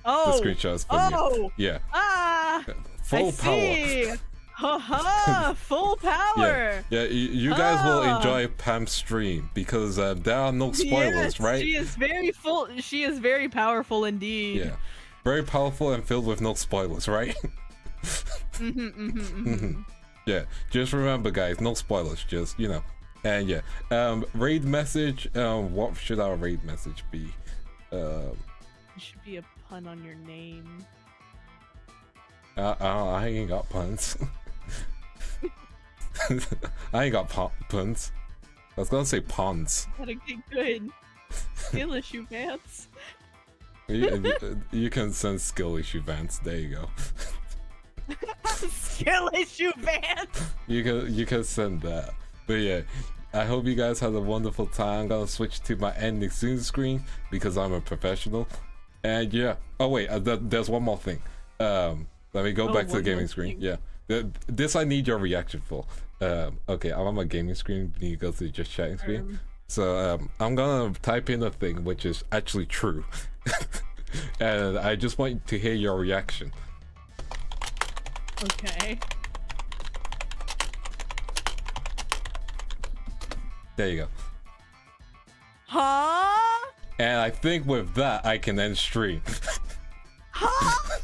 [SPEAKER 2] Oh!
[SPEAKER 1] The screenshot is from you. Yeah.
[SPEAKER 2] Ah!
[SPEAKER 1] Full power.
[SPEAKER 2] Haha! Full power!
[SPEAKER 1] Yeah, you guys will enjoy Pam's stream because there are no spoilers, right?
[SPEAKER 2] She is very full. She is very powerful indeed.
[SPEAKER 1] Yeah, very powerful and filled with no spoilers, right? Yeah, just remember, guys, no spoilers. Just and yeah, raid message. What should our raid message be?
[SPEAKER 2] It should be a pun on your name.
[SPEAKER 1] I ain't got puns. I ain't got puns. I was gonna say puns.
[SPEAKER 2] Gotta get good. Skill issue, Vance.
[SPEAKER 1] You can send skill issue, Vance. There you go.
[SPEAKER 2] Skill issue, Vance.
[SPEAKER 1] You can send that. But yeah, I hope you guys had a wonderful time. I'm gonna switch to my ending soon screen because I'm a professional. And yeah. Oh wait, there's one more thing. Let me go back to the gaming screen. Yeah. This I need your reaction for. Okay, I'm on my gaming screen. You go to the just chatting screen. So I'm gonna type in a thing which is actually true, and I just want to hear your reaction.
[SPEAKER 2] Okay.
[SPEAKER 1] There you go.
[SPEAKER 2] Huh?
[SPEAKER 1] And I think with that I can end stream.
[SPEAKER 2] Huh?